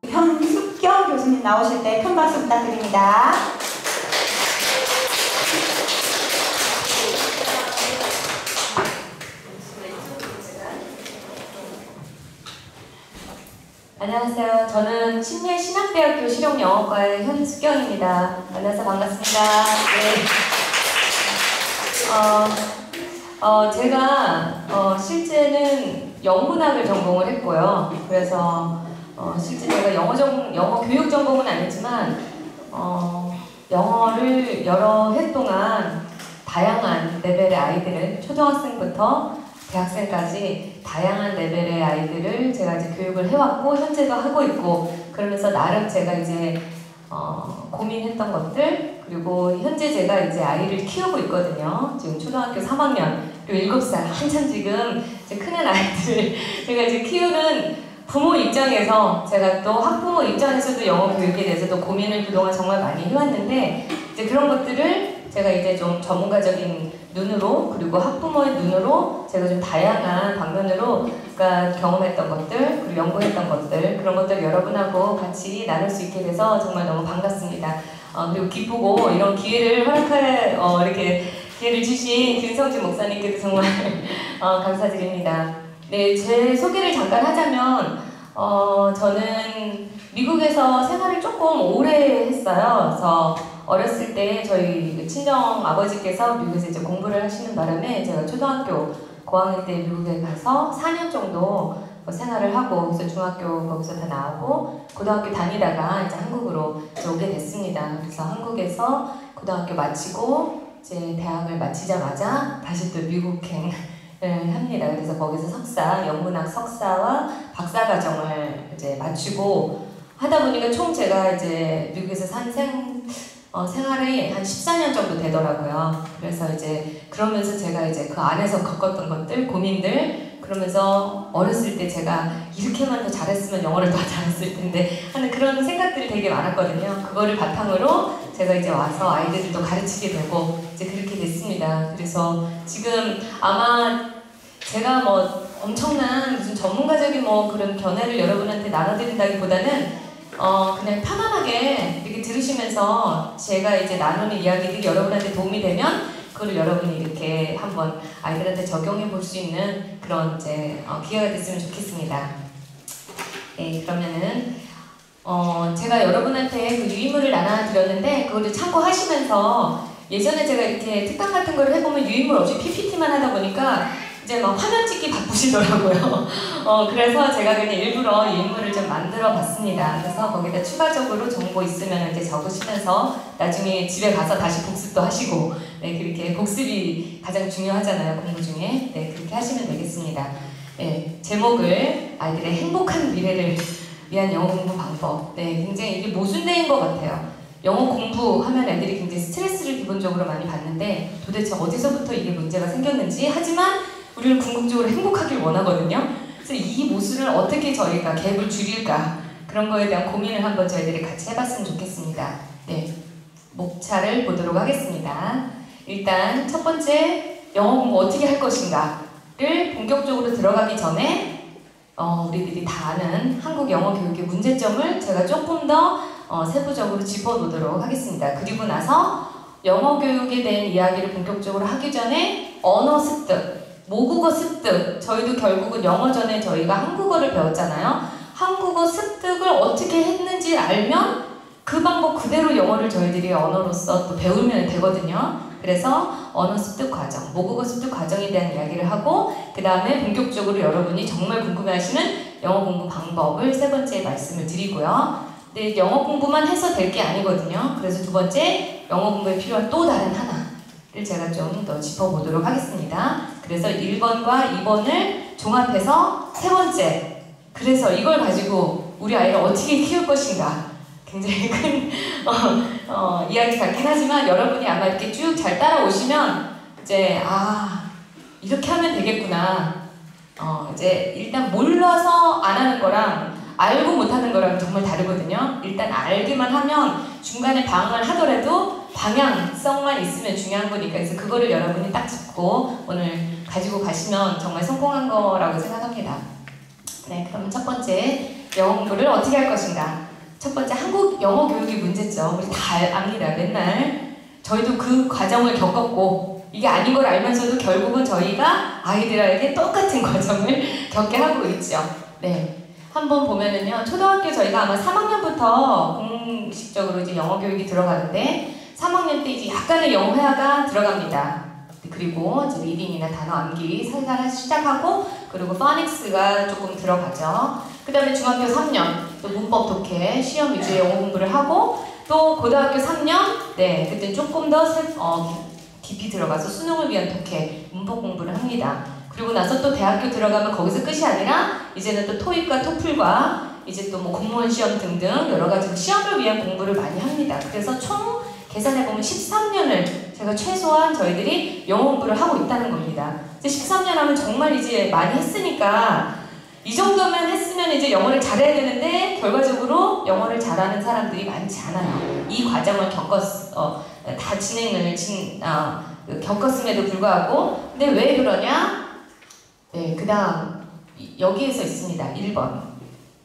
현숙경 교수님 나오실 때 큰 박수 부탁드립니다. 안녕하세요. 저는 신예신학대학교 실용영어과의 현숙경입니다. 만나서 반갑습니다. 네. 제가 실제는 영문학을 전공을 했고요. 그래서 실제 제가 영어 교육 전공은 아니지만 영어를 여러 해 동안 다양한 레벨의 아이들을 초등학생부터 대학생까지 다양한 레벨의 아이들을 제가 이제 교육을 해왔고 현재도 하고 있고 그러면서 나름 제가 이제 고민했던 것들 그리고 현재 제가 이제 아이를 키우고 있거든요. 지금 초등학교 3학년 그리고 7살 한참 지금 이제 크는 아이들을 제가 이제 키우는 부모 입장에서 제가 또 학부모 입장에서도 영어 교육에 대해서도 고민을 그동안 정말 많이 해왔는데 이제 그런 것들을 제가 이제 좀 전문가적인 눈으로 그리고 학부모의 눈으로 제가 좀 다양한 방면으로 그러니까 경험했던 것들 그리고 연구했던 것들 그런 것들 여러분하고 같이 나눌 수 있게 돼서 정말 너무 반갑습니다. 그리고 기쁘고 이런 기회를 이렇게 기회를 주신 김성진 목사님께도 정말 감사드립니다. 네, 제 소개를 잠깐 하자면 저는 미국에서 생활을 조금 오래 했어요. 그래서 어렸을 때 저희 친정 아버지께서 미국에서 이제 공부를 하시는 바람에 제가 초등학교 고학년 때 미국에 가서 4년 정도 생활을 하고 그래서 중학교 거기서 다 나오고 고등학교 다니다가 이제 한국으로 이제 오게 됐습니다. 그래서 한국에서 고등학교 마치고 이제 대학을 마치자마자 다시 또 미국행을 합니다. 그래서 거기서 석사, 영문학 석사와 박사과정을 이제 마치고 하다 보니까 총 제가 이제 미국에서 생활이 한 14년 정도 되더라고요. 그래서 이제 그러면서 제가 이제 그 안에서 겪었던 것들, 고민들 그러면서 어렸을 때 제가 이렇게만 더 잘했으면 영어를 더 잘했을 텐데 하는 그런 생각들이 되게 많았거든요. 그거를 바탕으로 제가 이제 와서 아이들도 가르치게 되고 이제 그렇게 됐습니다. 그래서 지금 아마 제가 뭐 엄청난 무슨 전문가적인 뭐 그런 견해를 여러분한테 나눠드린다기보다는 그냥 편안하게 이렇게 들으시면서 제가 이제 나누는 이야기들이 여러분한테 도움이 되면 그걸 여러분이 이렇게 한번 아이들한테 적용해 볼 수 있는 그런 이제 기회가 됐으면 좋겠습니다. 네, 그러면은 제가 여러분한테 그 유인물을 나눠드렸는데 그거를 참고하시면서 예전에 제가 이렇게 특강 같은 거를 해보면 유인물 없이 PPT만 하다 보니까 이제 막 화면 찍기 바쁘시더라고요. 그래서 제가 그냥 일부러 유인물을 좀 만들어 봤습니다. 그래서 거기다 추가적으로 정보 있으면 이제 적으시면서 나중에 집에 가서 다시 복습도 하시고, 네, 그렇게 복습이 가장 중요하잖아요, 공부 중에. 네, 그렇게 하시면 되겠습니다. 네, 제목을 아이들의 행복한 미래를 위한 영어 공부 방법. 네, 굉장히 이게 모순되는 것 같아요. 영어 공부하면 애들이 굉장히 스트레스를 기본적으로 많이 받는데 도대체 어디서부터 이게 문제가 생겼는지 하지만 우리는 궁극적으로 행복하길 원하거든요. 그래서 이 모순을 어떻게 저희가 갭을 줄일까 그런 거에 대한 고민을 한번 저희들이 같이 해봤으면 좋겠습니다. 네, 목차를 보도록 하겠습니다. 일단 첫 번째 영어 공부 어떻게 할 것인가를 본격적으로 들어가기 전에 우리들이 다 아는 한국 영어 교육의 문제점을 제가 조금 더 세부적으로 짚어보도록 하겠습니다. 그리고 나서 영어 교육에 대한 이야기를 본격적으로 하기 전에 언어 습득, 모국어 습득, 저희도 결국은 영어 전에 저희가 한국어를 배웠잖아요. 한국어 습득을 어떻게 했는지 알면 그 방법 그대로 영어를 저희들이 언어로서 또 배우면 되거든요. 그래서 언어 습득 과정, 모국어 습득 과정에 대한 이야기를 하고 그 다음에 본격적으로 여러분이 정말 궁금해하시는 영어 공부 방법을 세 번째 말씀을 드리고요. 근데 영어 공부만 해서 될 게 아니거든요. 그래서 두 번째 영어 공부에 필요한 또 다른 하나를 제가 좀 더 짚어보도록 하겠습니다. 그래서 1번과 2번을 종합해서 세 번째, 그래서 이걸 가지고 우리 아이를 어떻게 키울 것인가 굉장히 큰 이야기 같긴 하지만 여러분이 아마 이렇게 쭉 잘 따라오시면 이제 이렇게 하면 되겠구나. 이제 일단 몰라서 안 하는 거랑 알고 못하는 거랑 정말 다르거든요. 일단 알기만 하면 중간에 방황을 하더라도 방향성만 있으면 중요한 거니까 그래서 그거를 여러분이 딱 짚고 오늘 가지고 가시면 정말 성공한 거라고 생각합니다. 네, 그러면 첫 번째 영어 공부를 어떻게 할 것인가? 첫 번째 한국 영어 교육의 문제점 우리 다 압니다. 맨날 저희도 그 과정을 겪었고 이게 아닌 걸 알면서도 결국은 저희가 아이들에게 똑같은 과정을 겪게 하고 있죠. 네, 한번 보면은요, 초등학교 저희가 아마 3학년부터 공식적으로 이제 영어 교육이 들어가는데 3학년 때 이제 약간의 영어 회화가 들어갑니다. 그리고 이제 리딩이나 단어 암기 살살 시작하고 그리고 파닉스가 조금 들어가죠. 그 다음에 중학교 3년 또 문법 독해 시험 위주의 영어 공부를 하고 또 고등학교 3년 네 그때 조금 더 깊이 들어가서 수능을 위한 독해 문법 공부를 합니다. 그리고 나서 또 대학교 들어가면 거기서 끝이 아니라 이제는 또 토익과 토플과 이제 또 뭐 공무원 시험 등등 여러 가지 시험을 위한 공부를 많이 합니다. 그래서 총 계산해보면 13년을 제가 최소한 저희들이 영어 공부를 하고 있다는 겁니다. 이제 13년 하면 정말 이제 많이 했으니까 이 정도면 했으면 이제 영어를 잘해야 되는데 결과적으로 영어를 잘하는 사람들이 많지 않아요. 이 과정을 다 진행을 겪었음에도 불구하고 근데 왜 그러냐? 네, 그 다음 여기에서 있습니다. 1번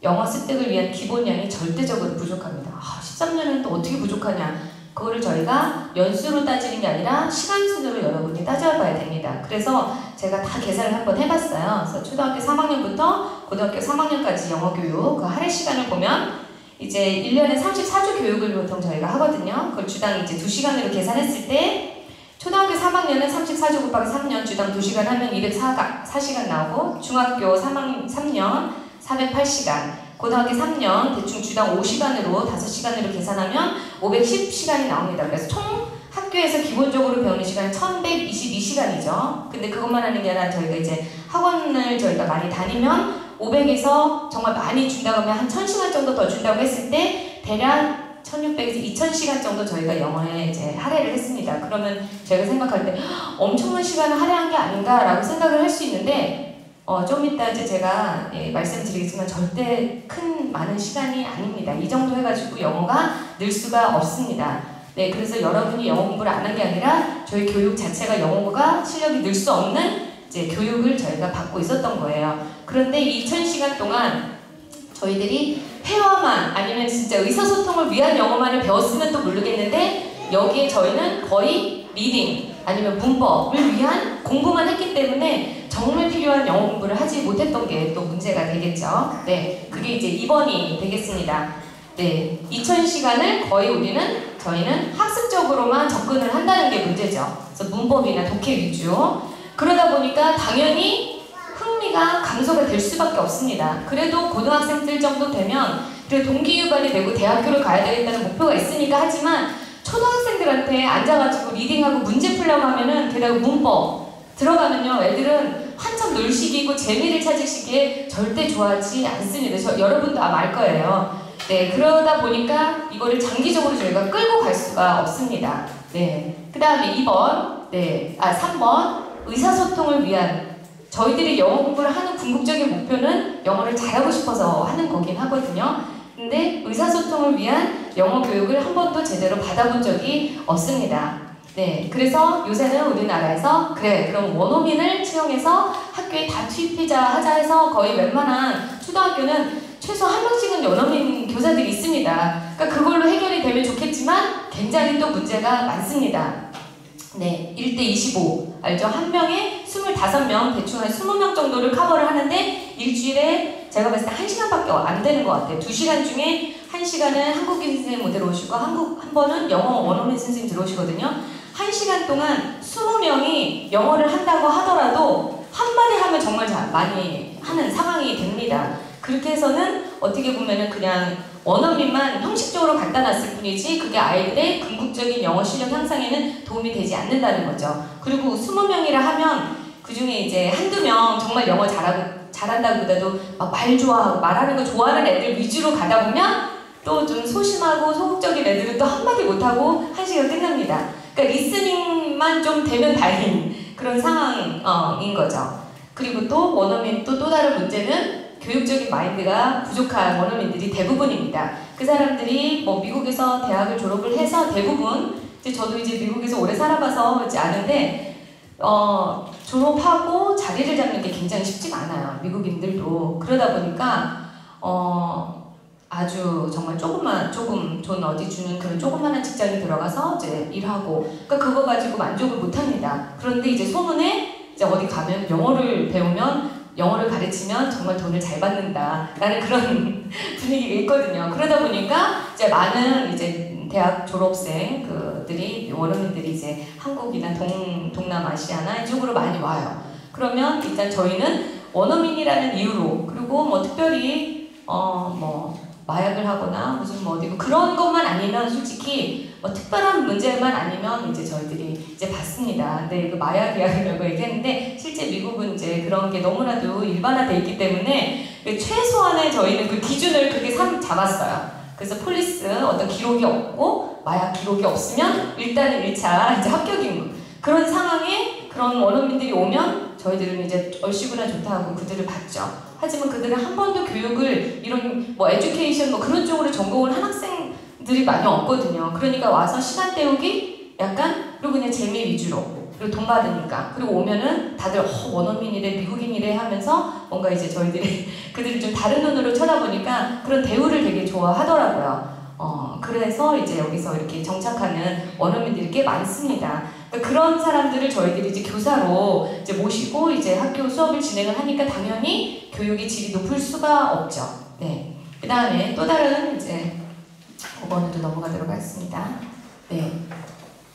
영어 습득을 위한 기본량이 절대적으로 부족합니다. 13년은 또 어떻게 부족하냐? 그거를 저희가 연수로 따지는 게 아니라 시간 순으로 여러분이 따져봐야 됩니다. 그래서 제가 다 계산을 한번 해봤어요. 그래서 초등학교 3학년부터 고등학교 3학년까지 영어 교육 그 할애 시간을 보면 이제 1년에 34주 교육을 보통 저희가 하거든요. 그걸 주당 이제 2시간으로 계산했을 때 초등학교 3학년은 34주 곱하기 3년 주당 2시간 하면 204시간 나오고 중학교 3년 408시간 고등학교 3년 대충 주당 5시간으로 5시간으로 계산하면 510시간이 나옵니다. 그래서 총 학교에서 기본적으로 배우는 시간은 1122시간이죠. 근데 그것만 하는 게 아니라 저희가 이제 학원을 저희가 많이 다니면 500에서 정말 많이 준다고 하면 한 1000시간 정도 더 준다고 했을 때 대략 1600에서 2000시간 정도 저희가 영어에 이제 할애를 했습니다. 그러면 제가 생각할 때 엄청난 시간을 할애한 게 아닌가라고 생각을 할 수 있는데 좀 이따 이제 제가 말씀드리겠지만 절대 많은 시간이 아닙니다. 이 정도 해가지고 영어가 늘 수가 없습니다. 네, 그래서 여러분이 영어 공부를 안 한 게 아니라 저희 교육 자체가 영어가 실력이 늘 수 없는 이제 교육을 저희가 받고 있었던 거예요. 그런데 2000시간 동안 저희들이 회화만 아니면 진짜 의사소통을 위한 영어만을 배웠으면 또 모르겠는데 여기에 저희는 거의 리딩 아니면 문법을 위한 공부만 했기 때문에 정말 필요한 영어 공부를 하지 못했던 게 또 문제가 되겠죠. 네, 그게 이제 2번이 되겠습니다. 네, 2000시간을 거의 저희는 학습적으로만 접근을 한다는 게 문제죠. 그래서 문법이나 독해 위주. 그러다 보니까 당연히 흥미가 감소가 될 수밖에 없습니다. 그래도 고등학생들 정도 되면 그래도 동기유발이 되고 대학교를 가야 되겠다는 목표가 있으니까 하지만 초등학생들한테 앉아가지고 리딩하고 문제 풀려고 하면은 게다가 문법 들어가면요 애들은 한참 놀 시기고 재미를 찾을 시기에 절대 좋아하지 않습니다. 여러분도 아마 알 거예요. 네, 그러다 보니까 이거를 장기적으로 저희가 끌고 갈 수가 없습니다. 네, 그 다음에 2번, 3번 의사소통을 위한 저희들이 영어 공부를 하는 궁극적인 목표는 영어를 잘하고 싶어서 하는 거긴 하거든요. 근데 의사소통을 위한 영어 교육을 한 번도 제대로 받아본 적이 없습니다. 네, 그래서 요새는 우리나라에서 그럼 원어민을 채용해서 학교에 다 투입하자 해서 거의 웬만한 초등학교는 최소 한 명씩은 원어민 교사들이 있습니다. 그러니까 그걸로 해결이 되면 좋겠지만 굉장히 또 문제가 많습니다. 네, 1대25 알죠? 한 명에 25명 대충 한 20명 정도를 커버를 하는데 일주일에 제가 봤을 때 1시간밖에 안 되는 것 같아요. 2시간 중에 1시간은 한국인 선생님 들어오시고 한 번은 영어 원어민 선생님 들어오시거든요. 1시간 동안 20명이 영어를 한다고 하더라도 한마디 하면 정말 많이 하는 상황이 됩니다. 그렇게 해서는 어떻게 보면은 그냥 원어민만 형식적으로 갖다 놨을 뿐이지 그게 아이들의 궁극적인 영어 실력 향상에는 도움이 되지 않는다는 거죠. 그리고 20명이라 하면 그 중에 이제 한두 명 정말 영어 잘한다기보다도 막 말 좋아하고 말하는 거 좋아하는 애들 위주로 가다 보면 또 좀 소심하고 소극적인 애들은 또 한마디 못하고 1시간 끝납니다. 그러니까 리스닝만 좀 되면 다행인 그런 상황인 거죠. 그리고 또 원어민 또 다른 문제는 교육적인 마인드가 부족한 원어민들이 대부분입니다. 그 사람들이 뭐 미국에서 대학을 졸업을 해서 대부분 저도 이제 미국에서 오래 살아봐서 이제 아는데 졸업하고 자리를 잡는 게 굉장히 쉽지가 않아요. 미국인들도. 그러다 보니까 아주 정말 조금 돈 어디 주는 그런 조그마한 직장에 들어가서 이제 일하고, 그러니까 그거 가지고 만족을 못 합니다. 그런데 이제 소문에 이제 어디 가면 영어를 배우면, 영어를 가르치면 정말 돈을 잘 받는다 라는 그런 분위기가 있거든요. 그러다 보니까 이제 많은 이제 대학 졸업생들이, 원어민들이 이제 한국이나 동남아시아나 이쪽으로 많이 와요. 그러면 일단 저희는 원어민이라는 이유로, 그리고 뭐 특별히 뭐 마약을 하거나 무슨 뭐 어디고 그런 것만 아니면, 솔직히 뭐 특별한 문제만 아니면 이제 저희들이 이제 받습니다. 근데 그 마약 이야기라고 얘기했는데, 실제 미국은 이제 그런 게 너무나도 일반화돼 있기 때문에 최소한의 저희는 그 기준을 그렇게 잡았어요. 그래서 폴리스 어떤 기록이 없고 마약 기록이 없으면 일단은 1차 이제 합격인 거. 그런 상황에 그런 원어민들이 오면 저희들은 이제 얼씨구나 좋다 하고 그들을 받죠. 하지만 그들은 한 번도 교육을, 이런 뭐 에듀케이션 뭐 그런 쪽으로 전공을 한 학생들이 많이 없거든요. 그러니까 와서 시간 때우기 약간, 그리고 그냥 재미 위주로, 그리고 돈 받으니까, 그리고 오면은 다들 원어민이래 미국인이래 하면서 뭔가 이제 저희들이 그들이 좀 다른 눈으로 쳐다보니까 그런 대우를 되게 좋아하더라고요. 그래서 이제 여기서 이렇게 정착하는 원어민들이 꽤 많습니다. 그러니까 그런 사람들을 저희들이 이제 교사로 이제 모시고 이제 학교 수업을 진행을 하니까 당연히 교육의 질이 높을 수가 없죠. 네. 그 다음에 또 다른 이제 5번으로 넘어가도록 하겠습니다. 네.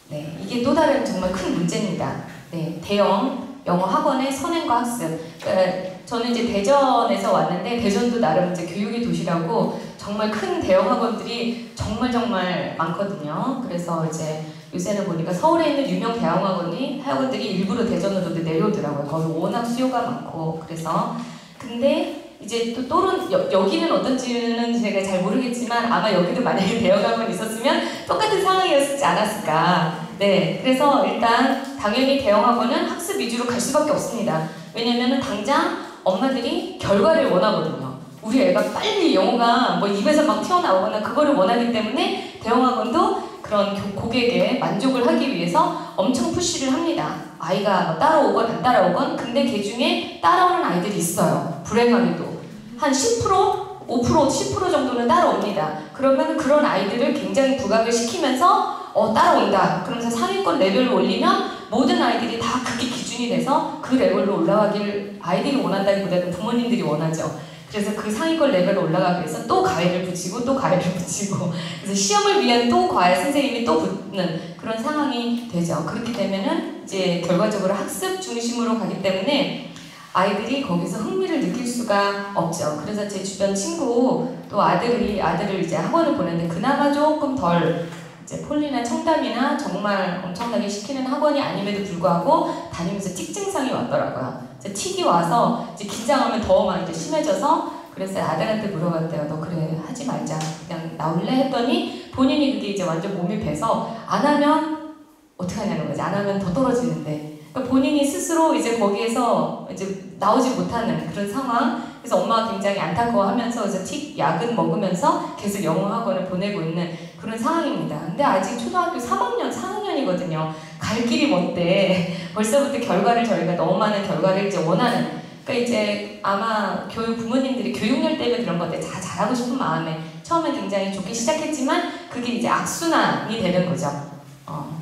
네. 이게 또 다른 정말 큰 문제입니다. 네. 대형 영어 학원의 선행과 학습. 그러니까 저는 이제 대전에서 왔는데, 대전도 나름 이제 교육의 도시라고 정말 큰 대형 학원들이 정말 많거든요. 그래서 이제 요새는 보니까 서울에 있는 유명 대형 학원들이 일부러 대전으로 내려오더라고요. 거기 워낙 수요가 많고. 그래서 근데 이제 또 여기는 어떤지는 제가 잘 모르겠지만, 아마 여기도 만약에 대형 학원이 있었으면 똑같은 상황이었지 않았을까. 네, 그래서 일단 당연히 대형 학원은 학습 위주로 갈 수밖에 없습니다. 왜냐면은 당장 엄마들이 결과를 원하거든요. 우리 애가 빨리 영어가 뭐 입에서 막 튀어나오거나 그거를 원하기 때문에 대형 학원도 그런 고객의 만족을 하기 위해서 엄청 푸시를 합니다. 아이가 뭐 따라오건 안 따라오건. 근데 그 중에 따라오는 아이들이 있어요. 불행하게도 한 10%, 5%, 10% 정도는 따라옵니다. 그러면 그런 아이들을 굉장히 부각을 시키면서 따라온다. 그러면서 상위권 레벨로 올리면 모든 아이들이 다 그게 기준이 돼서 그 레벨로 올라가기를 아이들이 원한다기보다는 부모님들이 원하죠. 그래서 그 상위권 레벨로 올라가기 위해서 또 과외를 붙이고 또 과외를 붙이고, 그래서 시험을 위한 또 과외 선생님이 또 붙는 그런 상황이 되죠. 그렇게 되면은 이제 결과적으로 학습 중심으로 가기 때문에 아이들이 거기서 흥미를 느낄 수가 없죠. 그래서 제 주변 친구 또 아들을 이제 학원을 보냈는데, 그나마 조금 덜 이제 폴리나 청담이나 정말 엄청나게 시키는 학원이 아님에도 불구하고 다니면서 틱 증상이 왔더라고요. 틱이 와서 이제 긴장하면 더 막 이제 심해져서, 그래서 아들한테 물어봤대요. 너 그래 하지 말자, 그냥 나올래 했더니 본인이 그게 이제 완전 몸이 배서 안 하면 어떻게 하냐는 거지. 안 하면 더 떨어지는데. 그러니까 본인이 스스로 이제 거기에서 이제 나오지 못하는 그런 상황. 그래서 엄마가 굉장히 안타까워하면서 이제 틱 약은 먹으면서 계속 영어 학원을 보내고 있는 그런 상황입니다. 근데 아직 초등학교 3학년, 4학년이거든요. 갈 길이 먼데 벌써부터 결과를, 저희가 너무 많은 결과를 이제 원하는. 그러니까 이제 아마 부모님들이 교육열 때문에 그런 건데 다 잘하고 싶은 마음에 처음엔 굉장히 좋게 시작했지만 그게 이제 악순환이 되는 거죠.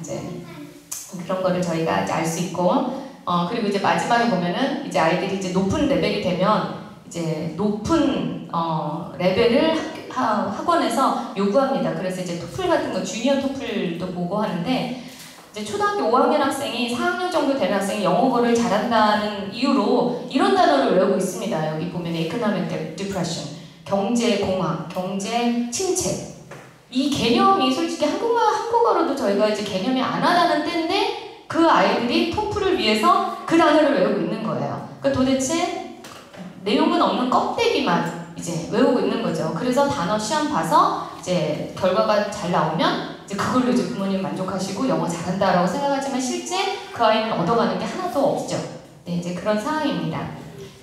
이제 그런 거를 저희가 이제 알 수 있고, 그리고 이제 마지막에 보면은 이제 아이들이 이제 높은 레벨이 되면 이제 높은 레벨을 학원에서 요구합니다. 그래서 이제 토플 같은 거, 주니어 토플도 보고 하는데, 이제 초등학교 5학년 학생이 4학년 정도 되는 학생이 영어를 잘한다는 이유로 이런 단어를 외우고 있습니다. 여기 보면 economic depression, 경제 공황, 경제 침체. 이 개념이 솔직히 한국어로도 저희가 이제 개념이 안 하다는 때인데 그 아이들이 토플을 위해서 그 단어를 외우고 있는 거예요. 그러니까 도대체 내용은 없는 껍데기만 이제 외우고 있는 거죠. 그래서 단어 시험 봐서 이제 결과가 잘 나오면 이제 그걸로 이제 부모님 만족하시고 영어 잘한다라고 생각하지만 실제 그 아이는 얻어가는 게 하나도 없죠. 네, 이제 그런 상황입니다.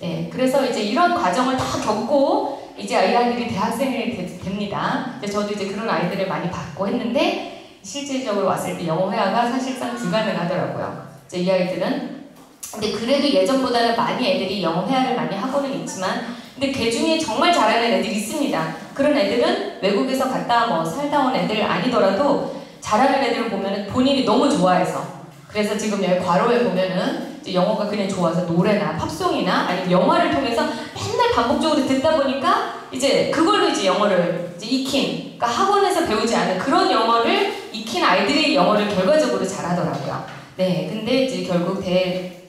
네, 그래서 이제 이런 과정을 다 겪고 이제 아이들이 대학생이 됩니다. 저도 이제 그런 아이들을 많이 받고 했는데 실질적으로 왔을 때 영어 회화가 사실상 불가능하더라고요. 이제 이 아이들은. 근데 그래도 예전보다는 많이 애들이 영어 회화를 많이 하고는 있지만, 근데 그 중에 정말 잘하는 애들이 있습니다. 그런 애들은 외국에서 갔다 뭐 살다 온 애들 아니더라도 잘하는 애들을 보면은 본인이 너무 좋아해서, 그래서 지금 여기 괄호에 보면은 이제 영어가 그냥 좋아서 노래나 팝송이나 아니면 영화를 통해서 맨날 반복적으로 듣다 보니까 이제 그걸로 이제 영어를 이제 익힌, 그러니까 학원에서 배우지 않은 그런 영어를 익힌 아이들이 영어를 결과적으로 잘하더라고요. 네, 근데 이제 결국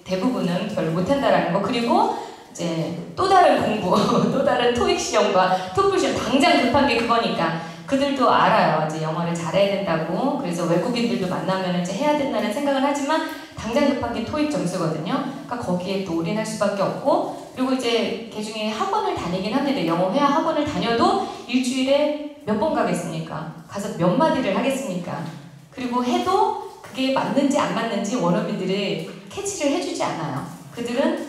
대부분은 별 못한다라는 거. 그리고 이제 또 다른 공부, 또 다른 토익 시험과 토플 시험, 당장 급한 게 그거니까 그들도 알아요. 이제 영어를 잘해야 된다고. 그래서 외국인들도 만나면 이제 해야 된다는 생각을 하지만 당장 급한 게 토익 점수거든요. 그러니까 거기에 또 올인할 수밖에 없고, 그리고 이제 걔중에 학원을 다니긴 합니다. 영어 회화 학원을 다녀도 일주일에 몇 번 가겠습니까? 가서 몇 마디를 하겠습니까? 그리고 해도 그게 맞는지 안 맞는지 원어민들이 캐치를 해주지 않아요. 그들은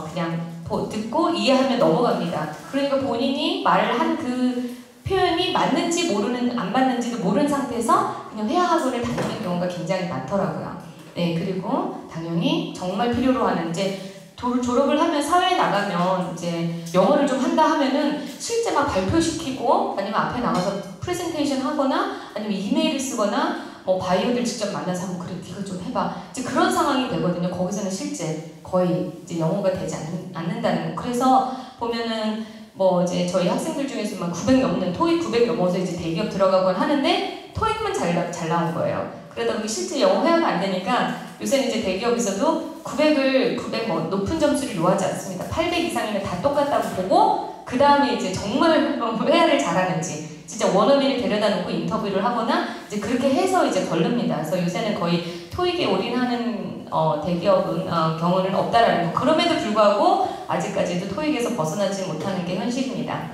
그냥 듣고 이해하면 넘어갑니다. 그러니까 본인이 말을 한 그 표현이 맞는지 안 맞는지도 모르는 상태에서 그냥 회화 학원을 다니는 경우가 굉장히 많더라고요. 네, 그리고 당연히 정말 필요로 하는 이제 졸업을 하면 사회에 나가면 이제 영어를 좀 한다 하면은 실제 막 발표시키고 아니면 앞에 나가서 프레젠테이션 하거나 아니면 이메일을 쓰거나 뭐 바이어들 직접 만나서 한번 그래 네가 좀 해봐 이제 그런 상황이 되거든요. 거기서는 실제 거의 이제 영어가 되지 않는다는 거. 그래서 보면은 뭐 이제 저희 학생들 중에서 막 900 넘는 토익 900 넘어서 이제 대기업 들어가곤 하는데 토익만 잘 나온 거예요. 그러다 보니 실제 영어 회화가 안 되니까 요새는 이제 대기업에서도 900 뭐 높은 점수를 요하지 않습니다. 800 이상이면 다 똑같다고 보고 그 다음에 이제 정말 회화를 잘하는지 진짜 원어민을 데려다 놓고 인터뷰를 하거나 이제 그렇게 해서 이제 걸릅니다. 그래서 요새는 거의 토익에 올인하는 대기업은 경우는 없다라는 거. 그럼에도 불구하고 아직까지도 토익에서 벗어나지 못하는 게 현실입니다.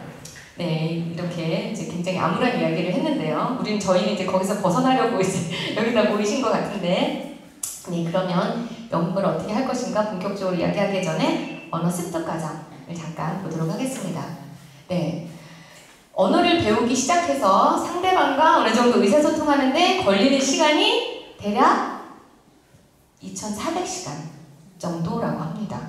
네, 이렇게 이제 굉장히 암울한 이야기를 했는데요. 저희는 이제 거기서 벗어나려고 이제 여기다 모이신 것 같은데, 네, 그러면 영국어를 어떻게 할 것인가 본격적으로 이야기하기 전에 언어 습득 과정을 잠깐 보도록 하겠습니다. 네, 언어를 배우기 시작해서 상대방과 어느 정도 의사소통하는데 걸리는 시간이 대략 2,400시간 정도라고 합니다.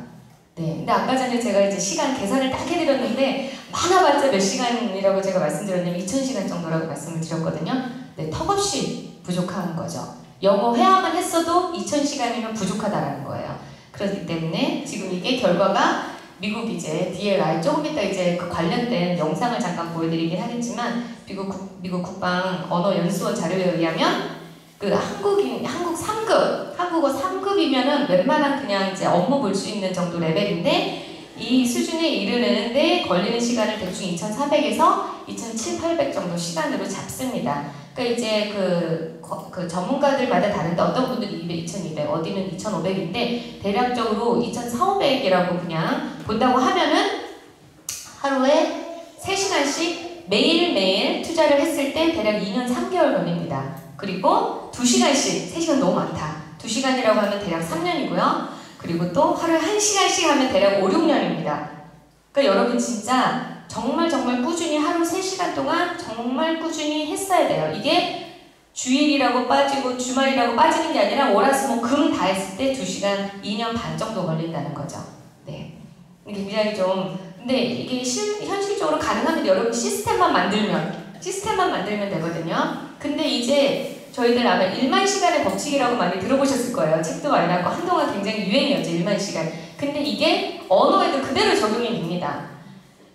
네, 근데 아까 전에 제가 이제 시간 계산을 딱 해드렸는데 많아봤자 몇 시간이라고 제가 말씀드렸냐면 2,000시간 정도라고 말씀을 드렸거든요. 네, 턱없이 부족한 거죠. 영어 회화만 했어도 2,000시간이면 부족하다라는 거예요. 그렇기 때문에 지금 이게 결과가 미국 이제 DLI 조금 이따 이제 그 관련된 영상을 잠깐 보여드리긴 하겠지만 미국 국방 언어연수원 자료에 의하면 그 한국 3급, 한국어 3급이면은 웬만한 그냥 이제 업무 볼 수 있는 정도 레벨인데 이 수준에 이르는데 걸리는 시간을 대충 2,400에서 2,700 정도 시간으로 잡습니다. 그러니까 이제 그 전문가들마다 다른데 어떤 분들은 200, 2,200, 어디는 2,500인데 대략적으로 2,400이라고 그냥 본다고 하면은 하루에 3시간씩 매일매일 투자를 했을 때 대략 2년 3개월 걸립니다. 그리고 2시간씩, 3시간 너무 많다. 2시간이라고 하면 대략 3년이고요. 그리고 또 하루에 1시간씩 하면 대략 5, 6년입니다. 그러니까 여러분 진짜 정말 꾸준히 하루 3시간 동안 정말 꾸준히 했어야 돼요. 이게 주일이라고 빠지고 주말이라고 빠지는 게 아니라 월화수목금 다 했을 때 2시간, 2년 반 정도 걸린다는 거죠. 네, 굉장히 좀 근데 이게 현실적으로 가능합니다. 여러분 시스템만 만들면 되거든요. 근데 이제 저희들 아마 1만 시간의 법칙이라고 많이 들어보셨을 거예요. 책도 많이 나왔고 한동안 굉장히 유행이었죠. 1만 시간. 근데 이게 언어에도 그대로 적용이 됩니다.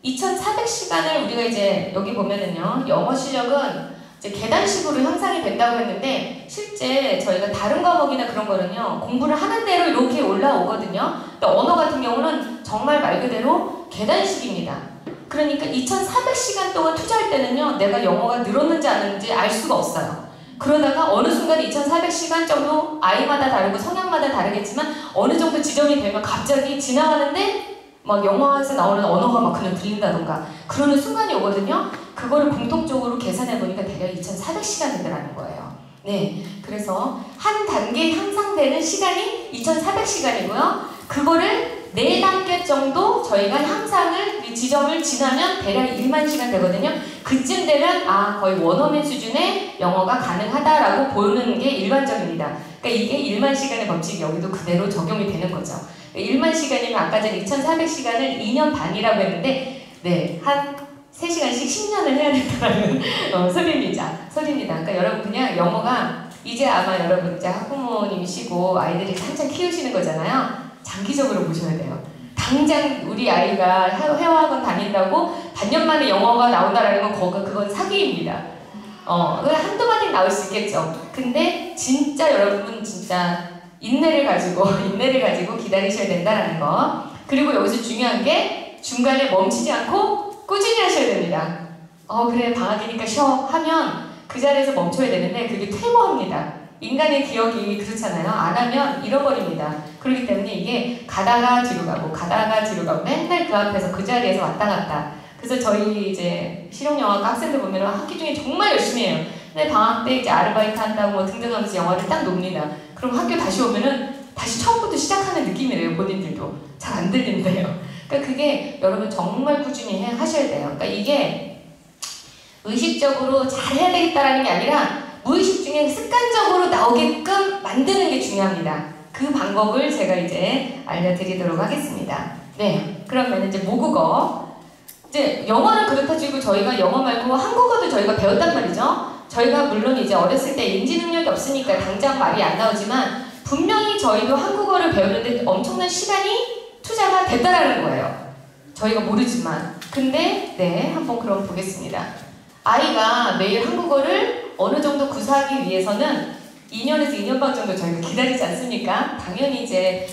2,400시간을 우리가 이제 여기 보면은요. 영어 실력은 이제 계단식으로 형성이 된다고 했는데 실제 저희가 다른 과목이나 그런 거는요. 공부를 하는 대로 이렇게 올라오거든요. 근데 언어 같은 경우는 정말 말 그대로 계단식입니다. 그러니까 2,400시간 동안 투자할 때는요. 내가 영어가 늘었는지 안 늘었는지 알 수가 없어요. 그러다가 어느 순간 2,400시간 정도 아이마다 다르고 성향마다 다르겠지만 어느 정도 지점이 되면 갑자기 지나가는데 막 영화에서 나오는 언어가 막 그냥 들린다던가 그러는 순간이 오거든요. 그거를 공통적으로 계산해보니까 대략 2,400시간이라는 거예요. 네, 그래서 한 단계 향상되는 시간이 2,400시간이고요. 그거를 4단계 정도 저희가 향상을 지점을 지나면 대략 1만 시간 되거든요. 그쯤 되면 거의 원어민 수준의 영어가 가능하다라고 보는 게 일반적입니다. 그러니까 이게 1만 시간의 법칙이 여기도 그대로 적용이 되는 거죠. 1만 시간이면 아까 전에 2,400시간을 2년 반이라고 했는데 네, 한 3시간씩 10년을 해야 된다는 소리입니다. 그러니까 여러분 그냥 영어가 이제 아마 여러분 이제 학부모님이시고 아이들이 한창 키우시는 거잖아요. 장기적으로 보셔야 돼요. 당장 우리 아이가 회화학원 다닌다고 반년 만에 영어가 나온다라는 건 그건 사기입니다. 한두 마디 나올 수 있겠죠. 근데 진짜 여러분 진짜 인내를 가지고 기다리셔야 된다라는 거. 그리고 여기서 중요한 게 중간에 멈추지 않고 꾸준히 하셔야 됩니다. 그래 방학이니까 쉬어 하면 그 자리에서 멈춰야 되는데 그게 퇴보합니다. 인간의 기억이 그렇잖아요. 안 하면 잃어버립니다. 그렇기 때문에 이게 가다가 뒤로 가고 맨날 그 앞에서 그 자리에서 왔다 갔다. 그래서 저희 이제 실용영어과 학생들 보면 학기 중에 정말 열심히 해요. 근데 방학 때 이제 아르바이트 한다고 뭐 등등 하면서 영어를 딱 놉니다. 그럼 학교 다시 오면은 다시 처음부터 시작하는 느낌이래요. 본인들도. 잘 안 들린대요. 그러니까 그게 여러분 정말 꾸준히 하셔야 돼요. 그러니까 이게 의식적으로 잘 해야 되겠다라는 게 아니라 무의식 중에 습관적으로 나오게끔 만드는 게 중요합니다. 그 방법을 제가 이제 알려드리도록 하겠습니다. 네, 그러면 이제 모국어. 이제 영어는 그렇다 치고 저희가 영어 말고 한국어도 저희가 배웠단 말이죠. 저희가 물론 이제 어렸을 때 인지 능력이 없으니까 당장 말이 안 나오지만 분명히 저희도 한국어를 배우는데 엄청난 시간이 투자가 됐다라는 거예요. 저희가 모르지만. 근데 네, 한번 그럼 보겠습니다. 아이가 매일 한국어를 어느 정도 구사하기 위해서는 2년에서 2년 반 정도 저희가 기다리지 않습니까? 당연히 이제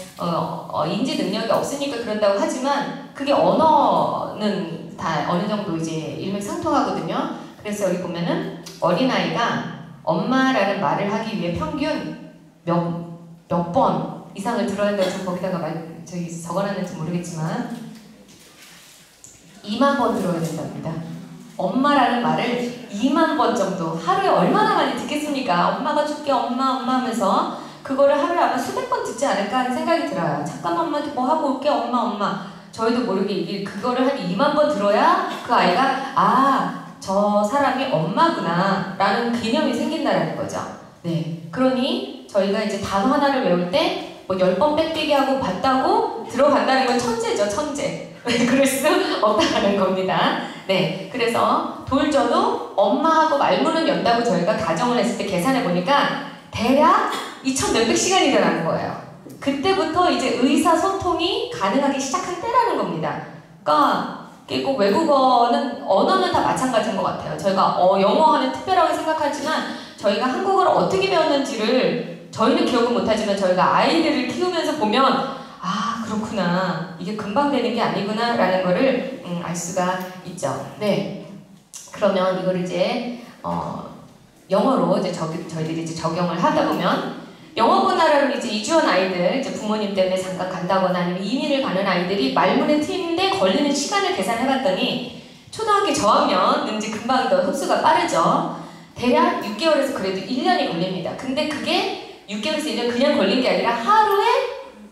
인지 능력이 없으니까 그런다고 하지만 그게 언어는 다 어느 정도 이제 일맥상통하거든요. 그래서 여기 보면은 어린아이가 엄마라는 말을 하기 위해 평균 몇 번 이상을 들어야 된다고 저 거기다가 저기 적어놨는지 모르겠지만 2만 번 들어야 된답니다. 엄마라는 말을 2만 번 정도 하루에 얼마나 많이 듣겠습니까? 엄마가 줄게 엄마 하면서 그거를 하루에 아마 수백 번 듣지 않을까 하는 생각이 들어요. 잠깐만 엄마 뭐 하고 올게 엄마 저희도 모르게 그거를 한 2만 번 들어야 그 아이가 저 사람이 엄마구나 라는 개념이 생긴다라는 거죠. 네, 그러니 저희가 이제 단어 하나를 외울 때 뭐 10번 빽빽이 하고 봤다고 들어간다는 건 천재죠, 천재. 그럴 수 없다는 겁니다. 네, 그래서 돌저도 엄마하고 말문을 연다고 저희가 가정을 했을 때 계산해 보니까 대략 2,몇백 시간이라는 거예요. 그때부터 이제 의사소통이 가능하기 시작한 때라는 겁니다. 그러니까 꼭 외국어는 언어는 다 마찬가지인 것 같아요. 저희가 영어는 특별하게 생각하지만 저희가 한국어를 어떻게 배웠는지를 저희는 기억은 못하지만 저희가 아이들을 키우면서 보면 그렇구나. 이게 금방 되는 게 아니구나 라는 거를 알 수가 있죠. 네. 그러면 이걸 이제 영어로 이제 저희들이 이제 적용을 하다 보면 영어권 나라로 이제 이주한 아이들, 이제 부모님 때문에 잠깐 간다거나 아니면 이민을 가는 아이들이 말문에 트이는데 걸리는 시간을 계산해봤더니 초등학교 저학년 이제 금방 더 흡수가 빠르죠. 대략 6개월에서 그래도 1년이 걸립니다. 근데 그게 6개월에서 1년 그냥 걸린 게 아니라 하루에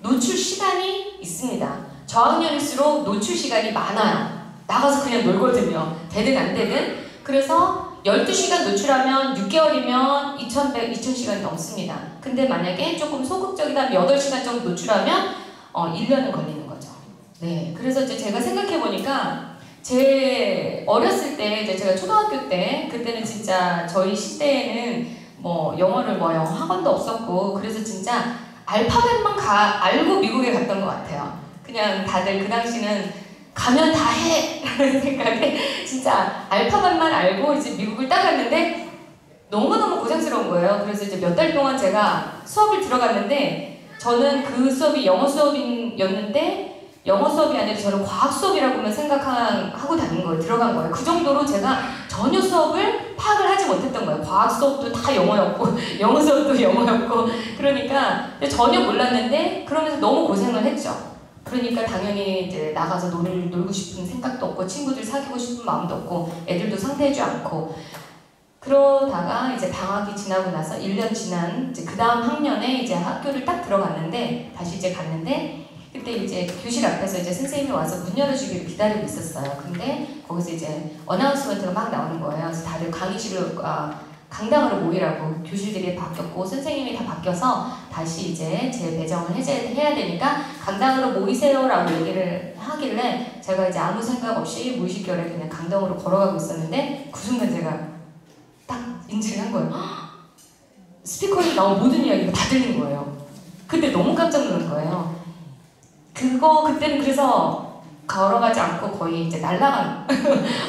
노출 시간이 있습니다. 저학년일수록 노출 시간이 많아요. 나가서 그냥 놀거든요. 되든 안 되든. 그래서 12시간 노출하면 6개월이면 2,100, 2,000시간이 넘습니다. 근데 만약에 조금 소극적이다 8시간 정도 노출하면 1년은 걸리는 거죠. 네, 그래서 이제 제가 생각해보니까 제 어렸을 때 이제 제가 초등학교 때 그때는 진짜 저희 시대에는 뭐 영어를 영어 학원도 없었고 그래서 진짜 알파벳만 알고 미국에 갔던 것 같아요. 그냥 다들 그 당시는 가면 다 해! 라는 생각에 진짜 알파벳만 알고 이제 미국을 딱 갔는데 너무너무 고생스러운 거예요. 그래서 이제 몇 달 동안 제가 수업을 들어갔는데 저는 그 수업이 영어 수업이었는데 영어 수업이 아니라 저는 과학 수업이라고만 생각하고 다닌 거예요. 들어간 거예요. 그 정도로 제가 전혀 수업을 파악을 하지 못했던 거예요. 과학 수업도 다 영어였고 영어 수업도 영어였고 그러니까 전혀 몰랐는데 그러면서 너무 고생을 했죠. 그러니까 당연히 이제 나가서 놀고 싶은 생각도 없고 친구들 사귀고 싶은 마음도 없고 애들도 상대해주지 않고 그러다가 이제 방학이 지나고 나서 1년 지난 이제 그 다음 학년에 이제 학교를 딱 들어갔는데 다시 이제 갔는데 그때 이제 교실 앞에서 이제 선생님이 와서 문 열어주기를 기다리고 있었어요. 근데 거기서 이제 어나운스먼트가 막 나오는 거예요. 그래서 다들 강의실로 강당으로 모이라고 교실들이 바뀌었고 선생님이 다 바뀌어서 다시 이제 재배정을 해야 되니까 강당으로 모이세요라고 얘기를 하길래 제가 이제 아무 생각 없이 무의식결에 그냥 강당으로 걸어가고 있었는데 그 순간 제가 딱 인지를 한 거예요. 스피커에 나온 모든 이야기가 다 들린 거예요. 그때 너무 깜짝 놀란 거예요. 그때는 그래서 걸어가지 않고 거의 이제 날아간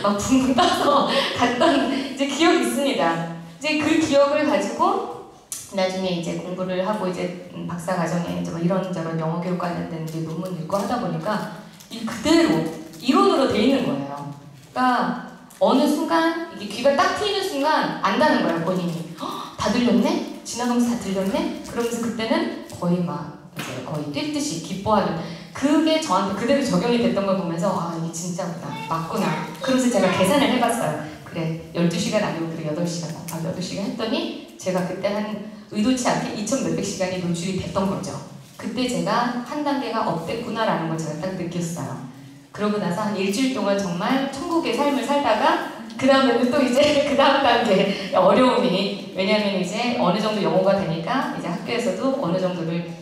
막 붕붕 떠서 갔던 이제 기억이 있습니다. 이제 그 기억을 가지고 나중에 이제 공부를 하고 이제 박사 과정에 이제 뭐 이런저런 영어 교육 관련된 이제 논문 읽고 하다 보니까 이 그대로 이론으로 돼 있는 거예요. 그러니까 어느 순간 이게 귀가 딱 트이는 순간 안다는 거예요, 본인이. 다 들렸네? 지나가면서 다 들렸네? 그러면서 그때는 거의 막 이제 거의 뛸 듯이 기뻐하는 그게 저한테 그대로 적용이 됐던 걸 보면서 아 이게 진짜구나 맞구나 그러면서 제가 계산을 해봤어요. 그래 12시간 아니고 그래 8시간 8시간 했더니 제가 그때 한 의도치 않게 2,000몇백 시간이 노출이 됐던 거죠. 그때 제가 한 단계가 업됐구나라는 걸 제가 딱 느꼈어요. 그러고 나서 한 일주일 동안 정말 천국의 삶을 살다가 그 다음에는 또 이제 그 다음 단계 어려움이 왜냐하면 이제 어느 정도 영어가 되니까 이제 학교에서도 어느 정도를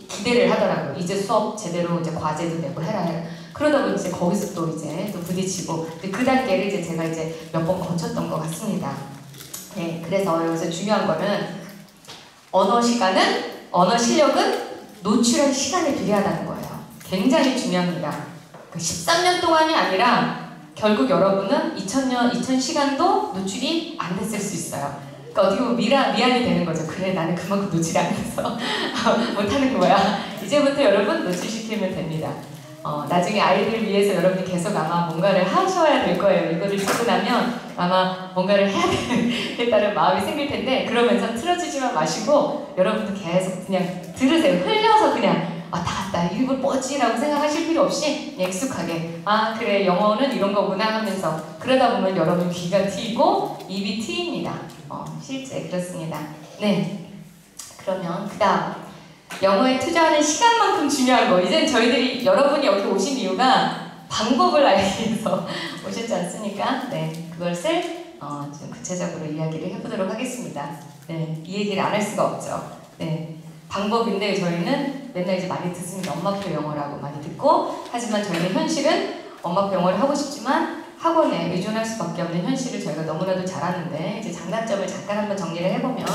기대를 하더라고요. 이제 수업 제대로 이제 과제도 내고 해라. 그러다 보니 이제 거기서 또 이제 또 부딪히고 그 단계를 이제 제가 이제 몇 번 거쳤던 것 같습니다. 네, 그래서 여기서 중요한 거는 언어 실력은 노출한 시간에 비례하다는 거예요. 굉장히 중요합니다. 13년 동안이 아니라 결국 여러분은 2000시간도 노출이 안 됐을 수 있어요. 그러니까 어떻게 보면 미안이 되는 거죠. 그래 나는 그만큼 노출이 안 돼서 못하는 거야. 이제부터 여러분 노출시키면 됩니다. 나중에 아이들을 위해서 여러분이 계속 아마 뭔가를 하셔야 될 거예요. 이거를 듣고 나면 아마 뭔가를 해야 되겠다는 마음이 생길 텐데 그러면서 틀어주지만 마시고 여러분도 계속 그냥 들으세요. 흘려서 그냥 다 왔다. 이거 뭐지라고 생각하실 필요 없이 그냥 익숙하게 아 그래 영어는 이런 거구나 하면서 그러다 보면 여러분 귀가 트이고 입이 트입니다. 실제 그렇습니다. 네. 그러면 그 다음 영어에 투자하는 시간만큼 중요한 거 이젠 저희들이 여러분이 여기 오신 이유가 방법을 알기 위해서 오셨지 않습니까? 네. 그것을 좀 구체적으로 이야기를 해보도록 하겠습니다. 네. 이 얘기를 안 할 수가 없죠. 네. 방법인데 저희는 맨날 이제 많이 듣습니다. 엄마표 영어라고 많이 듣고 하지만 저희는 현실은 엄마표 영어를 하고 싶지만 학원에 의존할 수밖에 없는 현실을 저희가 너무나도 잘 아는데 이제 장단점을 잠깐 한번 정리를 해보면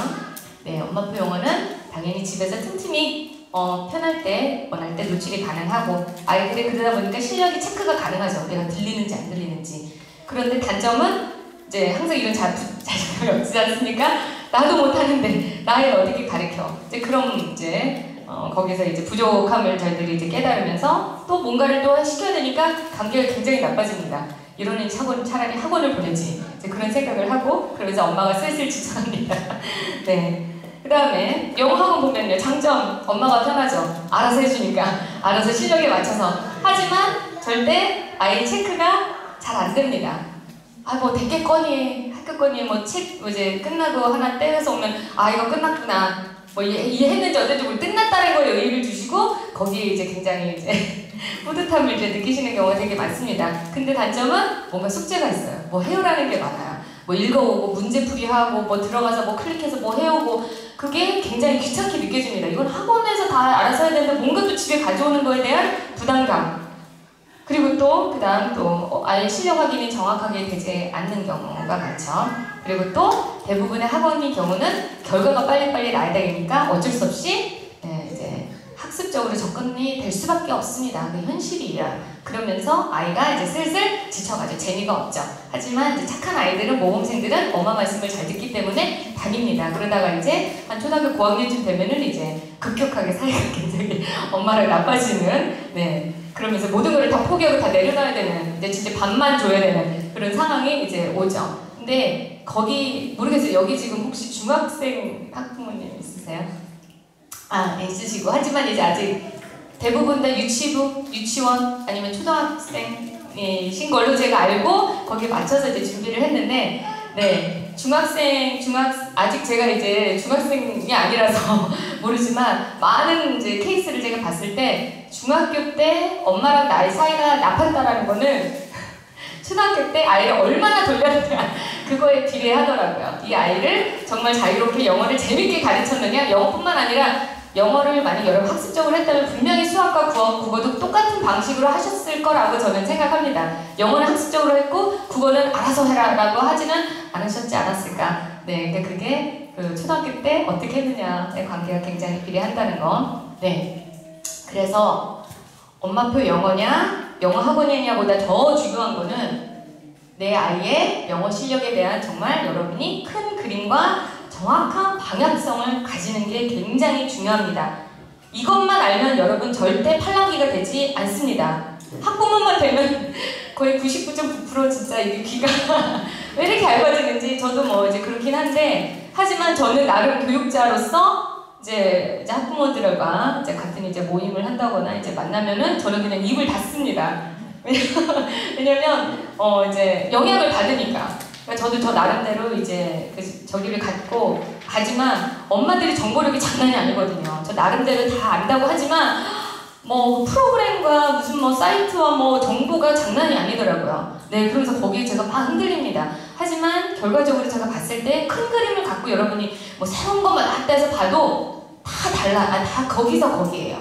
네, 엄마표 영어는 당연히 집에서 틈틈이 편할 때, 원할 때 노출이 가능하고 아이들이 그러다 보니까 실력이 체크가 가능하죠. 내가 들리는지 안 들리는지. 그런데 단점은 이제 항상 이런 자신감이 없지 않습니까? 나도 못하는데 나의 어디게 가르쳐. 이제 그럼 이제 거기서 이제 부족함을 저희들이 이제 깨달으면서 또 뭔가를 또 시켜야 되니까 감기가 굉장히 나빠집니다. 이러는 차라리 학원을 보내지. 이제 그런 생각을 하고 그러면서 엄마가 슬슬 추천합니다. 네. 그 다음에 영어 학원 보면요. 장점 엄마가 편하죠. 알아서 해주니까 알아서 실력에 맞춰서 하지만 절대 아이 체크가 잘 안 됩니다. 뭐 대개건이 학교건이 뭐 책 이제 끝나고 하나 떼서 오면 이거 끝났구나 뭐 이해했는지 어쨌든 끝났다는 거에 의의를 두시고 거기에 이제 굉장히 이제 뿌듯함을 이제 느끼시는 경우가 되게 많습니다. 근데 단점은 뭔가 숙제가 있어요. 뭐 해오라는 게 많아요. 뭐 읽어오고 문제풀이하고 뭐 들어가서 뭐 클릭해서 뭐 해오고 그게 굉장히 귀찮게 느껴집니다. 이건 학원에서 다 알아서 해야 되는데 뭔가 또 집에 가져오는 거에 대한 부담감 그리고 또 그다음 또 아예 실력 확인이 정확하게 되지 않는 경우가 많죠. 그리고 또 대부분의 학원의 경우는 결과가 빨리빨리 나야 되니까 어쩔 수 없이 이제 학습적으로 접근이 될 수밖에 없습니다. 그 현실이에요. 그러면서 아이가 이제 슬슬 지쳐가지고 재미가 없죠. 하지만 이제 착한 아이들은 모범생들은 엄마 말씀을 잘 듣기 때문에 다닙니다. 그러다가 이제 한 초등학교 고학년쯤 되면은 이제 급격하게 사이가 굉장히 엄마를 나빠지는 그러면서 모든 걸 다 포기하고 다 내려놔야 되는 이제 진짜 밥만 줘야 되는 그런 상황이 이제 오죠. 근데 거기 모르겠어요. 여기 지금 혹시 중학생 학부모님 있으세요? 있으시고 하지만 이제 아직 대부분 다 유치부, 유치원 아니면 초등학생이신 걸로 제가 알고 거기에 맞춰서 이제 준비를 했는데 아직 제가 이제 중학생이 아니라서 모르지만 많은 이제 케이스를 제가 봤을 때 중학교 때 엄마랑 나의 사이가 나빴다라는 거는 초등학교 때 아이를 얼마나 돌렸느냐 그거에 비례하더라고요. 이 아이를 정말 자유롭게 영어를 재밌게 가르쳤느냐, 영어뿐만 아니라 영어를 만약 여러분 학습적으로 했다면 분명히 수학과 국어도 똑같은 방식으로 하셨을 거라고 저는 생각합니다. 영어는 학습적으로 했고 국어는 알아서 해라 라고 하지는 않으셨지 않았을까. 네, 그러니까 그게 그 초등학교 때 어떻게 했느냐의 관계가 굉장히 비례한다는 거. 네, 그래서 엄마표 영어냐 영어 학원이냐 보다 더 중요한 거는 내 아이의 영어 실력에 대한 정말 여러분이 큰 그림과 정확한 방향성을 가지는 게 굉장히 중요합니다. 이것만 알면 여러분 절대 팔랑귀가 되지 않습니다. 학부모만 되면 거의 99.9% 진짜 이게 귀가 왜 이렇게 얇아지는지 저도 뭐 이제 그렇긴 한데, 하지만 저는 나름 교육자로서 이제 학부모들과 이제 같은 이제 모임을 한다거나 이제 만나면은 저는 그냥 입을 닫습니다. 왜냐면 이제 영향을 받으니까. 그러니까 저도 저 나름대로 이제 그 저기를 갖고 가지만 엄마들이 정보력이 장난이 아니거든요. 저 나름대로 다 안다고 하지만 뭐 프로그램과 무슨 뭐 사이트와 뭐 정보가 장난이 아니더라고요. 네, 그러면서 거기에 제가 막 흔들립니다. 하지만 결과적으로 제가 봤을 때 큰 그림을 갖고 여러분이 뭐 새로운 것만 왔다 해서 봐도 다 달라. 다 거기서 거기에요.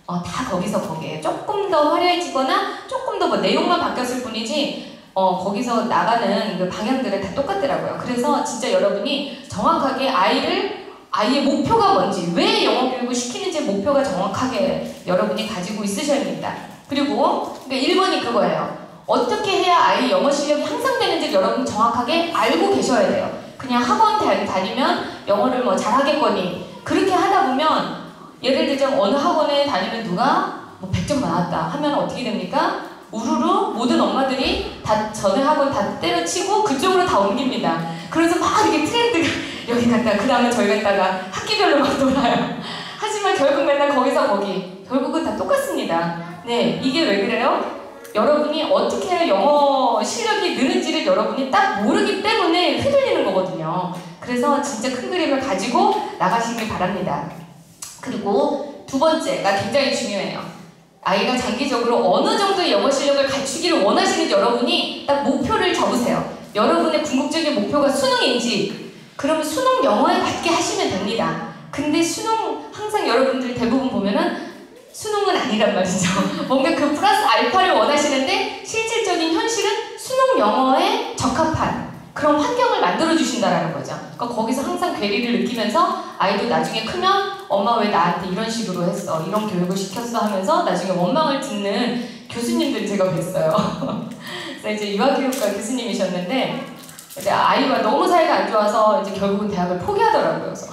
다 거기서 거기에요. 조금 더 화려해지거나 조금 더 뭐 내용만 바뀌었을 뿐이지 거기서 나가는 그 방향들은 다 똑같더라고요. 그래서 진짜 여러분이 정확하게 아이의 목표가 뭔지, 왜 영어 교육을 시키는지 목표가 정확하게 여러분이 가지고 있으셔야 됩니다. 그리고 그러니까 1번이 그거예요. 어떻게 해야 아이 영어 실력이 향상되는지 여러분 정확하게 알고 계셔야 돼요. 그냥 학원 다니면 영어를 뭐 잘하겠거니 그렇게 하다 보면 예를 들자면 어느 학원에 다니면 누가 뭐 100점 나왔다 하면 어떻게 됩니까? 우르르 모든 엄마들이 다 전에 학원 다 때려치고 그쪽으로 다 옮깁니다. 그래서 막 이렇게 트렌드가 여기 갔다가 그 다음에 저기 갔다가 학기별로 막 돌아요. 하지만 결국 맨날 거기서 거기 결국은 다 똑같습니다. 네, 이게 왜 그래요? 여러분이 어떻게 해야 영어 실력이 느는지를 여러분이 딱 모르기 때문에 휘둘리는 거거든요. 그래서 진짜 큰 그림을 가지고 나가시길 바랍니다. 그리고 두 번째가 굉장히 중요해요. 아이가 장기적으로 어느 정도의 영어 실력을 갖추기를 원하시는지 여러분이 딱 목표를 잡으세요. 여러분의 궁극적인 목표가 수능인지, 그러면 수능 영어에 맞게 하시면 됩니다. 근데 수능 항상 여러분들이 대부분 보면은 수능은 아니란 말이죠. 뭔가 그 플러스 알파를 원하시는데 실질적인 현실은 수능 영어에 적합한 그런 환경을 만들어 주신다라는 거죠. 그러니까 거기서 항상 괴리를 느끼면서 아이도 나중에 크면 엄마 왜 나한테 이런 식으로 했어, 이런 교육을 시켰어 하면서 나중에 원망을 듣는 교수님들 제가 뵀어요. 그래서 이제 유아교육과 교수님이셨는데 이제 아이가 너무 사이가 안 좋아서 이제 결국은 대학을 포기하더라고요. 그래서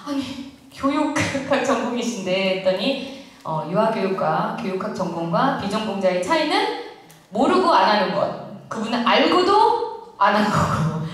아니 교육학 전공이신데 했더니 유아교육과 교육학 전공과 비전공자의 차이는 모르고 안 하는 것, 그분은 알고도 안 한 거고,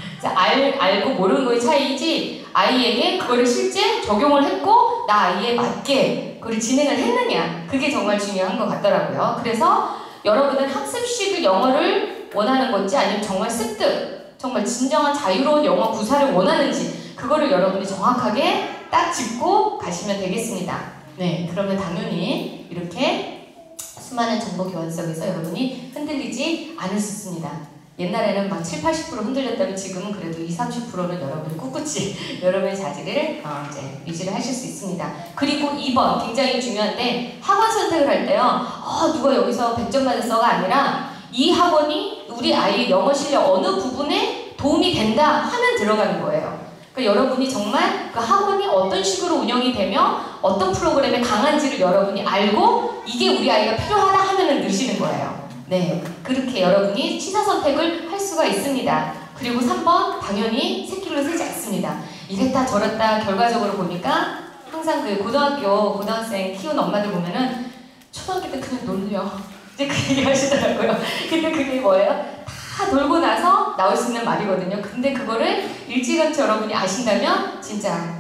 알고 모르는 거의 차이지 아이에게 그거를 실제 적용을 했고 나 아이에 맞게 그걸 진행을 했느냐, 그게 정말 중요한 것 같더라고요. 그래서 여러분은 학습식 영어를 원하는 건지 아니면 정말 습득, 정말 진정한 자유로운 영어 구사를 원하는지 그거를 여러분이 정확하게 딱 짚고 가시면 되겠습니다. 네, 그러면 당연히 이렇게 수많은 정보 교환 속에서 여러분이 흔들리지 않을 수 있습니다. 옛날에는 막 7, 80% 흔들렸다면 지금은 그래도 20, 30%는 여러분이 꿋꿋이 여러분의 자질을 이제 유지를 하실 수 있습니다. 그리고 2번 굉장히 중요한데, 학원 선택을 할 때요, 누가 여기서 100점 맞았어가 아니라 이 학원이 우리 아이의 영어 실력 어느 부분에 도움이 된다 하면 들어가는 거예요. 그러니까 여러분이 정말 그 학원이 어떤 식으로 운영이 되며 어떤 프로그램에 강한지를 여러분이 알고 이게 우리 아이가 필요하다 하면은 넣으시는 거예요. 네, 그렇게 여러분이 취사 선택을 할 수가 있습니다. 그리고 3번, 당연히 새끼로 세지 않습니다. 이랬다 저랬다 결과적으로 보니까 항상 그 고등학생 키운 엄마들 보면은 초등학교 때 그냥 놀려, 이제 그 얘기 하시더라고요. 근데 그게 뭐예요? 다 놀고 나서 나올 수 있는 말이거든요. 근데 그거를 일찌감치 여러분이 아신다면 진짜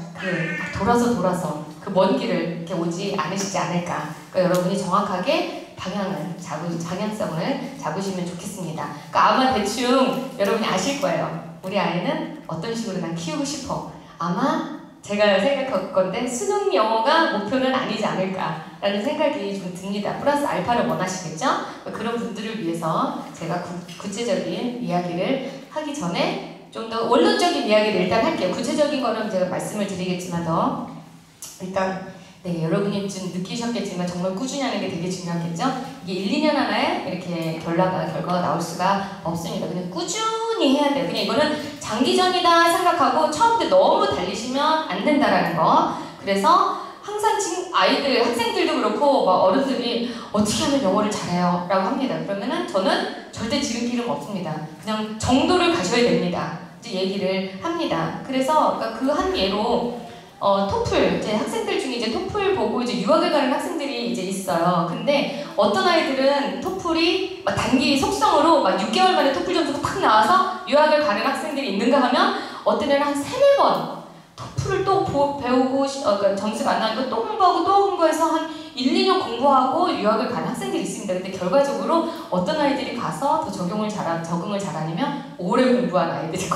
돌아서 그 먼 길을 이렇게 오지 않으시지 않을까. 그러니까 여러분이 정확하게 방향성을 잡으시면 좋겠습니다. 그러니까 아마 대충 여러분이 아실 거예요. 우리 아이는 어떤 식으로 난 키우고 싶어. 아마 제가 생각할 건데 수능 영어가 목표는 아니지 않을까. 라는 생각이 좀 듭니다. 플러스 알파를 원하시겠죠? 그런 분들을 위해서 제가 구체적인 이야기를 하기 전에 좀 더 원론적인 이야기를 일단 할게요. 구체적인 거는 제가 말씀을 드리겠지만 더 일단 네, 여러분이 좀 느끼셨겠지만 정말 꾸준히 하는 게 되게 중요하겠죠? 이게 1, 2년 안에 이렇게 결과가 나올 수가 없습니다. 그냥 꾸준히 해야 돼요. 그냥 이거는 장기전이다 생각하고 처음부터 너무 달리시면 안 된다라는 거. 그래서 항상 지금 아이들, 학생들도 그렇고 막 어른들이 어떻게 하면 영어를 잘해요? 라고 합니다. 그러면은 저는 절대 지름길은 없습니다. 그냥 정도를 가셔야 됩니다. 이제 얘기를 합니다. 그래서 그 한 예로 토플, 이제 학생들 중에 이제 토플 보고 이제 유학을 가는 학생들이 이제 있어요. 근데 어떤 아이들은 토플이 막 단기 속성으로 막 6개월 만에 토플 점수가 탁 나와서 유학을 가는 학생들이 있는가 하면 어떤 애는 한 3, 4번 토플을 또 배우고 그러니까 점수가 안 나니까 또 공부하고 또 공부해서 한 1, 2년 공부하고 유학을 가는 학생들이 있습니다. 근데 결과적으로 어떤 아이들이 가서 더 적응을 잘하냐면 오래 공부한 아이들이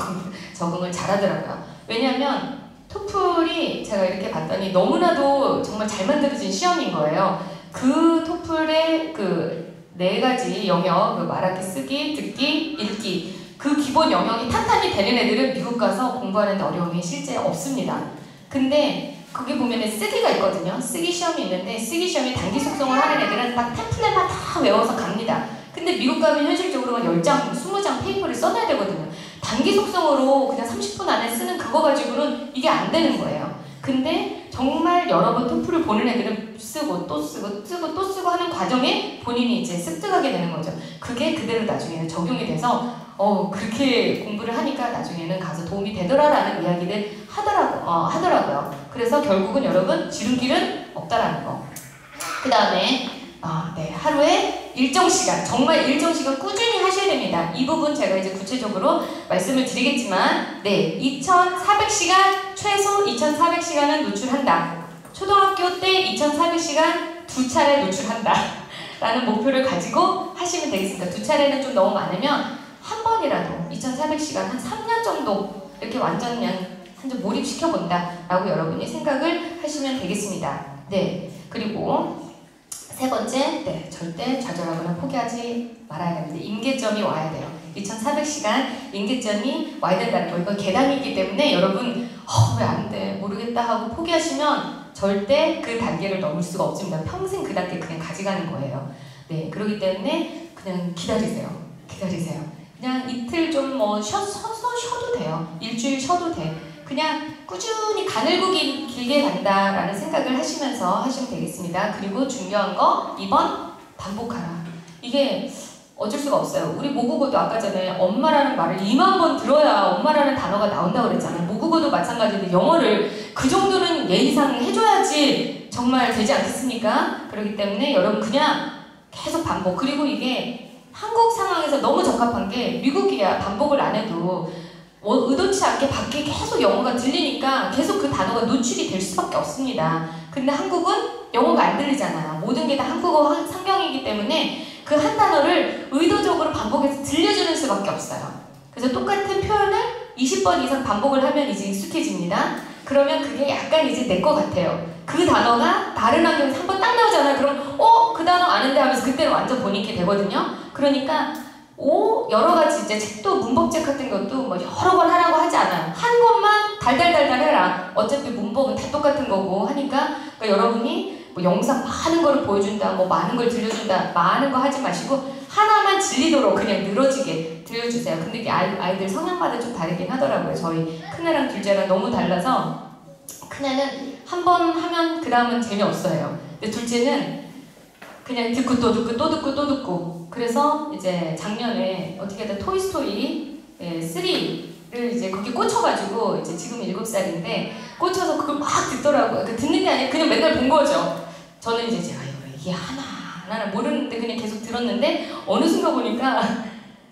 적응을 잘하더라고요. 왜냐하면 토플이 제가 이렇게 봤더니 너무나도 정말 잘 만들어진 시험인 거예요. 그 토플의 그 4가지 영역, 그 말하기, 쓰기, 듣기, 읽기 그 기본 영역이 탄탄히 되는 애들은 미국 가서 공부하는데 어려움이 실제 없습니다. 근데 거기 보면은 쓰기가 있거든요. 쓰기 시험이 있는데 쓰기 시험이 단기 속성을 하는 애들은 딱 템플릿만 다 외워서 갑니다. 근데 미국 가면 현실적으로 10장, 20장 페이퍼를 써놔야 되거든요. 단기 속성으로 그냥 30분 안에 쓰는 그거 가지고는 이게 안 되는 거예요. 근데 정말 여러 번 토플을 보는 애들은 쓰고 또 쓰고 또 쓰고 하는 과정에 본인이 이제 습득하게 되는 거죠. 그게 그대로 나중에는 적용이 돼서 그렇게 공부를 하니까 나중에는 가서 도움이 되더라라는 이야기를 하더라고요. 그래서 결국은 여러분 지름길은 없다라는 거. 그 다음에 네, 하루에 일정 시간, 정말 일정 시간 꾸준히 하셔야 됩니다. 이 부분 제가 이제 구체적으로 말씀을 드리겠지만, 네, 2,400시간, 최소 2,400시간은 노출한다. 초등학교 때 2,400시간 2차례 노출한다. 라는 목표를 가지고 하시면 되겠습니다. 2차례는 좀 너무 많으면 한 번이라도 2,400시간, 한 3년 정도 이렇게 완전 몰입시켜본다. 라고 여러분이 생각을 하시면 되겠습니다. 네, 그리고 세 번째, 네, 절대 좌절하거나 포기하지 말아야 됩니다. 임계점이 와야 돼요. 2,400시간 임계점이 와야 된다는 거. 이건 계단이기 때문에 여러분 왜 안 돼? 모르겠다 하고 포기하시면 절대 그 단계를 넘을 수가 없습니다. 평생 그 단계 그냥 가져가는 거예요. 네, 그렇기 때문에 그냥 기다리세요. 그냥 이틀 좀 쉬어도 돼요. 일주일 쉬어도 돼. 그냥 꾸준히 가늘고 길게 간다라는 생각을 하시면서 하시면 되겠습니다. 그리고 중요한 거 2번 반복하라. 이게 어쩔 수가 없어요. 우리 모국어도 아까 전에 엄마라는 말을 2만 번 들어야 엄마라는 단어가 나온다고 그랬잖아요. 모국어도 마찬가지인데 영어를 그 정도는 예의상 해줘야지 정말 되지 않겠습니까? 그렇기 때문에 여러분 그냥 계속 반복. 그리고 이게 한국 상황에서 너무 적합한 게 미국이야 반복을 안 해도 의도치 않게 밖에 계속 영어가 들리니까 계속 그 단어가 노출이 될 수밖에 없습니다. 근데 한국은 영어가 안 들리잖아요. 모든 게 다 한국어 상경이기 때문에 그 한 단어를 의도적으로 반복해서 들려주는 수밖에 없어요. 그래서 똑같은 표현을 20번 이상 반복을 하면 이제 익숙해집니다. 그러면 그게 약간 이제 내 것 같아요. 그 단어가 다른 환경에서 한 번 딱 나오잖아요. 그럼 그 단어 아는데 하면서 그때는 완전 본인께 되거든요. 그러니까 여러 가지 이제 책도 문법책 같은 것도 뭐 여러 번 하라고 하지 않아요. 한 것만 달달달달 해라. 어차피 문법은 다 똑같은 거고 하니까 그러니까 여러분이 뭐 영상 많은 거를 보여준다, 뭐 많은 걸 들려준다, 많은 거 하지 마시고 하나만 질리도록 그냥 늘어지게 들려주세요. 근데 이게 아이들 성향마다 좀 다르긴 하더라고요. 저희 큰애랑 둘째랑 너무 달라서 큰애는 한 번 하면 그 다음은 재미없어요. 근데 둘째는 그냥 듣고 또 듣고 또 듣고 또 듣고. 그래서 이제 작년에 어떻게든 토이스토리 3를 이제 거기 꽂혀가지고 이제 지금 7살인데 꽂혀서 그걸 막 듣더라고요. 그러니까 듣는 게 아니라 그냥 맨날 본 거죠. 저는 이제 제가 이게 하나는 모르는데 그냥 계속 들었는데 어느 순간 보니까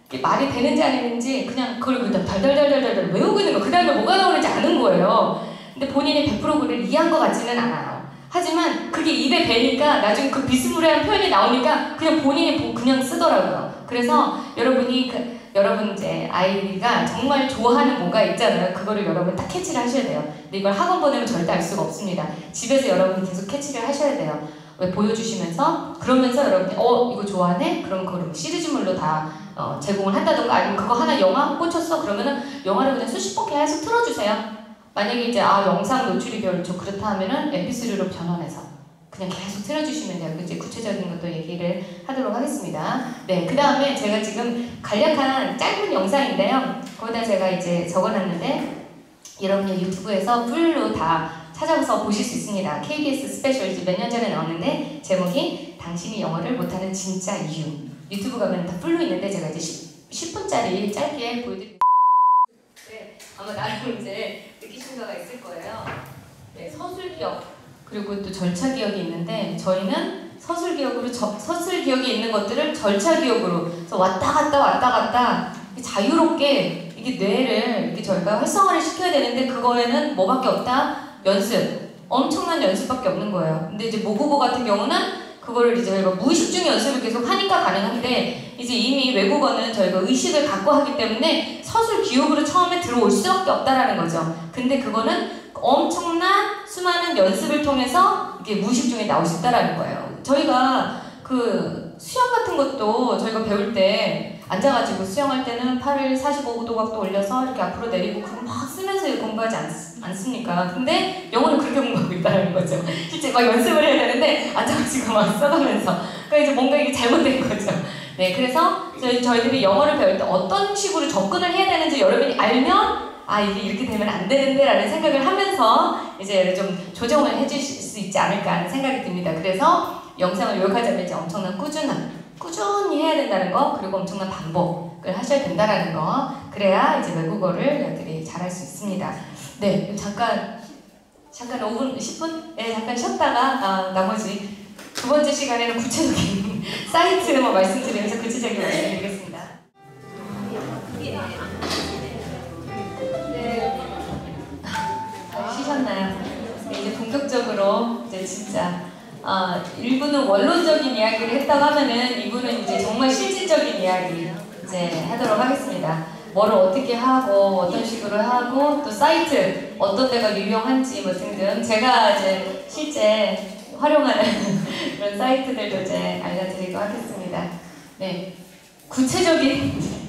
이게 말이 되는지 안 되는지 그냥 그걸 그냥 달달달달달 외우고 있는 거. 그 다음에 뭐가 나오는지 아는 거예요. 근데 본인이 100% 그를 이해한 것 같지는 않아요. 하지만 그게 입에 배니까 나중에 그 비스무리한 표현이 나오니까 그냥 본인이 그냥 쓰더라고요. 그래서 여러분이 여러분 이제 아이가 정말 좋아하는 뭔가 있잖아요. 그거를 여러분 딱 캐치를 하셔야 돼요. 근데 이걸 학원 보내면 절대 알 수가 없습니다. 집에서 여러분이 계속 캐치를 하셔야 돼요. 보여주시면서 그러면서 여러분이 이거 좋아하네? 그럼 그걸 시리즈물로 다 제공을 한다던가 아니면 그거 하나 영화 꽂혔어? 그러면은 영화를 그냥 수십 번 계속 틀어주세요. 만약에 이제 영상 노출이 별로 좀 그렇다 하면은 mp3로 변환해서 그냥 계속 틀어주시면 돼요. 이제 구체적인 것도 얘기를 하도록 하겠습니다. 네, 그 다음에 제가 지금 간략한 짧은 영상인데요. 거기다 제가 이제 적어놨는데 여러분이 유튜브에서 풀로 다 찾아서 보실 수 있습니다. KBS 스페셜 몇 년 전에 나왔는데 제목이 당신이 영어를 못하는 진짜 이유. 유튜브 가면 다 풀로 있는데 제가 이제 10분짜리 짧게 보여드릴게요. 네, 아마 나름 이제 느끼신 바가 있을 거예요. 네, 서술기억 그리고 또 절차기억이 있는데 저희는 서술기억이 있는 것들을 절차기억으로 왔다 갔다 자유롭게 이게 뇌를 이렇게 저희가 활성화를 시켜야 되는데 그거에는 뭐밖에 없다? 연습. 엄청난 연습밖에 없는 거예요. 근데 이제 모국어 같은 경우는 그거를 이제 저희가 무의식 중에 연습을 계속 하니까 가능한데 이제 이미 외국어는 저희가 의식을 갖고 하기 때문에 서술 기억으로 처음에 들어올 수밖에 없다라는 거죠. 근데 그거는 엄청난 수많은 연습을 통해서 이게 무의식 중에 나올 수 있다라는 거예요. 저희가 그 수영 같은 것도 저희가 배울 때 앉아가지고 수영할 때는 팔을 45도 각도 올려서 이렇게 앞으로 내리고 그거 막 쓰면서 공부하지 않습니까? 근데 영어는 그렇게 공부하고 있다는 거죠. 실제 막 연습을 해야 되는데 앉아가지고 막 써가면서 그러니까 이제 뭔가 이게 잘못된 거죠. 네, 그래서 저희들이 영어를 배울 때 어떤 식으로 접근을 해야 되는지 여러분이 알면 이게 이렇게 되면 안 되는데 라는 생각을 하면서 이제 좀 조정을 해주실 수 있지 않을까 하는 생각이 듭니다. 그래서 영상을 요약하자면 이제 엄청난 꾸준히 해야 된다는 거 그리고 엄청난 반복을 하셔야 된다는 거 그래야 이제 외국어를 여러분들이 잘할 수 있습니다. 네, 잠깐 5분, 10분? 네, 잠깐 쉬었다가 나머지 두 번째 시간에는 구체적인 사이트만 말씀드리면서 구체적인 말씀드리겠습니다. 쉬셨나요? 네, 이제 본격적으로 이제 진짜 1부는 원론적인 이야기를 했다고 하면은 2부는 이제 정말 실질적인 이야기 이제 하도록 하겠습니다. 뭐를 어떻게 하고 어떤 식으로 하고 또 사이트 어떤 데가 유용한지 뭐 등등 제가 이제 실제 활용하는 그런 사이트들도 이제 알려드리고 하겠습니다. 네, 구체적인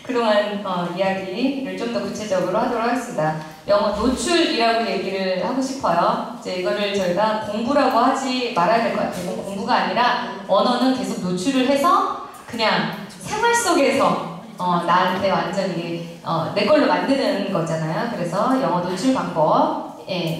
그동안 이야기를 좀 더 구체적으로 하도록 하겠습니다. 영어 노출이라고 얘기를 하고 싶어요. 이제 이거를 저희가 공부라고 하지 말아야 될 것 같아요. 공부가 아니라 언어는 계속 노출을 해서 그냥 생활 속에서 나한테 완전히 내 걸로 만드는 거잖아요. 그래서 영어 노출 방법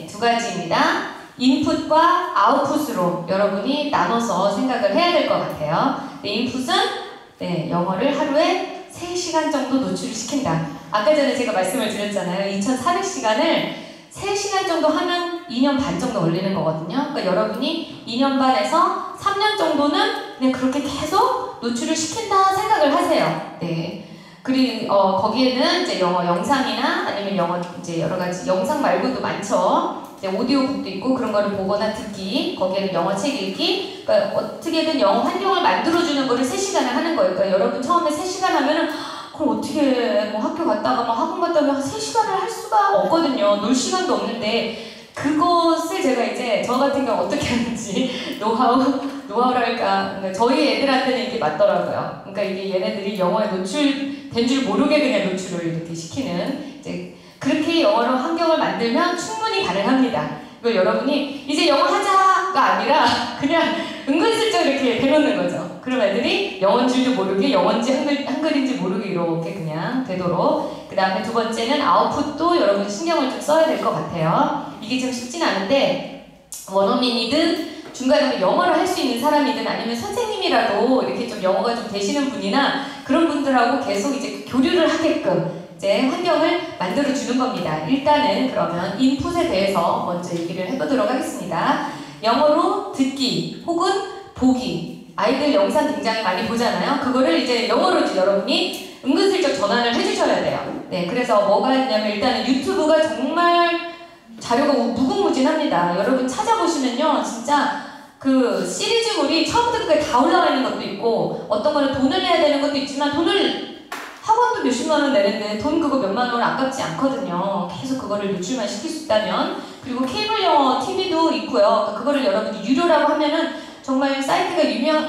두 가지입니다. 인풋과 아웃풋으로 여러분이 나눠서 생각을 해야 될 것 같아요. 인풋은 영어를 하루에 3시간 정도 노출을 시킨다. 아까 전에 제가 말씀을 드렸잖아요. 2,400시간을 3시간 정도 하면 2년 반 정도 걸리는 거거든요. 그러니까 여러분이 2년 반에서 3년 정도는 그냥 그렇게 계속 노출을 시킨다 생각을 하세요. 네. 그리고 거기에는 이제 영어 영상이나 아니면 영어 이제 여러 가지 영상 말고도 많죠. 이제 오디오북도 있고 그런 거를 보거나 듣기, 거기에는 영어 책 읽기, 그러니까 어떻게든 영어 환경을 만들어주는 거를 3시간을 하는 거예요. 그러니까 여러분 처음에 3시간 하면은 그럼 어떻게 뭐 학교 갔다가 뭐 학원 갔다가 3시간을 할 수가 없거든요. 놀 시간도 없는데 그것을 제가 이제 저 같은 경우 어떻게 하는지 노하우랄까 그러니까 저희 애들한테는 이게 맞더라고요. 그러니까 이게 얘네들이 영어에 노출된 줄 모르게 그냥 노출을 이렇게 시키는 이제 그렇게 영어로 환경을 만들면 충분히 가능합니다. 이거 여러분이 이제 영어 하자가 아니라 그냥 은근슬쩍 이렇게 대놓는 거죠. 그럼 애들이 영어인 줄도 모르게 영어인지 한글인지 모르게 이렇게 그냥 되도록. 그 다음에 두 번째는 아웃풋도 여러분 신경을 좀 써야 될 것 같아요. 이게 좀 쉽진 않은데 원어민이든 중간에 영어를 할 수 있는 사람이든 아니면 선생님이라도 이렇게 좀 영어가 좀 되시는 분이나 그런 분들하고 계속 이제 교류를 하게끔 이제 환경을 만들어 주는 겁니다. 일단은 그러면 인풋에 대해서 먼저 얘기를 해보도록 하겠습니다. 영어로 듣기 혹은 보기. 아이들 영상 굉장히 많이 보잖아요. 그거를 이제 영어로 여러분이 은근슬쩍 전환을 해주셔야 돼요. 네, 그래서 뭐가 있냐면 일단은 유튜브가 정말 자료가 무궁무진합니다. 여러분 찾아보시면요, 진짜 그 시리즈물이 처음부터 끝까지 다 올라가 있는 것도 있고 어떤 거는 돈을 내야 되는 것도 있지만 학원도 몇십만 원 내는데 돈 그거 몇만 원 아깝지 않거든요. 계속 그거를 노출만 시킬 수 있다면 그리고 케이블 영어 TV도 있고요. 그러니까 그거를 여러분이 유료라고 하면은 정말 사이트가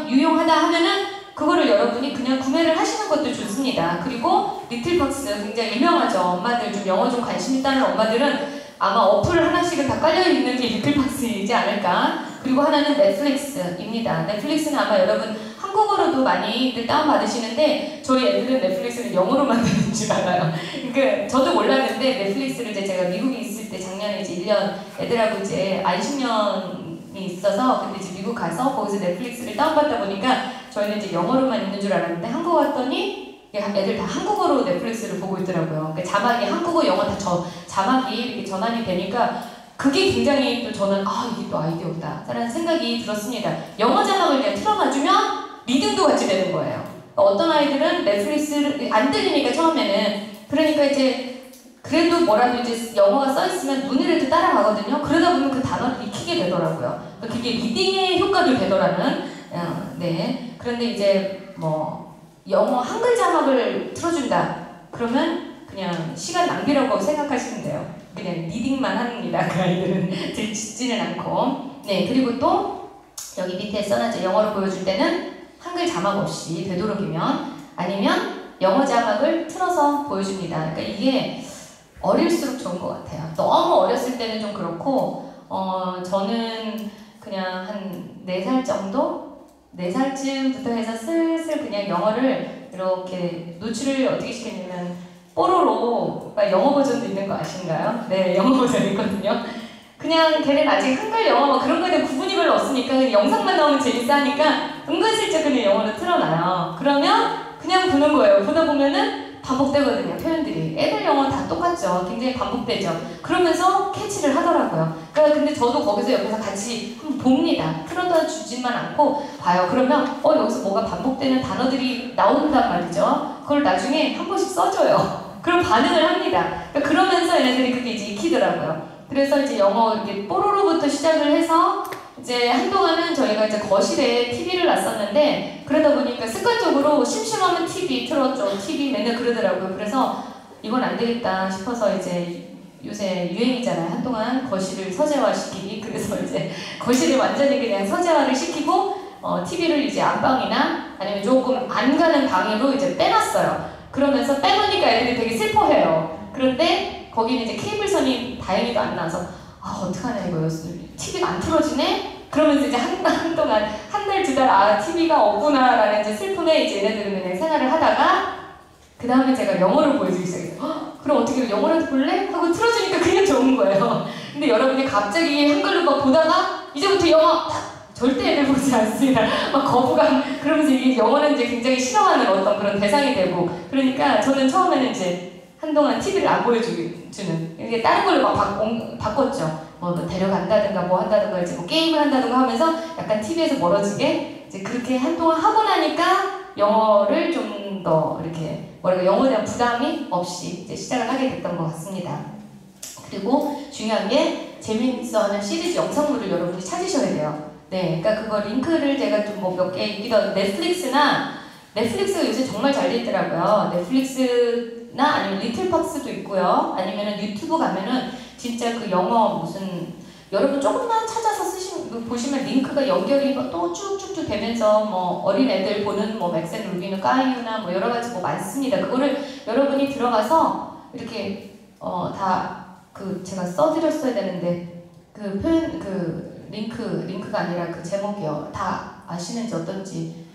유용하다 하면은 그거를 여러분이 그냥 구매를 하시는 것도 좋습니다. 그리고 리틀박스 굉장히 유명하죠. 엄마들 좀 영어 좀 관심 있다는 엄마들은 아마 어플 하나씩은 다 깔려있는 게 리틀박스이지 않을까. 그리고 하나는 넷플릭스입니다. 넷플릭스는 아마 여러분 한국어로도 많이들 다운받으시는데 저희 애들은 넷플릭스는 영어로만 되는 줄 알아요. 그러니까 저도 몰랐는데 넷플릭스를 이제 제가 미국에 있을 때 작년에 이제 1년 애들하고 이제 안식년이 있어서 근데 이제 미국 가서 거기서 넷플릭스를 다운받다 보니까 저희는 이제 영어로만 있는 줄 알았는데 한국 왔더니 애들 다 한국어로 넷플릭스를 보고 있더라고요. 그러니까 자막이 한국어, 영어 다 자막이 이렇게 전환이 되니까 그게 굉장히 또 저는 이게 또 아이디어다 라는 생각이 들었습니다. 영어 자막을 그냥 틀어놔주면 리딩도 같이 되는 거예요. 어떤 아이들은 넷플릭스를 안 들리니까 처음에는 그러니까 이제 그래도 뭐라도 이제 영어가 써있으면 눈이라도 따라가거든요. 그러다 보면 그 단어를 익히게 되더라고요. 그게 리딩의 효과도 되더라는 네. 그런데 이제 뭐 영어 한글 자막을 틀어준다. 그러면 그냥 시간 낭비라고 생각하시면 돼요. 그냥 리딩만 합니다. 그 아이들은 듣지는 않고. 네, 그리고 또 여기 밑에 써놨죠. 영어로 보여줄 때는 한글 자막 없이 되도록이면 아니면 영어 자막을 틀어서 보여줍니다. 그러니까 이게 어릴수록 좋은 것 같아요. 너무 어렸을 때는 좀 그렇고 저는 그냥 한 4살 정도? 4살쯤부터 해서 슬슬 그냥 영어를 이렇게 노출을 어떻게 시켰냐면 뽀로로 영어 버전도 있는 거 아신가요? 네, 영어 버전 있거든요. 그냥 걔는 아직 한글 영어 뭐 그런 거에 대한 구분이 별로 없으니까 그냥 영상만 나오면 재밌어 하니까 은근슬쩍 그냥 영어를 틀어놔요. 그러면 그냥 보는 거예요. 보다 보면은 반복되거든요, 표현들이. 애들 영어 다 똑같죠. 굉장히 반복되죠. 그러면서 캐치를 하더라고요. 그러니까 근데 저도 거기서 옆에서 같이 한번 봅니다. 틀어다 주지만 않고 봐요. 그러면 여기서 뭐가 반복되는 단어들이 나온단 말이죠. 그걸 나중에 한 번씩 써줘요. 그럼 반응을 합니다. 그러니까 그러면서 얘네들이 그게 이제 익히더라고요. 그래서 이제 영어 이렇게 뽀로로부터 시작을 해서 이제 한동안은 저희가 이제 거실에 TV를 놨었는데 그러다 보니까 습관적으로 심심하면 TV 틀었죠. TV 맨날 그러더라고요. 그래서 이건 안 되겠다 싶어서 이제 요새 유행이잖아요. 한동안 거실을 서재화시키기. 그래서 이제 거실을 완전히 그냥 서재화를 시키고 TV를 이제 안방이나 아니면 조금 안 가는 방으로 이제 빼놨어요. 그러면서 빼놓으니까 애들이 되게 슬퍼해요. 그런데 거기는 이제 케이블선이 다행히도 안 나와서 어떡하냐 이거 TV가 안 틀어지네? 그러면서 이제 한동안 한 달, 2달 TV가 없구나 라는 이제 슬픔에 이제 얘네들은 그냥 생활을 하다가 그 다음에 제가 영어를 보여주기 시작했어요. 그럼 어떻게 영어라도 볼래? 하고 틀어주니까 그냥 좋은 거예요. 근데 여러분이 갑자기 한글로 막 보다가 이제부터 영어 절대 애들 보지 않습니다. 막 거부감 그러면서 이게 영어는 이제 굉장히 싫어하는 어떤 그런 대상이 되고 그러니까 저는 처음에는 이제 한동안 TV를 안 보여주는 이게 다른 걸로 막 바꿨죠. 뭐 데려간다든가 뭐 한다든가 이제 뭐 게임을 한다든가 하면서 약간 TV에서 멀어지게 이제 그렇게 한동안 하고 나니까 영어를 좀 더 이렇게 영어에 대한 부담이 없이 이제 시작을 하게 됐던 것 같습니다. 그리고 중요한 게 재미있어하는 시리즈 영상물을 여러분이 찾으셔야 돼요. 네, 그러니까 그거 링크를 제가 좀 뭐 몇 개 있기도 넷플릭스가 요새 정말 잘 돼 있더라고요. 넷플릭스나 아니면 리틀박스도 있고요. 아니면은 유튜브 가면은 진짜 그 영어 무슨 여러분 조금만 찾아서 보시면 링크가 연결이 또 쭉쭉쭉 되면서 뭐 어린애들 보는 뭐 맥센 루비누 까이유나 뭐 여러 가지 뭐 많습니다. 그거를 여러분이 들어가서 이렇게 다 제가 써드렸어야 되는데 그 표현 링크가 아니라 그 제목이요. 다 아시는지 어떤지.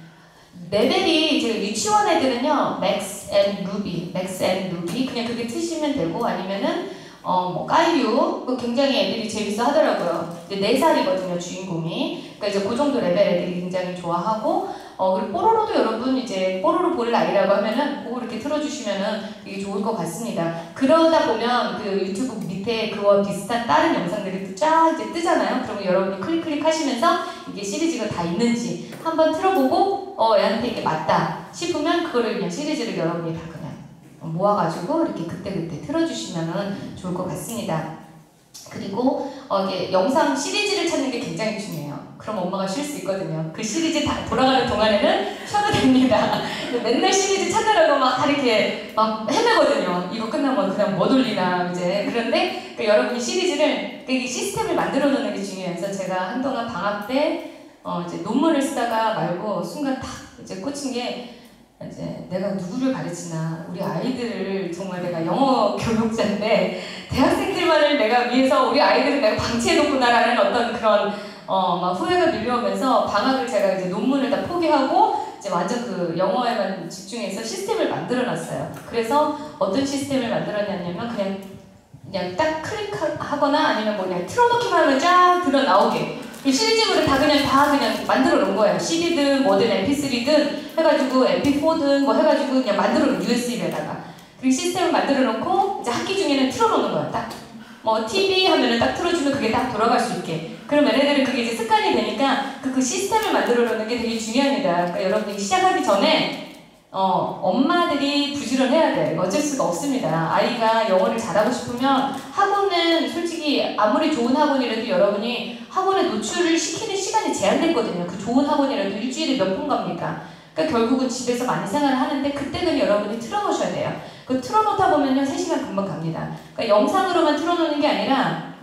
레벨이 이제 유치원 애들은요 맥스 앤 루비 그냥 그게 트시면 되고 아니면은 뭐 까이유 굉장히 애들이 재밌어 하더라고요. 이제 4살이거든요 주인공이. 그러니까 이제 그 정도 레벨 애들이 굉장히 좋아하고 그리고 뽀로로도 여러분 이제 뽀로로 볼 나이라고 하면은 그거 이렇게 틀어주시면은 되게 좋을 것 같습니다. 그러다 보면 그 유튜브 밑에 그와 비슷한 다른 영상들이 쫙 이제 뜨잖아요. 그러면 여러분이 클릭 하시면서 이게 시리즈가 다 있는지 한번 틀어보고 얘한테 이게 맞다 싶으면 그거를 그냥 시리즈를 여러분이 다 그냥 모아가지고 이렇게 그때그때 틀어주시면 좋을 것 같습니다. 그리고 이게 영상 시리즈를 찾는 게 굉장히 중요해요. 그럼 엄마가 쉴 수 있거든요. 그 시리즈 다 돌아가는 동안에는 쉬어도 됩니다. 맨날 시리즈 찾느라고 막 이렇게 막 헤매거든요. 이거 끝나면 그냥 뭐 돌리나 이제. 그런데 여러분이 시리즈를 이 시스템을 만들어 놓는 게 중요해서 제가 한동안 방학 때 이제 논문을 쓰다가 말고 순간 탁 이제 꽂힌 게 이제 내가 누구를 가르치나 우리 아이들을 정말 내가 영어 교육자인데 대학생들만을 내가 위해서 우리 아이들을 내가 방치해놓구나라는 어떤 그런 막 후회가 밀려오면서 방학을 제가 이제 논문을 다 포기하고 이제 완전 그 영어에만 집중해서 시스템을 만들어놨어요. 그래서 어떤 시스템을 만들어놨냐면 그냥 딱 클릭하거나 아니면 뭐 그냥 틀어놓기만 하면 쫙 들어 나오게. 시리즈물을 다 그냥 만들어 놓은 거예요. CD든 뭐든 MP3든 해가지고 MP4든 뭐 해가지고 그냥 만들어 놓은 USB에다가. 그리고 시스템을 만들어 놓고 이제 학기 중에는 틀어 놓는 거예요. 딱. 뭐 TV 하면은 딱 틀어주면 그게 딱 돌아갈 수 있게. 그러면 얘네들은 그게 이제 습관이 되니까 그 시스템을 만들어 놓는 게 되게 중요합니다. 그러니까 여러분이 시작하기 전에 엄마들이 부지런해야 돼요. 어쩔 수가 없습니다. 아이가 영어를 잘하고 싶으면 학원은 솔직히 아무리 좋은 학원이라도 여러분이 학원에 노출을 시키는 시간이 제한됐거든요. 그 좋은 학원이라도 일주일에 몇 분 갑니까? 그러니까 결국은 집에서 많이 생활을 하는데 그때는 여러분이 틀어놓으셔야 돼요. 그 틀어놓다 보면요 3시간 금방 갑니다. 그러니까 영상으로만 틀어놓는 게 아니라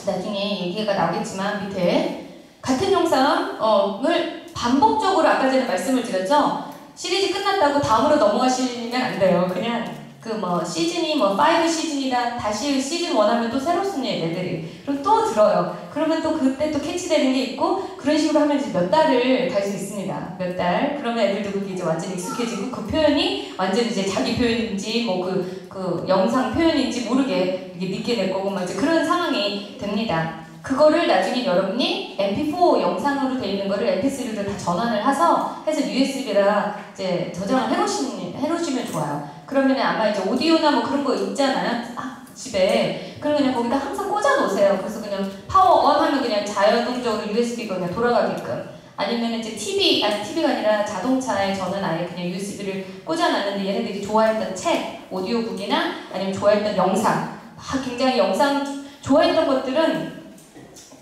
나중에 얘기가 나오겠지만 밑에 같은 영상을 반복적으로 아까 전에 말씀을 드렸죠. 시리즈 끝났다고 다음으로 넘어가시면 안 돼요. 그냥 그 뭐 시즌이 뭐 5 시즌이다 다시 시즌 1 하면 또 새로 씁니다 애들이. 그럼 또 들어요. 그러면 또 그때 또 캐치되는 게 있고 그런 식으로 하면 이제 몇 달을 갈 수 있습니다. 몇 달. 그러면 애들도 그게 이제 완전 익숙해지고 그 표현이 완전 이제 자기 표현인지 뭐 그 영상 표현인지 모르게 이게 늦게 될 거고 막 이제 그런 상황이 됩니다. 그거를 나중에 여러분이 MP4 영상으로 되어 있는 거를 MP3로 다 전환을 해서 USB에다 이제 저장을 해놓으시면 좋아요. 그러면 아마 이제 오디오나 뭐 그런 거 있잖아요. 집에. 그럼 그냥 거기다 항상 꽂아 놓으세요. 그래서 그냥 파워 on 하면 그냥 자동적으로 USB가 그냥 돌아가게끔. 아니면 이제 TV가 아니라 자동차에 저는 아예 그냥 USB를 꽂아놨는데 얘네들이 좋아했던 책, 오디오북이나 아니면 좋아했던 영상. 굉장히 영상 좋아했던 것들은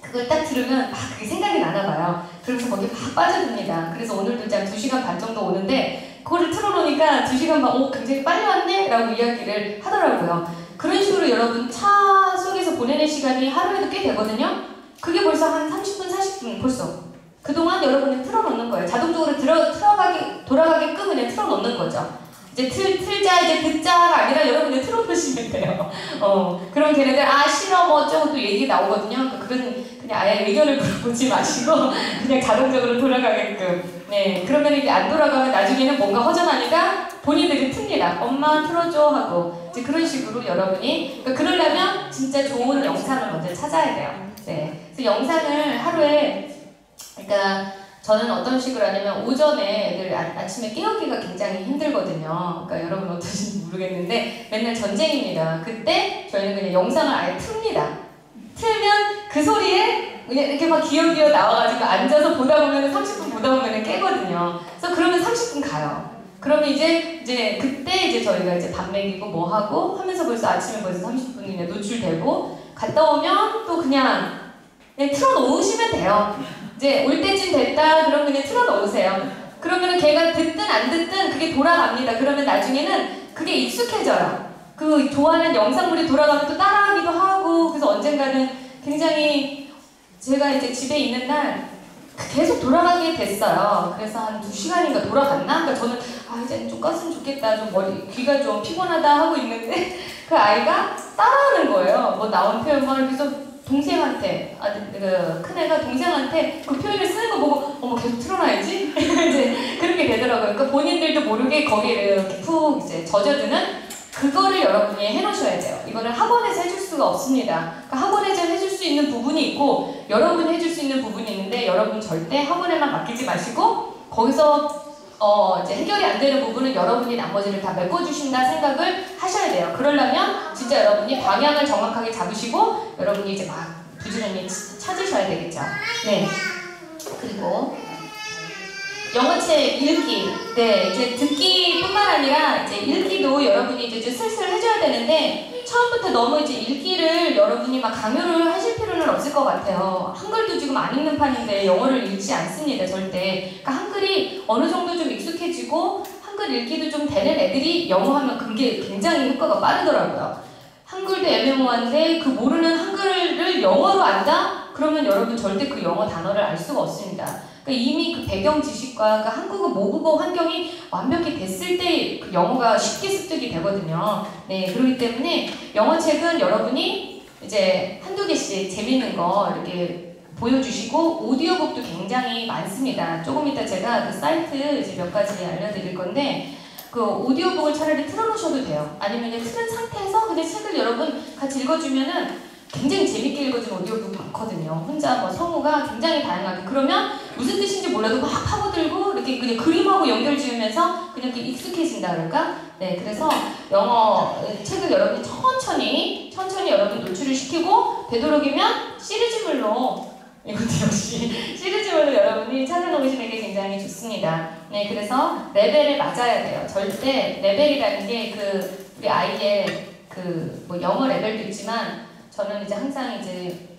그걸 딱 들으면 막 그게 생각이 나나 봐요. 그래서 거기에 막 빠져듭니다. 그래서 오늘도 이제 2시간 반 정도 오는데 그거를 틀어놓으니까 2시간 반, 굉장히 빨리 왔네? 라고 이야기를 하더라고요. 그런 식으로 여러분 차 속에서 보내는 시간이 하루에도 꽤 되거든요? 그게 벌써 한 30분, 40분 벌써. 그동안 여러분이 틀어놓는 거예요. 자동적으로 돌아가게끔 그냥 틀어놓는 거죠. 이제 틀자, 이제 듣자가 아니라 여러분이 틀어놓으시면 돼요. 그럼 걔네들, 싫어, 뭐 어쩌고 또 얘기 나오거든요. 그냥 아예 의견을 물어보지 마시고, 그냥 자동적으로 돌아가게끔. 네. 그러면 이게 안 돌아가면 나중에는 뭔가 허전하니까 본인들이 틉니다. 엄마 틀어줘 하고. 이제 그런 식으로 여러분이. 그러려면 진짜 좋은 영상을 먼저 찾아야 돼요. 네. 그래서 영상을 하루에, 저는 어떤 식으로 하냐면 오전에 애들 아침에 깨우기가 굉장히 힘들거든요. 그러니까 여러분 어떠신지 모르겠는데 맨날 전쟁입니다. 그때 저희는 그냥 영상을 아예 틉니다. 틀면 그 소리에 그냥 이렇게 막 기어기어 나와가지고 앉아서 보다 보면 30분 보다 보면 깨거든요. 그래서 그러면 30분 가요. 그러면 이제 그때 이제 저희가 이제 밥 먹이고 뭐 하고 하면서 벌써 아침에 벌써 30분 그냥 노출되고 갔다 오면 또 그냥 틀어놓으시면 돼요. 이제 올 때쯤 됐다 그러면 그냥 틀어놓으세요. 그러면 걔가 듣든 안 듣든 그게 돌아갑니다. 그러면 나중에는 그게 익숙해져요. 그 좋아하는 영상물이 돌아가면 또 따라하기도 하고 그래서 언젠가는 굉장히 제가 이제 집에 있는 날 계속 돌아가게 됐어요. 그래서 한 2시간인가 돌아갔나? 그러니까 저는 이제 좀 껐으면 좋겠다. 좀 귀가 좀 피곤하다 하고 있는데 그 아이가 따라하는 거예요. 뭐 나온 표현만 그래서 동생한테, 큰애가 동생한테 그 표현을 쓰는 거 보고, 계속 틀어놔야지? 이제 그렇게 되더라고요. 그러니까 본인들도 모르게 거기에 이렇게 푹 이제 젖어드는 그거를 여러분이 해놓으셔야 돼요. 이거는 학원에서 해줄 수가 없습니다. 그러니까 학원에서 해줄 수 있는 부분이 있고, 여러분이 해줄 수 있는 부분이 있는데, 여러분 절대 학원에만 맡기지 마시고, 거기서 이제 해결이 안 되는 부분은 여러분이 나머지를 다 메꿔주신다 생각을 하셔야 돼요. 그러려면 진짜 여러분이 방향을 정확하게 잡으시고 여러분이 이제 막 부지런히 찾으셔야 되겠죠. 네. 그리고 영어책 읽기. 네, 이제 듣기뿐만 아니라 이제 읽기도 여러분이 이제 슬슬 해줘야 되는데 처음부터 너무 이제 읽기를 여러분이 막 강요를 하실 필요는 없을 것 같아요. 한글도 지금 안 읽는 판인데 영어를 읽지 않습니다, 절대. 그러니까 한글이 어느 정도 좀 익숙해지고 한글 읽기도 좀 되는 애들이 영어 하면 그게 굉장히 효과가 빠르더라고요. 한글도 애매모호한데 그 모르는 한글을 영어로 안다? 그러면 여러분 절대 그 영어 단어를 알 수가 없습니다. 그러니까 이미 그 배경 지식과 그 한국어 모국어 환경이 완벽히 됐을 때 그 영어가 쉽게 습득이 되거든요. 네, 그렇기 때문에 영어 책은 여러분이 이제 한두 개씩 재밌는 거 이렇게 보여주시고 오디오북도 굉장히 많습니다. 조금 이따 제가 그 사이트 이제 몇 가지 알려드릴 건데 그 오디오북을 차라리 틀어놓으셔도 돼요. 아니면 그냥 틀은 상태에서 근데 책을 여러분 같이 읽어주면은 굉장히 재밌게 읽어준 오디오북 많거든요. 혼자 뭐 성우가 굉장히 다양하게 그러면 무슨 뜻인지 몰라도 막 파고들고 이렇게 그냥 그림하고 연결 지으면서 그냥 이렇게 익숙해진다 그럴까? 네, 그래서 영어 책을 여러분이 천천히 여러분 노출을 시키고 되도록이면 시리즈물로 이것도 역시 시리즈물로 여러분이 찾아놓으시는 게 굉장히 좋습니다. 네, 그래서 레벨에 맞아야 돼요. 절대 레벨이라는 게 그 우리 아이의 그 뭐 영어 레벨도 있지만 저는 이제 항상 이제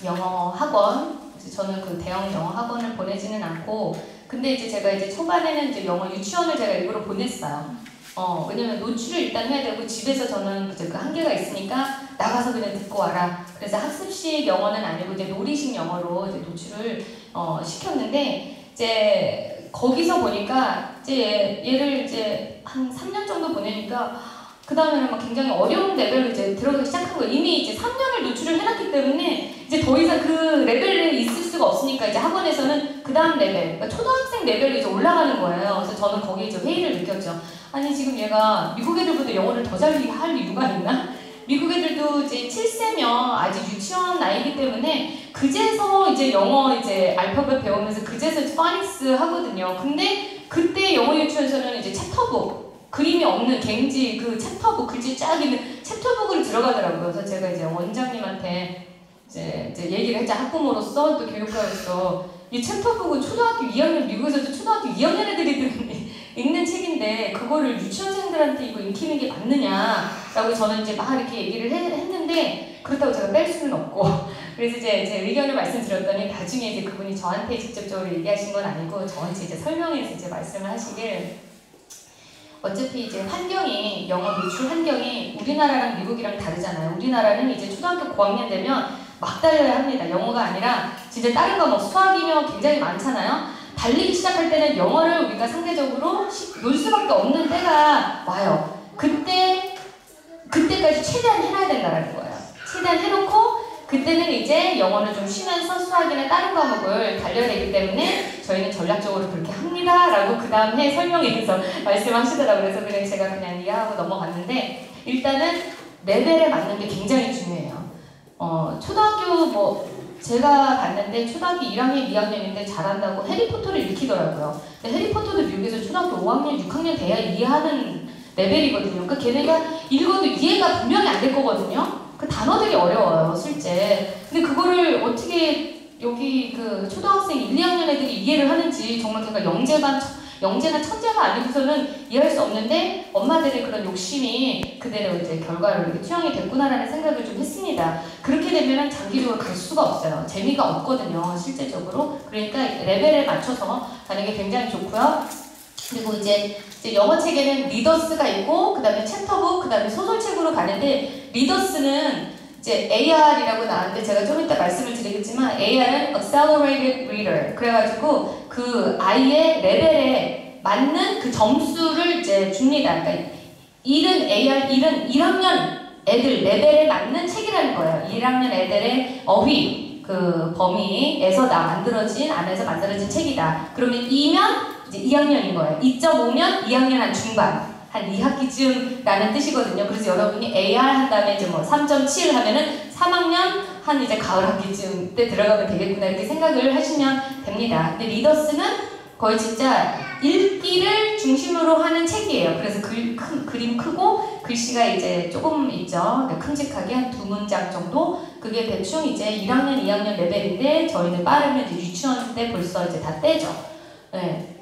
영어 학원, 저는 그 대형 영어 학원을 보내지는 않고, 근데 이제 제가 이제 초반에는 이제 영어 유치원을 제가 일부러 보냈어요. 왜냐면 노출을 일단 해야 되고, 집에서 저는 이제 그 한계가 있으니까 나가서 그냥 듣고 와라. 그래서 학습식 영어는 아니고 이제 놀이식 영어로 이제 노출을 시켰는데, 이제 거기서 보니까 이제 얘를 이제 한 3년 정도 보내니까 그 다음에는 막 굉장히 어려운 레벨로 이제 들어가기 시작한 거예요. 이미 이제 3년을 노출을 해놨기 때문에 이제 더 이상 그 레벨에 있을 수가 없으니까 이제 학원에서는 그 다음 레벨, 그러니까 초등학생 레벨로 이제 올라가는 거예요. 그래서 저는 거기에 이제 회의를 느꼈죠. 아니 지금 얘가 미국 애들보다 영어를 더 잘 할 이유가 있나? 미국 애들도 이제 7세면 아직 유치원 나이기 때문에 그제서 이제 영어 이제 알파벳 배우면서 그제서 파닉스 하거든요. 근데 그때 영어 유치원에서는 이제 챕터북 그림이 없는 갱지 그 챕터북 글씨 쫙 있는 챕터북으로 들어가더라고요. 그래서 제가 이제 원장님한테 이제 얘기를 했죠. 학부모로서 또 교육가로서 이 챕터북은 초등학교 2학년 미국에서도 초등학교 2학년 애들이 읽는 책인데 그거를 유치원생들한테 이거 읽히는 게 맞느냐라고 저는 이제 막 이렇게 얘기를 했는데 그렇다고 제가 뺄 수는 없고 그래서 이제 제 의견을 말씀드렸더니 나중에 이제 그분이 저한테 직접적으로 얘기하신 건 아니고 저한테 이제 설명해서 이제 말씀을 하시길. 어차피 이제 환경이 영어 노출 환경이 우리나라랑 미국이랑 다르잖아요. 우리나라는 이제 초등학교 고학년 되면 막 달려야 합니다. 영어가 아니라 진짜 다른 과목 수학이면 굉장히 많잖아요. 달리기 시작할 때는 영어를 우리가 상대적으로 놀 수밖에 없는 때가 와요. 그때까지 최대한 해놔야 된다는 거예요. 최대한 해놓고 그때는 이제 영어를 좀 쉬면서 수학이나 다른 과목을 달려야 되기 때문에 저희는 전략적으로 그렇게 합니다 라고 그 다음 해 설명해서 말씀하시더라고요. 그래서 그냥 제가 그냥 이해하고 넘어갔는데 일단은 레벨에 맞는 게 굉장히 중요해요. 초등학교 뭐 제가 봤는데 초등학교 1학년, 2학년인데 잘한다고 해리포터를 읽히더라고요. 근데 해리포터도 미국에서 초등학교 5학년, 6학년 돼야 이해하는 레벨이거든요. 그러니까 걔네가 읽어도 이해가 분명히 안 될 거거든요. 그 단어들이 어려워요, 실제. 근데 그거를 어떻게 여기 그 초등학생 1, 2학년 애들이 이해를 하는지 정말 걔가 영재나 천재가 아니고서는 이해할 수 없는데 엄마들의 그런 욕심이 그대로 이제 결과로 이렇게 투영이 됐구나라는 생각을 좀 했습니다. 그렇게 되면 장기적으로 갈 수가 없어요. 재미가 없거든요, 실제적으로. 그러니까 레벨에 맞춰서 가는 게 굉장히 좋고요. 그리고 이제 영어 책에는 리더스가 있고 그 다음에 챕터북, 그 다음에 소설책으로 가는데 리더스는 이제 AR이라고 나왔는데 제가 좀 이따 말씀을 드리겠지만 AR은 Accelerated Reader 그래가지고 그 아이의 레벨에 맞는 그 점수를 이제 줍니다. 그러니까 일은 AR, 일은 1학년 애들 레벨에 맞는 책이라는 거예요. 1학년 애들의 어휘 그 범위에서 안에서 만들어진 책이다. 그러면 2면 이제 2학년인 거예요. 2.5면 2학년 한 중반, 한 2학기쯤 라는 뜻이거든요. 그래서 여러분이 AR 한 다음에 이제 뭐 3.7 하면은 3학년 한 이제 가을 학기쯤 때 들어가면 되겠구나 이렇게 생각을 하시면 됩니다. 근데 리더스는 거의 진짜 읽기를 중심으로 하는 책이에요. 그래서 그림 크고 글씨가 이제 조금 있죠. 큼직하게 한 2문장 정도? 그게 대충 이제 1학년, 2학년 레벨인데 저희는 빠르면 이제 유치원 때 벌써 이제 다 떼죠. 네.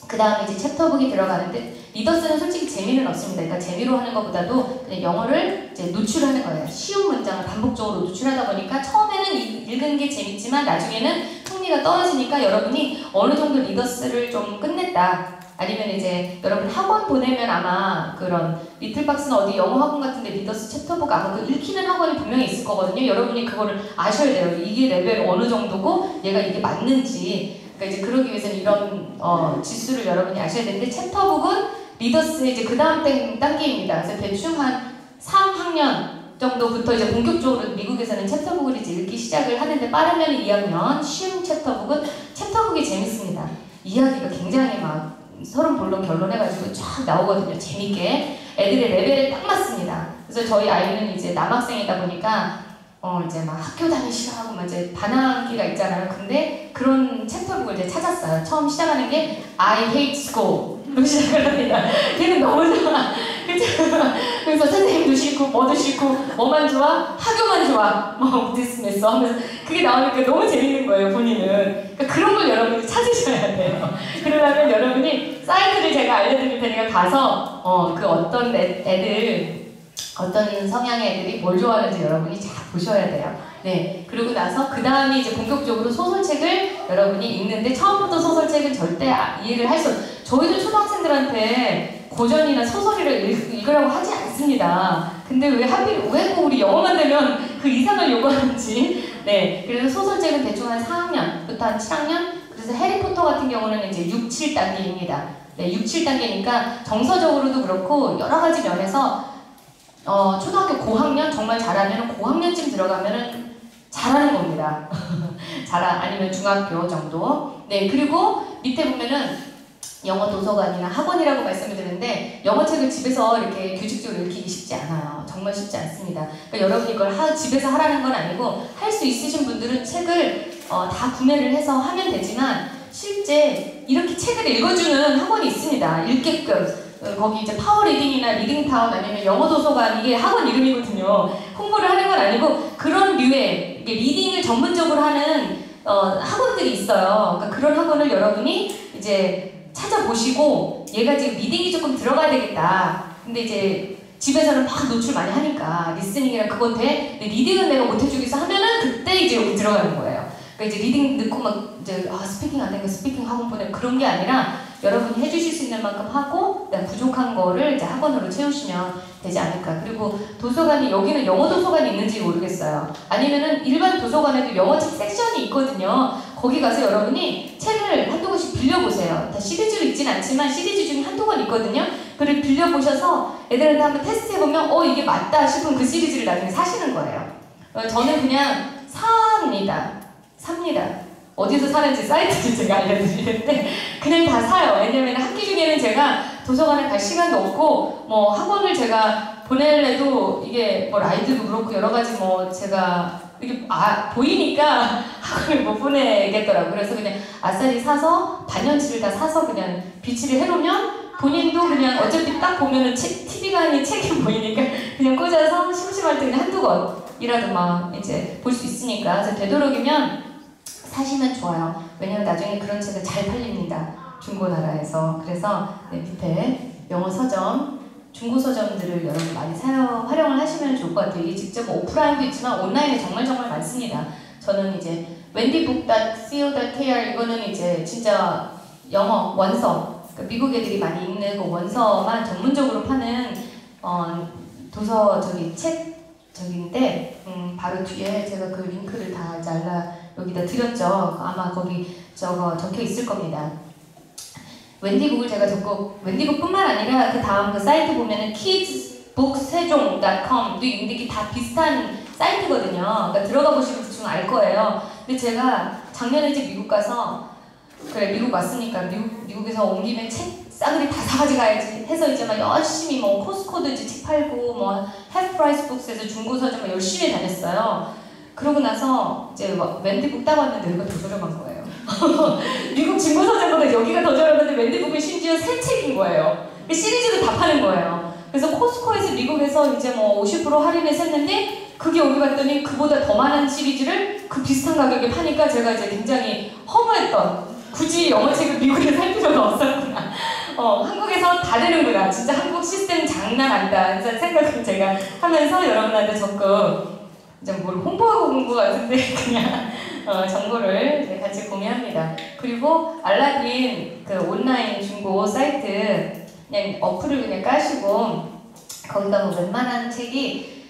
그 다음에 이제 챕터북이 들어가는데 리더스는 솔직히 재미는 없습니다. 그러니까 재미로 하는 것보다도 그냥 영어를 이제 노출하는 거예요. 쉬운 문장을 반복적으로 노출하다 보니까 처음에는 읽은 게 재밌지만 나중에는 흥미가 떨어지니까 여러분이 어느 정도 리더스를 좀 끝냈다. 아니면 이제 여러분 학원 보내면 아마 그런 리틀박스나 어디 영어 학원 같은데 리더스 챕터북 아마 그 읽히는 학원이 분명히 있을 거거든요. 여러분이 그거를 아셔야 돼요. 이게 레벨 어느 정도고 얘가 이게 맞는지. 그러니까 이제 그러기 위해서는 이런 지수를 여러분이 아셔야 되는데 챕터북은 리더스의 이제 그 다음 단계입니다. 그래서 대충 한 3학년 정도부터 이제 본격적으로 미국에서는 챕터북을 이제 읽기 시작을 하는데 빠르면 2학년 쉬운 챕터북이 재밌습니다. 이야기가 굉장히 막 서론 본론 결론해가지고 쫙 나오거든요. 재밌게 애들의 레벨에 딱 맞습니다. 그래서 저희 아이는 이제 남학생이다 보니까 이제 막 학교 다니기 싫어하고 막 이제 반항기가 있잖아요. 근데 그런 챕터북을 이제 찾았어요. 처음 시작하는 게 I hate school로 시작을 합니다. 걔는 너무 좋아. 그래서 선생님도 싫고 뭐도 싫고 뭐만 좋아? 학교만 좋아. 뭐 디스미스 하면서 그게 나오니까 너무 재밌는 거예요. 본인은. 그러니까 그런 걸 여러분이 찾으셔야 돼요. 그러려면 여러분이 사이트를 제가 알려드릴 테니까 가서 그 어떤 애들 어떤 성향의 애들이 뭘 좋아하는지 여러분이 잘 보셔야 돼요. 네. 그리고 나서 그 다음에 이제 본격적으로 소설책을 여러분이 읽는데 처음부터 소설책은 절대 이해를 할 수 저희도 초등학생들한테 고전이나 소설을 읽으라고 하지 않습니다. 근데 왜 하필 왜 꼭 우리 영어만 되면 그 이상을 요구하는지. 네. 그래서 소설책은 대충 한 4학년부터 한 7학년 그래서 해리포터 같은 경우는 이제 6, 7단계입니다. 네. 6, 7단계니까 정서적으로도 그렇고 여러 가지 면에서 초등학교 고학년 정말 잘하면 고학년쯤 들어가면은 잘하는 겁니다. 아니면 중학교 정도. 네, 그리고 밑에 보면은 영어 도서관이나 학원이라고 말씀을 드렸는데 영어책을 집에서 이렇게 규칙적으로 읽기 쉽지 않아요. 정말 쉽지 않습니다. 그러니까 여러분이 이걸 집에서 하라는 건 아니고 할 수 있으신 분들은 책을 다 구매를 해서 하면 되지만 실제 이렇게 책을 읽어주는 학원이 있습니다. 읽게끔. 거기 이제 파워리딩이나 리딩타운 아니면 영어도서관 이게 학원 이름이거든요. 홍보를 하는 건 아니고 그런 류의 이게 리딩을 전문적으로 하는 학원들이 있어요. 그러니까 그런 학원을 여러분이 이제 찾아보시고 얘가 지금 리딩이 조금 들어가야 되겠다. 근데 이제 집에서는 막 노출 많이 하니까 리스닝이랑 그건 돼. 근데 리딩은 내가 못해주겠어 하면은 그때 이제 여기 들어가는 거예요. 그러니까 이제 리딩 넣고 막 이제 스피킹 안 되니까 스피킹 학원 보내 그런 게 아니라 여러분이 해주실 수 있는 만큼 하고 부족한 거를 이제 학원으로 채우시면 되지 않을까. 그리고 도서관이 여기는 영어 도서관이 있는지 모르겠어요. 아니면은 일반 도서관에도 영어책 섹션이 있거든요. 거기 가서 여러분이 책을 한두 권씩 빌려보세요. 다 시리즈로 읽진 않지만 시리즈 중에 한두 권 있거든요. 그걸 빌려보셔서 애들한테 한번 테스트해보면 이게 맞다 싶으면 그 시리즈를 나중에 사시는 거예요. 저는 그냥 삽니다. 어디서 사는지 사이트를 제가 알려드리는데 그냥 다 사요. 왜냐면 학기 중에는 제가 도서관에 갈 시간도 없고 뭐 학원을 제가 보내려도 이게 뭐 라이드도 그렇고 여러 가지 뭐 제가 이게 보이니까 학원을 못 보내겠더라고요. 그래서 그냥 아싸리 사서 반년치를 다 사서 그냥 비치를 해놓으면 본인도 그냥 어차피 딱 보면은 TV가 아닌 책이 보이니까 그냥 꽂아서 심심할 때 그냥 한두 권이라도 막 이제 볼 수 있으니까. 그래서 되도록이면 사시면 좋아요. 왜냐면 나중에 그런 책은 잘 팔립니다. 중고나라에서. 그래서 밑에 영어 서점, 중고 서점들을 여러분 많이 활용을 하시면 좋을 것 같아요. 이게 직접 오프라인도 있지만 온라인에 정말 많습니다. 저는 이제 wendybook.co.kr 이거는 이제 진짜 영어 원서, 그러니까 미국 애들이 많이 읽는 그 원서만 전문적으로 파는 책인데 바로 뒤에 제가 그 링크를 다 여기다 드렸죠. 아마 거기 적혀 있을 겁니다. 웬디북을 제가 웬디북뿐만 아니라 그 다음 그 사이트 보면은 kidsbookse종.com도 있는데 이게 다 비슷한 사이트거든요. 그러니까 들어가 보시면 대충 알 거예요. 근데 제가 작년에 이제 미국 가서 미국 왔으니까 미국에서 온 김에 책 싸그리 다 사가지 가야지 해서 이제 막 열심히 뭐 코스코도 이제 책 팔고 뭐 half-price books에서 중고서점 열심히 다녔어요. 그러고 나서 이제 웬디북 딱 왔는데 여기가 더 저렴한 거예요. 미국 중고서점보다 여기가 더 저렴한데 웬디북은 심지어 새 책인 거예요. 시리즈도 다 파는 거예요. 그래서 코스코에서 미국에서 이제 뭐 50% 할인해서 했는데 그게 여기 갔더니 그보다 더 많은 시리즈를 그 비슷한 가격에 파니까 제가 이제 굉장히 허무했던 굳이 영어책을 미국에 살 필요가 없었구나. 한국에서 다 되는구나. 진짜 한국 시스템 장난 아니다. 이런 생각을 제가 하면서 여러분한테 적극 이제 뭘 홍보하고 온 것 같은데 그냥 정보를 이제 같이 공유합니다. 그리고 알라딘 그 온라인 중고 사이트 그냥 어플을 그냥 까시고 거기다 뭐 웬만한 책이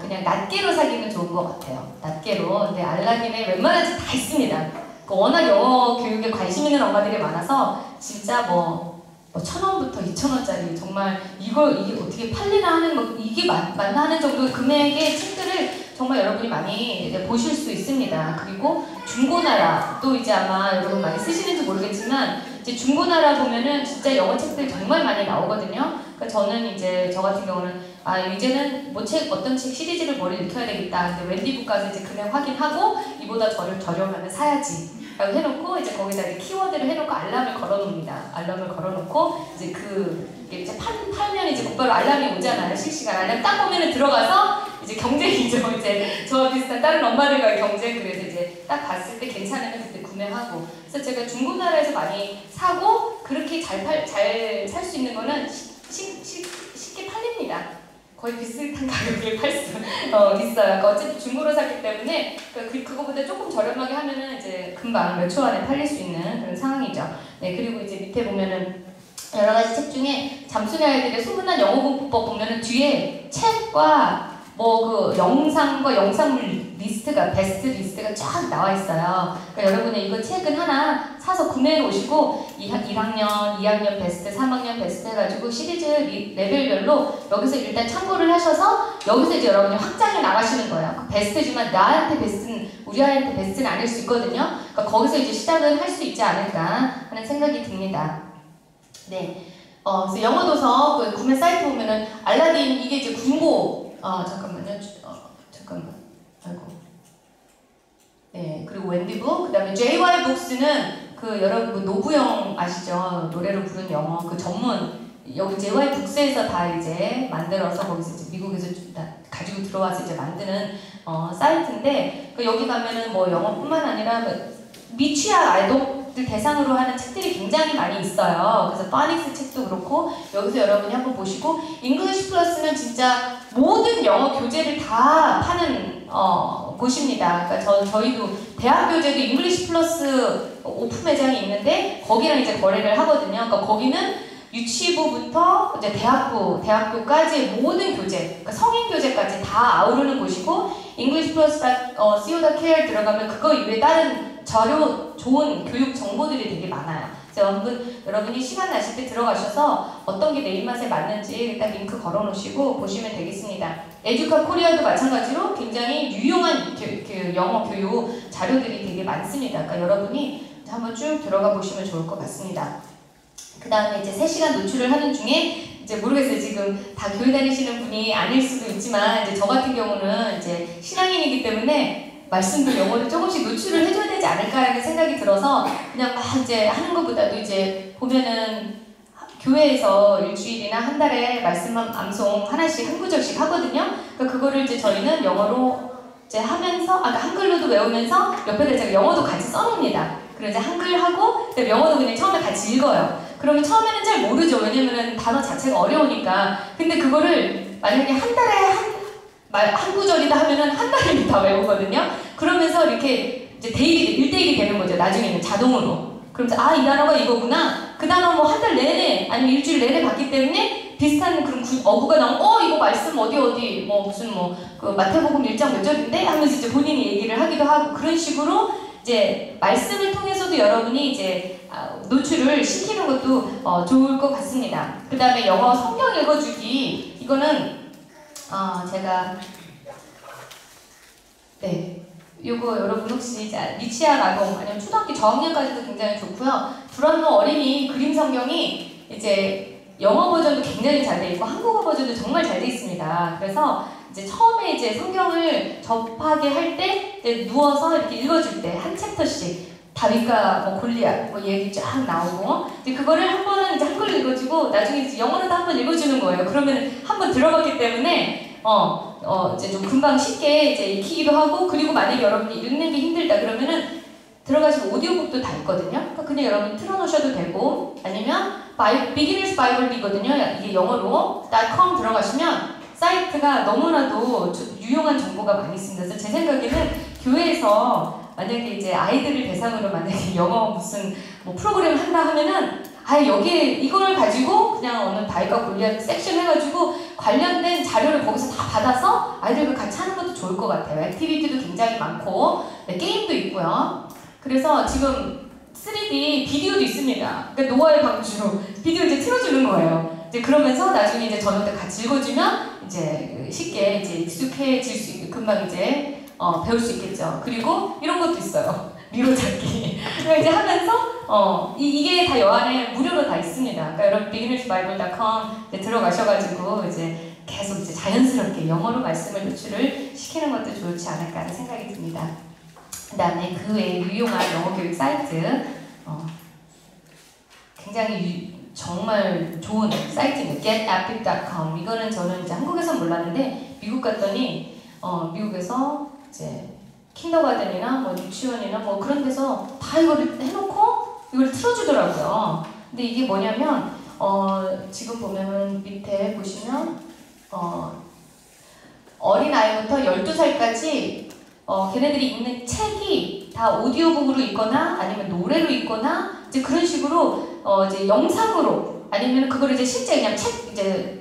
그냥 낱개로 사기는 좋은 것 같아요. 낱개로. 근데 알라딘에 웬만한 책 다 있습니다. 워낙 영어 교육에 관심 있는 엄마들이 많아서 진짜 뭐 1,000원부터 2,000원짜리 정말 이게 어떻게 팔리나 하는 뭐 이게 맞나 하는 정도의 금액의 책들을 정말 여러분이 많이 이제 보실 수 있습니다. 그리고 중고나라 또 이제 아마 여러분 많이 쓰시는지 모르겠지만 이제 중고나라 보면은 진짜 영어 책들 정말 많이 나오거든요. 그러니까 저는 이제 저 같은 경우는 이제는 뭐 어떤 책 시리즈를 머리를 익혀야 되겠다. 근데 웬디북까지 이제 금액 확인하고 이보다 저렴하면 사야지. 라고 해놓고 이제 거기다 이제 키워드를 해놓고 알람을 걸어놓습니다. 알람을 걸어놓고 이제 이제 팔면 이제 곧바로 알람이 오잖아요. 실시간 알람 딱 보면은 들어가서 이제 경쟁이죠. 이제 저와 비슷한 다른 엄마들과의 경쟁. 그래서 이제 딱 봤을 때 괜찮으면 그때 구매하고. 그래서 제가 중고나라에서 많이 사고 그렇게 잘 살 수 있는 거는 쉽게 팔립니다. 거의 비슷한 가격에 팔 수 있어요. 그러니까 어쨌든 중고로 샀기 때문에 그거보다 조금 저렴하게 하면은 이제 금방 몇 초 안에 팔릴 수 있는 그런 상황이죠. 네, 그리고 이제 밑에 보면은 여러 가지 책 중에 잠수네 아이들의 소문난 영어 공부법 보면은 뒤에 책과 뭐 그 영상과 영상물 리스트가 베스트 리스트가 쫙 나와 있어요. 그러니까 여러분은 이거 책은 하나 사서 구매해 오시고 1학년, 2학년 베스트, 3학년 베스트 해가지고 시리즈 레벨별로 여기서 일단 참고를 하셔서 여기서 이제 여러분이 확장해 나가시는 거예요. 그 베스트지만 나한테 베스트는 우리 아이한테 베스트는 아닐 수 있거든요. 그러니까 거기서 이제 시작은 할 수 있지 않을까 하는 생각이 듭니다. 네. 그래서 영어 도서 그 구매 사이트 보면은 알라딘 이게 이제 중고 잠깐만요. 잠깐만. 아이고. 네, 그리고 웬디북, 그 다음에 JY북스는 그 여러분 노부영 아시죠? 노래로 부른 영어 그 전문 여기 JY북스에서 다 이제 만들어서 거기서 이제 미국에서 다 가지고 들어와서 이제 만드는 사이트인데 여기 가면은 뭐 영어뿐만 아니라 미취학 아이돌들 대상으로 하는 책들이 굉장히 많이 있어요. 그래서 파닉스 책도 그렇고 여기서 여러분이 한번 보시고 잉글리시 플러스는 진짜 모든 영어 교재를 다 파는 곳입니다. 그러니까 저희도 대학 교재도 잉글리시 플러스 오픈 매장이 있는데 거기랑 이제 거래를 하거든요. 그러니까 거기는 유치부부터 이제 대학교까지 모든 교재, 그러니까 성인 교재까지 다 아우르는 곳이고 잉글리시 플러스 co.kr 들어가면 그거 이외에 다른 자료 좋은 교육 정보들이 되게 많아요. 그래서 여러분이 시간 나실 때 들어가셔서 어떤 게 내 입맛에 맞는지 일단 링크 걸어놓으시고 보시면 되겠습니다. 에듀카 코리아도 마찬가지로 굉장히 유용한 영어 교육 자료들이 되게 많습니다. 그러니까 여러분이 한번 쭉 들어가 보시면 좋을 것 같습니다. 그 다음에 이제 3시간 노출을 하는 중에 이제 모르겠어요. 지금 다 교회 다니시는 분이 아닐 수도 있지만 이제 저 같은 경우는 이제 신앙인이기 때문에 말씀도 영어를 조금씩 노출을 해줘야 되지 않을까라는 생각이 들어서 그냥 막 이제 하는 것보다도 이제 보면은 교회에서 일주일이나 한 달에 말씀 암송 하나씩 한 구절씩 하거든요. 그러니까 그거를 이제 저희는 영어로 이제 하면서 한글로도 외우면서 옆에다 제가 영어도 같이 써놓습니다. 그리고 이제 한글하고 영어도 그냥 처음에 같이 읽어요. 그러면 처음에는 잘 모르죠. 왜냐면은 단어 자체가 어려우니까. 근데 그거를 만약에 한 달에 한 구절이다 하면은 한 달이면 다 외우거든요. 그러면서 이렇게 이제 1대1이 되는 거죠. 나중에는 자동으로. 그러면서 이 단어가 이거구나. 그 단어 뭐 한 달 내내 아니면 일주일 내내 봤기 때문에 비슷한 그런 어구가 나오면 이거 말씀 어디 뭐 무슨 그 마태복음 1장 몇 절인데 하면서 이제 본인이 얘기를 하기도 하고 그런 식으로 이제 말씀을 통해서도 여러분이 이제 노출을 시키는 것도 좋을 것 같습니다. 그 다음에 영어 성경 읽어주기 이거는 제가 네 요거 여러분 혹시 미취학 아동 아니면 초등학교 저학년까지도 굉장히 좋고요. 불안모 어린이 그림 성경이 이제 영어 버전도 굉장히 잘 돼 있고 한국어 버전도 정말 잘 돼 있습니다. 그래서 이제 처음에 이제 성경을 접하게 할 때 누워서 이렇게 읽어줄 때 한 챕터씩 다윗과 뭐 골리앗 뭐 얘기 쫙 나오고 이제 그거를 한 번은 이제 한글로 읽어주고 나중에 이제 영어로도 한 번 읽어주는 거예요. 그러면 한 번 들어봤기 때문에 이제 좀 금방 쉽게 이제 익히기도 하고 그리고 만약에 여러분이 읽는 게 힘들다 그러면은 들어가시면 오디오북도 다 있거든요. 그러니까 그냥 여러분이 틀어놓으셔도 되고 아니면 비기너스 바이블이거든요. 이게 영어로 .com 들어가시면 사이트가 너무나도 유용한 정보가 많이 있습니다. 그래서 제 생각에는 교회에서 만약에 이제 아이들을 대상으로 만약에 영어 무슨 뭐 프로그램 한다 하면은 여기에 이걸 가지고 그냥 어느 다윗과 골리앗 섹션 해가지고 관련된 자료를 거기서 다 받아서 아이들과 같이 하는 것도 좋을 것 같아요. 액티비티도 굉장히 많고 게임도 있고요. 그래서 지금 3D 비디오도 있습니다. 그러니까 노아의 방주 비디오 이제 틀어주는 거예요. 이제 그러면서 나중에 이제 저녁 때 같이 읽어주면 이제 쉽게 이제 익숙해질 수 있고 금방 이제 배울 수 있겠죠. 그리고 이런 것도 있어요. 미로 찾기. 그러니까 이제 하면서 이게 다 여 안에 무료로 다 있습니다. 그러니까 여러분 beginnersbible.com 들어가셔가지고 이제 계속 이제 자연스럽게 영어로 말씀을 노출을 시키는 것도 좋지 않을까 하는 생각이 듭니다. 그 다음에 그 외에 유용한 영어 교육 사이트 굉장히 정말 좋은 사이트입니다. getepic.com 이거는 저는 이제 한국에서 몰랐는데 미국 갔더니 미국에서 이제 킨더가든이나 뭐 유치원이나 뭐 그런 데서 다 이거를 해놓고 이걸 틀어주더라고요. 근데 이게 뭐냐면 지금 보면은 밑에 보시면 어린아이부터 12살까지 걔네들이 읽는 책이 다 오디오북으로 있거나 아니면 노래로 있거나 이제 그런 식으로 이제 영상으로 아니면 그걸 이제 실제 그냥 책 이제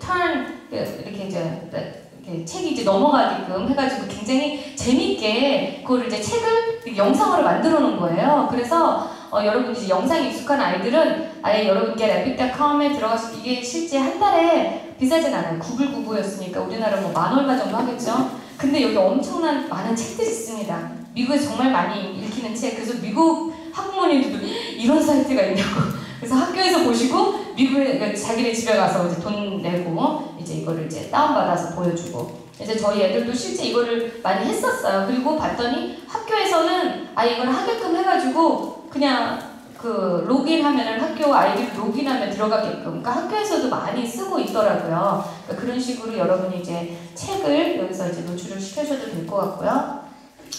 이렇게 이제 책이 이제 넘어가게끔 해가지고 굉장히 재밌게 그거를 이제 책을 영상으로 만들어 놓은 거예요. 그래서 여러분 이제 영상 익숙한 아이들은 아예 여러분 getepic.com에 들어가서 이게 실제 한 달에 비싸진 않아요. 9불99였으니까 우리나라 뭐 만 얼마 정도 하겠죠. 근데 여기 엄청난 많은 책들이 있습니다. 미국에서 정말 많이 읽히는 책. 그래서 미국 학부모님들도 이런 사이트가 있냐고. 그래서 학교에서 보시고 미국에 자기네 집에 가서 이제 돈 내고 이제 이거를 이제 다운받아서 보여주고 이제 저희 애들도 실제 이거를 많이 했었어요. 그리고 봤더니 학교에서는 이걸 하게끔 해가지고 그냥 그 로그인하면은 학교 아이디 로그인하면 들어가게끔 그러니까 학교에서도 많이 쓰고 있더라고요. 그러니까 그런 식으로 여러분이 이제 책을 여기서 이제 노출을 시켜줘도 될 것 같고요.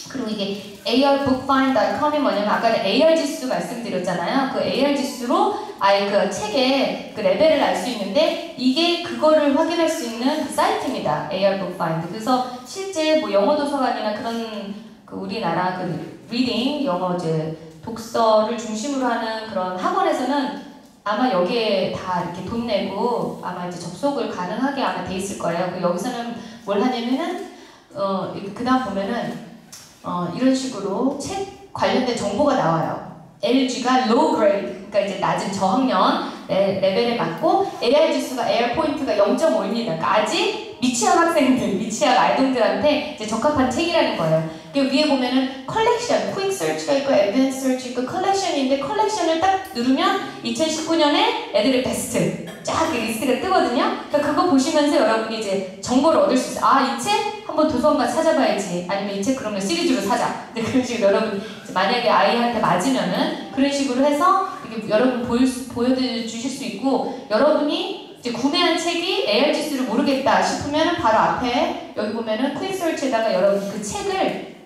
그리고 이게 arbookfind.com이 뭐냐면 아까는 AR 지수 말씀드렸잖아요. 그 AR 지수로 아예 그 책의 그 레벨을 알 수 있는데 이게 그거를 확인할 수 있는 그 사이트입니다. arbookfind. 그래서 실제 뭐 영어 도서관이나 그런 그 우리나라 그 리딩 영어 이제 독서를 중심으로 하는 그런 학원에서는 아마 여기에 다 이렇게 돈 내고 아마 이제 접속을 가능하게 아마 돼 있을 거예요. 그 여기서는 뭘 하냐면은 그 다음 보면은 이런 식으로 책 관련된 정보가 나와요. LG가 low grade, 그러니까 이제 낮은 저학년 레벨에 맞고 AR 지수가 AR 포인트가 0.5입니다. 그러니까 아직 미취학 학생들, 미취학 아이들한테 이제 적합한 책이라는 거예요. 그리고 위에 보면은 컬렉션, quick search가 있고 advanced search 있고 컬렉션인데 컬렉션을 딱 누르면 2019년에 애들의 베스트 쫙 리스트가 뜨거든요. 그러니까 그거 보시면서 여러분이 이제 정보를 얻을 수 있어요. 이 책 한번 도서관 가서 찾아봐야지. 아니면 이 책 그러면 시리즈로 사자. 그런 식으로 여러분 만약에 아이한테 맞으면은 그런 식으로 해서 이렇게 여러분 보여주실 수 있고 여러분이 이제 구매한 책이 AR 지수를 모르겠다 싶으면 바로 앞에 여기 보면은 quick search에다가 여러분 그 책을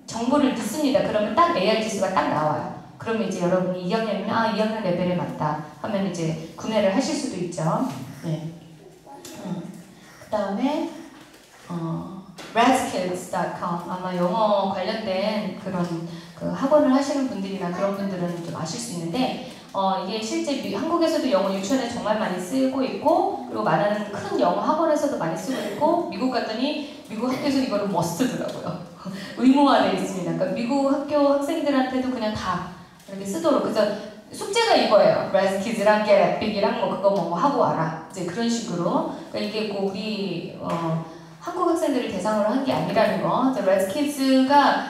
정보를 넣습니다. 그러면 딱 AR 지수가 딱 나와요. 그러면 이제 여러분이 2학년이면 2학년 레벨에 맞다 하면 이제 구매를 하실 수도 있죠. 네. 그 다음에 razkids.com 아마 영어 관련된 그런 그 학원을 하시는 분들이나 그런 분들은 좀 아실 수 있는데 이게 실제 한국에서도 영어 유치원에 정말 많이 쓰고 있고 그리고 많은 큰 영어 학원에서도 많이 쓰고 있고 미국 갔더니 미국 학교에서 이거를 머스트더라고요. 의무화되어 있습니다. 그러니까 미국 학교 학생들한테도 그냥 다 이렇게 쓰도록. 그래서 숙제가 이거예요. razkids랑 getepic이랑 뭐 그거 뭐 하고 와라. 이제 그런 식으로. 그러니까 이게 꼭 우리 한국 학생들을 대상으로 한 게 아니라는 거. razkids가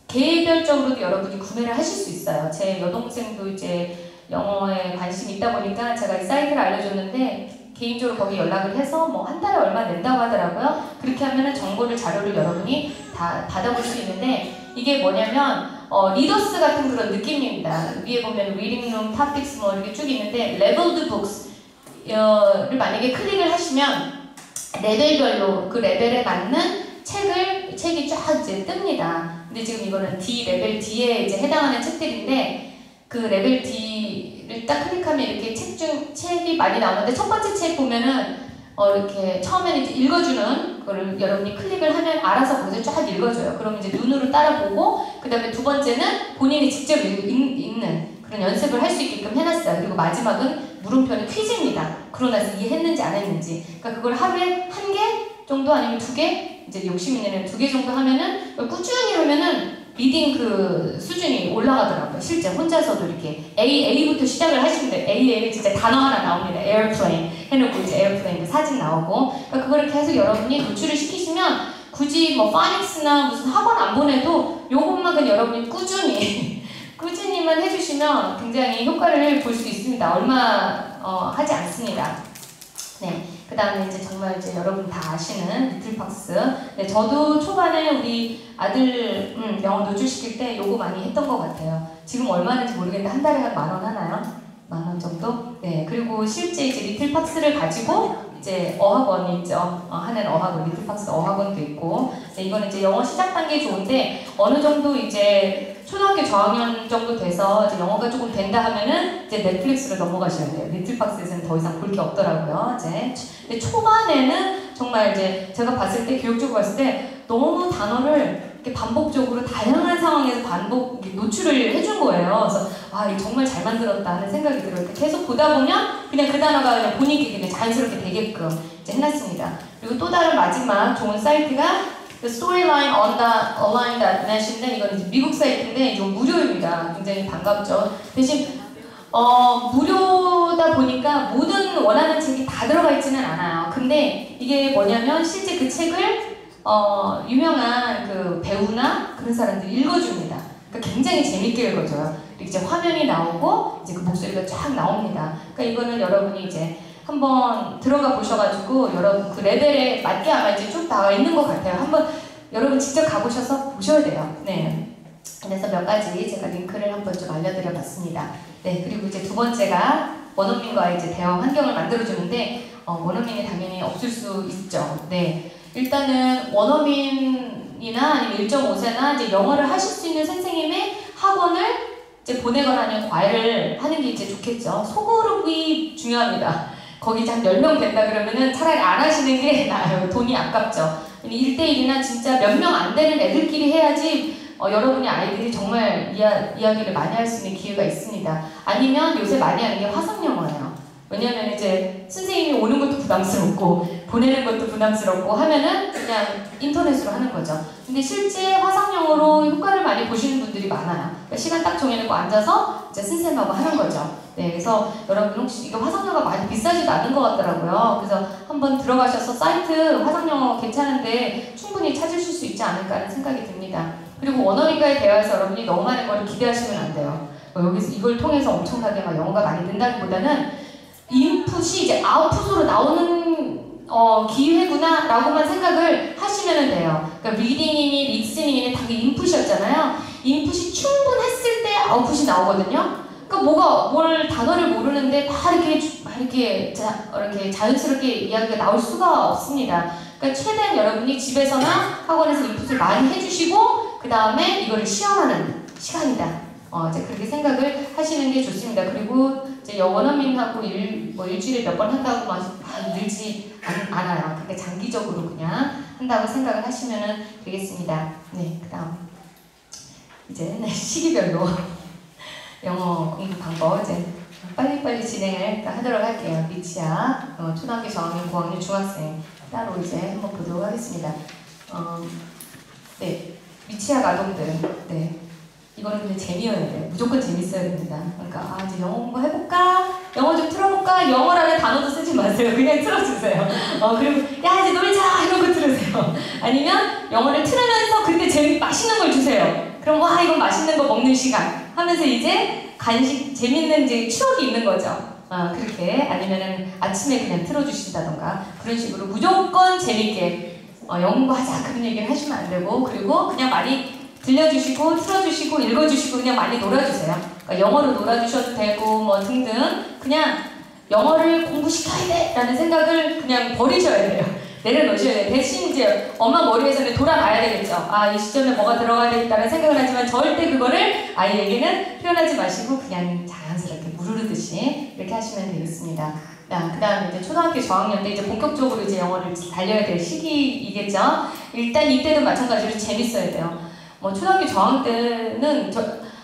개별적으로도 여러분이 구매를 하실 수 있어요. 제 여동생도 이제 영어에 관심이 있다 보니까 제가 이 사이트를 알려줬는데 개인적으로 거기 연락을 해서 뭐 한 달에 얼마 낸다고 하더라고요. 그렇게 하면은 정보를 자료를 여러분이 다 받아볼 수 있는데 이게 뭐냐면 리더스 같은 그런 느낌입니다. 위에 보면 reading room, topics 뭐 이렇게 쭉 있는데 leveled books를 만약에 클릭을 하시면 레벨별로 그 레벨에 맞는 책이 쫙 이제 뜹니다. 근데 지금 이거는 D 레벨 D에 이제 해당하는 책들인데 그 레벨 D를 딱 클릭하면 이렇게 책이 많이 나오는데 첫 번째 책 보면은 이렇게 처음에는 이제 읽어주는 거를 여러분이 클릭을 하면 알아서 거기서 쫙 읽어줘요. 그럼 이제 눈으로 따라보고 그 다음에 두 번째는 본인이 직접 읽는 그런 연습을 할 수 있게끔 해놨어요. 그리고 마지막은 물음표는 퀴즈입니다. 그러고 나서 이해했는지 안 했는지. 그러니까 그걸 하루에 1개 정도 아니면 2개, 이제 욕심 있는 애는 2개 정도 하면은 꾸준히 하면은 리딩 그 수준이 올라가더라고요. 실제 혼자서도 이렇게 A부터 시작을 하시면 돼요. A에는 진짜 단어 하나 나옵니다. 에어플레인 해놓고 이제 에어플레인 그 사진 나오고. 그러니까 그거를 계속 여러분이 노출을 시키시면 굳이 뭐 파닉스나 무슨 학원 안 보내도 요것만 그냥 여러분이 꾸준히만 해주시면 굉장히 효과를 볼 수 있습니다. 얼마 하지 않습니다. 네. 그 다음에 이제 정말 이제 여러분 다 아시는 리틀박스. 네, 저도 초반에 우리 아들 영어 노출시킬 때 요거 많이 했던 것 같아요. 지금 얼마인지 모르겠는데 한 달에 한 10,000원 하나요? 10,000원 정도? 네, 그리고 실제 이제 리틀박스를 가지고 이제 어학원이 있죠. 하는 어학원, 리틀박스 어학원도 있고. 네, 이거는 이제 영어 시작 단계 좋은데 어느 정도 이제 초등학교 저학년 정도 돼서 이제 영어가 조금 된다 하면은 이제 넷플릭스로 넘어가셔야 돼요. 리틀박스에서는 더 이상 볼 게 없더라고요. 이제. 근데 초반에는 정말 이제 제가 봤을 때 교육적으로 봤을 때 너무 단어를 이렇게 반복적으로 다양한 상황에서 노출을 해준 거예요. 그래서 아, 정말 잘 만들었다 하는 생각이 들어요. 계속 보다 보면 그냥 그 단어가 그냥 본인께 그냥 자연스럽게 되게끔 이제 해놨습니다. 그리고 또 다른 마지막 좋은 사이트가 그 Storyline Online.net인데 이건 이제 미국 사이트인데 이거 무료입니다. 굉장히 반갑죠. 대신 무료다 보니까 모든 원하는 책이 다 들어가 있지는 않아요. 근데 이게 뭐냐면 실제 그 책을 유명한 그 배우나 그런 사람들이 읽어줍니다. 그러니까 굉장히 재밌게 읽어줘요. 이제 화면이 나오고 이제 그 목소리가 쫙 나옵니다. 그러니까 이거는 여러분이 이제 한번 들어가 보셔가지고 여러분 그 레벨에 맞게 아마 이제 쭉 나와 있는 것 같아요. 한번 여러분 직접 가보셔서 보셔야 돼요. 네. 그래서 몇 가지 제가 링크를 한번 좀 알려드려 봤습니다. 네, 그리고 이제 두 번째가 원어민과의 이제 대화 환경을 만들어주는데 원어민이 당연히 없을 수 있죠. 네, 일단은 원어민이나 아니면 1.5세나 이제 영어를 하실 수 있는 선생님의 학원을 이제 보내거나 아니면 과외를 하는 게 이제 좋겠죠. 소그룹이 중요합니다. 거기 이제 한 10명 된다 그러면은 차라리 안 하시는 게 나아요. 돈이 아깝죠. 1대1이나 진짜 몇 명 안 되는 애들끼리 해야지 여러분의 아이들이 정말 이야기를 많이 할 수 있는 기회가 있습니다. 아니면 요새 많이 하는 게 화상영어예요. 왜냐면 이제 선생님이 오는 것도 부담스럽고 보내는 것도 부담스럽고 하면은 그냥 인터넷으로 하는 거죠. 근데 실제 화상영어로 효과를 많이 보시는 분들이 많아요. 그러니까 시간 딱 정해놓고 앉아서 이제 선생님하고 하는 거죠. 네, 그래서 여러분 혹시 이거 화상영어가 많이 비싸지도 않은 것 같더라고요. 그래서 한번 들어가셔서 사이트 화상영어 괜찮은데 충분히 찾으실 수 있지 않을까 하는 생각이 듭니다. 그리고 원어민과의 대화에서 여러분이 너무 많은 걸 기대하시면 안 돼요. 여기서 이걸 통해서 엄청나게 막 영어가 많이 는다기보다는 인풋이 이제 아웃풋으로 나오는 기회구나 라고만 생각을 하시면 돼요. 그러니까 리딩이니 리스닝이니 다 인풋이었잖아요. 인풋이 충분했을 때 아웃풋이 나오거든요. 그러니까 뭘 단어를 모르는데 이렇게 자연스럽게 이야기가 나올 수가 없습니다. 그러니까 최대한 여러분이 집에서나 학원에서 인풋을 많이 해주시고 그 다음에 이거를 시험하는 시간이다. 이제 그렇게 생각을 하시는 게 좋습니다. 그리고 이제 원어민하고 일주일에 몇 번 한다고 늘지 않아요. 그러니까 장기적으로 그냥 한다고 생각을 하시면 되겠습니다. 네, 그 다음 이제 시기별로 영어 공부 방법 이제 빨리빨리 진행을 하도록 할게요. 미치야, 초등학교 저학년, 고학년, 중학생 따로 이제 한번 보도록 하겠습니다. 네, 미취학 아동들. 네. 이거는 근데 재미여야 돼요. 무조건 재밌어야 됩니다. 그러니까 이제 영어 공부 해볼까? 영어 좀 틀어볼까? 영어라는 단어도 쓰지 마세요. 그냥 틀어주세요. 그리고 야 이제 놀자 이런 거 틀으세요. 아니면 영어를 틀으면서 근데 맛있는 걸 주세요. 그럼 와 이건 맛있는 거 먹는 시간 하면서 이제 간식 재밌는 이제 추억이 있는 거죠. 그렇게 아니면은 아침에 그냥 틀어주신다던가 그런 식으로 무조건 재밌게 영어 공부하자 그런 얘기를 하시면 안 되고 그리고 그냥 많이 들려주시고 틀어주시고 읽어주시고 그냥 많이 놀아주세요. 그러니까 영어로 놀아주셔도 되고 뭐 등등 그냥 영어를 공부시켜야 돼 라는 생각을 그냥 버리셔야 돼요. 내려놓으셔야 돼요. 대신 이제 엄마 머리에서는 돌아가야 되겠죠. 아, 이 시점에 뭐가 들어가야 되겠다는 생각을 하지만 절대 그거를 아이에게는 표현하지 마시고 그냥 자연스럽게 무르르듯이 이렇게 하시면 되겠습니다. 그 다음에 이제 초등학교 저학년 때 이제 본격적으로 이제 영어를 달려야 될 시기이겠죠. 일단 이때도 마찬가지로 재밌어야 돼요. 뭐 초등학교 저학년 때는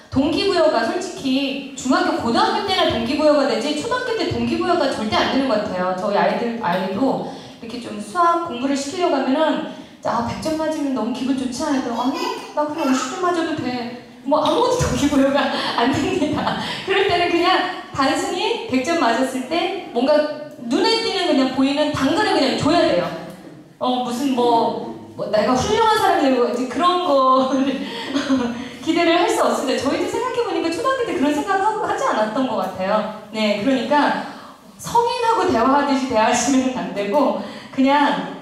동기부여가 솔직히 중학교, 고등학교 때나 동기부여가 되지 초등학교 때 동기부여가 절대 안 되는 것 같아요. 저희 아이도 이렇게 좀 수학 공부를 시키려고 하면은 100점 맞으면 너무 기분 좋지 않아요? 아니, 나 그냥 50점 맞아도 돼. 뭐 아무것도 동기부여가 안 됩니다. 그럴 때는 그냥 단순히 100점 맞았을 때 뭔가 눈에 띄는 그냥 보이는 당근을 그냥 줘야 돼요. 무슨 내가 훌륭한 사람이 되고 이제 그런 거를 기대를 할 수 없습니다. 저희도 생각해보니까 초등학교 때 그런 생각 하지 않았던 것 같아요. 네, 그러니까 성인하고 대화하듯이 대화하시면 안 되고 그냥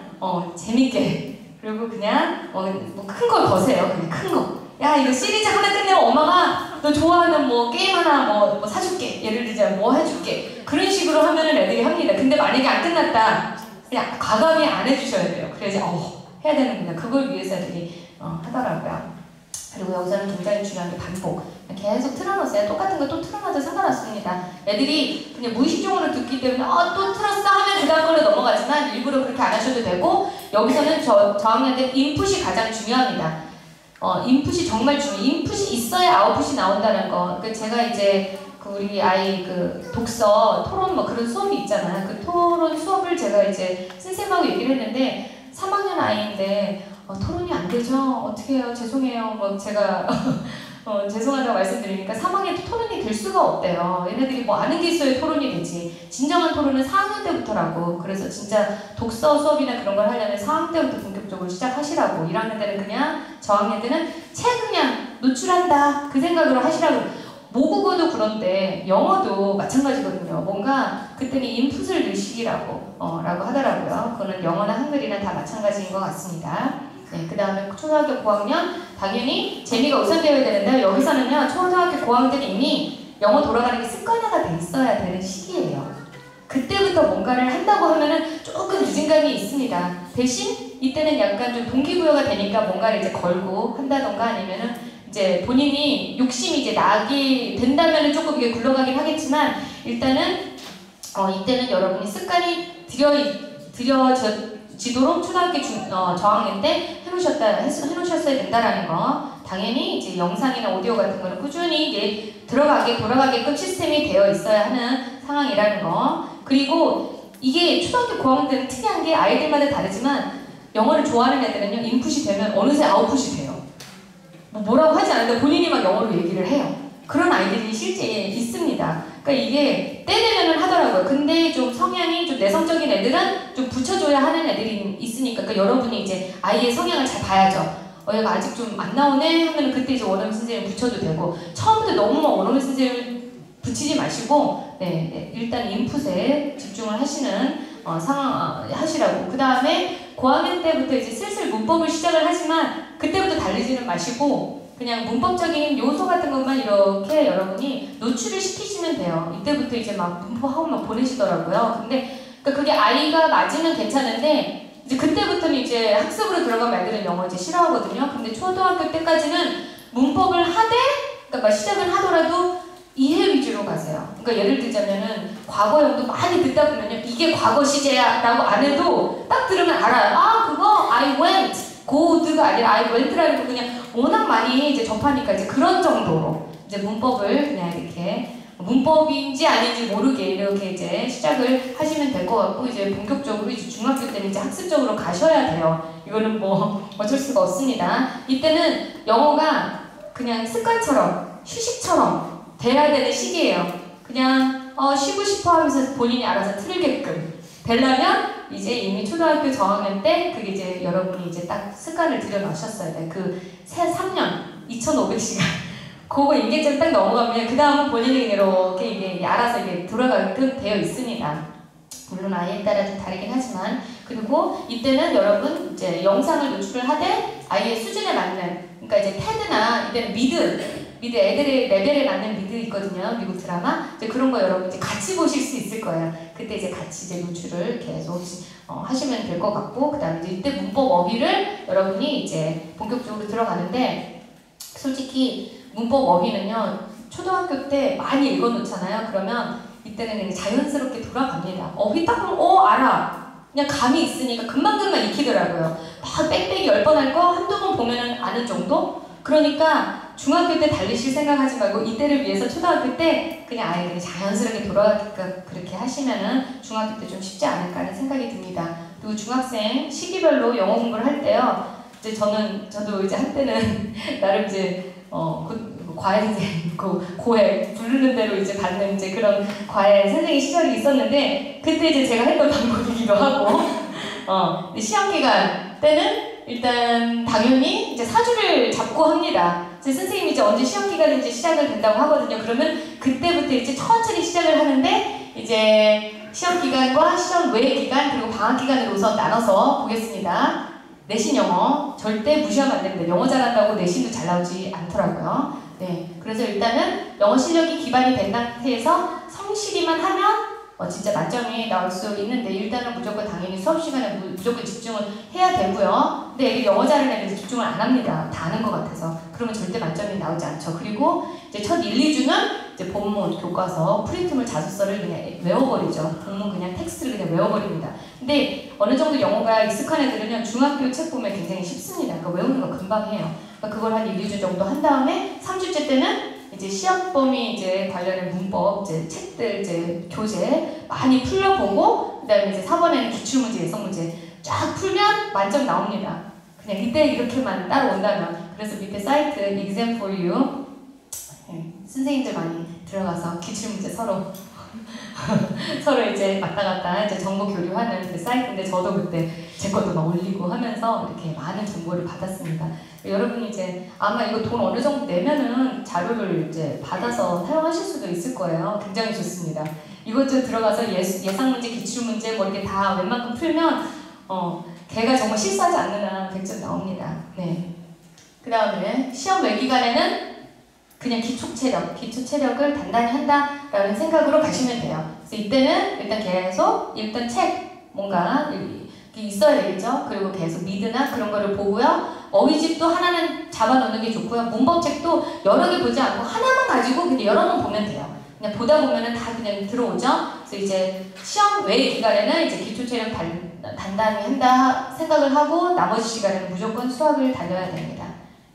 재밌게 그리고 그냥 큰 걸 거세요. 그냥 큰 거. 야, 이거 시리즈 하나 끝내면 엄마가 너 좋아하는 뭐 게임 하나 뭐 사줄게. 예를 들자면 뭐 해줄게. 그런 식으로 하면은 애들이 합니다. 근데 만약에 안 끝났다. 그냥 과감히 안 해주셔야 돼요. 그래야지 해야 되는구나. 그걸 위해서 애들이 하더라고요. 그리고 여기서는 굉장히 중요한 게 반복. 계속 틀어놓으세요. 똑같은 거 또 틀어놔도 상관없습니다. 애들이 그냥 무의식적으로 듣기 때문에 또 틀었어 하면 그 다음 걸로 넘어가지만 일부러 그렇게 안 하셔도 되고 여기서는 저학년 때 인풋이 가장 중요합니다. 인풋이 정말 중요해요. 인풋이 있어야 아웃풋이 나온다는 거. 그러니까 제가 이제 우리 아이 독서, 토론 그런 수업이 있잖아요. 그 토론 수업을 제가 이제 선생님하고 얘기를 했는데 3학년 아이인데 토론이 안 되죠? 어떻게 해요? 죄송해요. 제가 죄송하다고 말씀드리니까 3학년 토론이 될 수가 없대요. 얘네들이 아는 게 있어야 토론이 되지. 진정한 토론은 4학년 때부터라고. 그래서 진짜 독서 수업이나 그런 걸 하려면 4학년 때부터 본격적으로 시작하시라고. 1학년 때는 그냥 저학년 때는 책 그냥 노출한다. 그 생각으로 하시라고. 모국어도 그런데 영어도 마찬가지거든요. 뭔가 그때는 인풋을 넣으시라고 라고 하더라고요. 그거는 영어나 한글이나 다 마찬가지인 것 같습니다. 네, 그 다음에 초등학교 고학년 당연히 재미가 우선되어야 되는데 여기서는요 초등학교 고학년 이미 영어 돌아가는 게 습관화가 돼 있어야 되는 시기예요. 그때부터 뭔가를 한다고 하면은 조금 늦은 감이 있습니다. 대신 이때는 약간 좀 동기부여가 되니까 뭔가를 이제 걸고 한다던가 아니면은 이제 본인이 욕심이 이제 나게 된다면은 조금 이게 굴러가긴 하겠지만 일단은 이때는 여러분이 습관이 들여지도록 초등학교 저학년 때 해놓으셨어야 된다라는 거. 당연히 이제 영상이나 오디오 같은 거는 꾸준히 이제 돌아가게끔 시스템이 되어 있어야 하는 상황이라는 거. 그리고 이게 초등학교 고학년 때는 특이한 게 아이들마다 다르지만 영어를 좋아하는 애들은요 인풋이 되면 어느새 아웃풋이 돼요. 뭐라고 하지 않는데 본인이 막 영어로 얘기를 해요. 그런 아이들이 실제 있습니다. 그러니까 이게 때되면은 하더라고요. 근데 좀 성향이 좀 내성적인 애들은 좀 붙여줘야 하는 애들이 있으니까 그러니까 여러분이 이제 아이의 성향을 잘 봐야죠. 얘가 아직 좀 안 나오네 하면은 그때 이제 원어민 선생님 붙여도 되고 처음부터 너무 막 원어민 선생님을 붙이지 마시고 일단 인풋에 집중을 하시는 상황 하시라고. 그 다음에 고학년 때부터 이제 슬슬 문법을 시작을 하지만 그때부터 달리지는 마시고 그냥 문법적인 요소 같은 것만 이렇게 여러분이 노출을 시키시면 돼요. 이때부터 이제 막 문법하고 막 보내시더라고요. 근데 그러니까 그게 아이가 맞으면 괜찮은데 이제 그때부터는 이제 학습으로 들어가면 애들은 영어 이제 싫어하거든요. 근데 초등학교 때까지는 문법을 하되 그러니까 막 시작을 하더라도 이해 위주로 가세요. 그러니까 예를 들자면은 과거형도 많이 듣다 보면요 이게 과거 시제야 라고 안 해도 딱 들으면 알아요. 그거 I went go'가 아니라 I went라는 거 그냥 워낙 많이 이제 접하니까 이제 그런 정도로 이제 문법을 그냥 이렇게 문법인지 아닌지 모르게 이렇게 이제 시작을 하시면 될 것 같고 이제 본격적으로 이제 중학교 때는 이제 학습적으로 가셔야 돼요. 이거는 어쩔 수가 없습니다. 이때는 영어가 그냥 습관처럼 휴식처럼 돼야 되는 시기예요. 그냥 쉬고 싶어 하면서 본인이 알아서 틀게끔 되려면 이제 이미 초등학교 저학년 때 그게 이제 여러분이 이제 딱 습관을 들여놓으셨어야 돼. 그 3년 2,500시간 그거 인계점 딱 넘어가면 그 다음은 본인이 이렇게 이게 알아서 이게 돌아가게끔 되어 있습니다. 물론 아이에 따라 좀 다르긴 하지만 그리고 이때는 여러분 이제 영상을 노출을 하되 아이의 수준에 맞는 그러니까 이제 테드나 이때는 미드 애들의 레벨에 맞는 미드 있거든요. 미국 드라마 이제 그런 거 여러분 이제 같이 보실 수 있을 거예요. 그때 이제 같이 이제 노출을 계속 하시면 될 것 같고, 그 다음에 이때 문법 어휘를 여러분이 이제 본격적으로 들어가는데, 솔직히 문법 어휘는요, 초등학교 때 많이 읽어놓잖아요. 그러면 이때는 그냥 자연스럽게 돌아갑니다. 어휘 딱 보면 알아. 그냥 감이 있으니까 금방금방 익히더라고요. 막 빽빽이 10번 할 거 한두 번 보면은 아는 정도? 그러니까 중학교 때 달리실 생각하지 말고 이때를 위해서 초등학교 때 그냥 아예 그냥 자연스럽게 돌아가게끔 그렇게 하시면은 중학교 때 좀 쉽지 않을까 하는 생각이 듭니다. 그리고 중학생 시기별로 영어 공부를 할 때요. 이제 저도 이제 한때는 나름 이제 과외 선생님, 고해 부르는 대로 이제 받는 이제 그런 과외 선생님 시절이 있었는데, 그때 이제 제가 했던 방법이기도 하고, 근데 시험 기간 때는 일단 당연히 이제 사주를 잡고 합니다. 제 선생님이 이제 언제 시험 기간이 이제 시작을 된다고 하거든요. 그러면 그때부터 이제 천천히 시작을 하는데, 이제 시험 기간과 시험 외 기간 그리고 방학 기간으로 우선 나눠서 보겠습니다. 내신 영어 절대 무시하면 안 됩니다. 영어 잘한다고 내신도 잘 나오지 않더라고요. 네, 그래서 일단은 영어 실력이 기반이 된 상태에서 성실히만 하면 진짜 만점이 나올 수 있는데, 일단은 무조건 당연히 수업 시간에 무조건 집중을 해야 되고요. 근데 애들 영어 잘하는 애들 집중을 안 합니다. 다 아는 것 같아서. 그러면 절대 만점이 나오지 않죠. 그리고 이제 첫 1, 2주는 이제 본문, 교과서, 프린트물, 자소서를 그냥 외워버리죠. 본문 그냥 텍스트를 그냥 외워버립니다. 근데 어느 정도 영어가 익숙한 애들은요, 중학교 책 보면 굉장히 쉽습니다. 그러니까 외우는 거 금방 해요. 그러니까 그걸 한 1, 2주 정도 한 다음에 3주째 때는 이제 시험 범위 이제 관련된 문법, 이제 책들, 이제 교재 많이 풀려보고, 그 다음에 이제 4번에는 기출문제, 예성문제 쫙 풀면 만점 나옵니다. 그냥 이때 이렇게만 따라온다면. 그래서 밑에 사이트 exam for you, 선생님들 많이 들어가서 기출문제 서로 이제 왔다 갔다 이제 정보 교류하는 그 사이트인데, 저도 그때 제 것도 막 올리고 하면서 이렇게 많은 정보를 받았습니다. 여러분이 이제 아마 이거 돈 어느 정도 내면은 자료를 이제 받아서 사용하실 수도 있을 거예요. 굉장히 좋습니다. 이것도 들어가서 예상문제, 기출문제 뭐 이렇게 다 웬만큼 풀면 걔가 정말 실수하지 않는 한 100점 나옵니다. 네. 그 다음에 시험 외 기간에는 그냥 기초체력을 단단히 한다라는 생각으로 가시면 돼요. 그래서 이때는 일단 계속 책 뭔가 있어야 되겠죠. 그리고 계속 미드나 그런 거를 보고요. 어휘집도 하나는 잡아놓는 게 좋고요. 문법책도 여러 개 보지 않고 하나만 가지고 그냥 여러 번 보면 돼요. 그냥 보다 보면은 다 그냥 들어오죠. 그래서 이제 시험 외 기간에는 이제 기초체력 단단히 한다 생각을 하고, 나머지 시간에는 무조건 수학을 달려야 됩니다.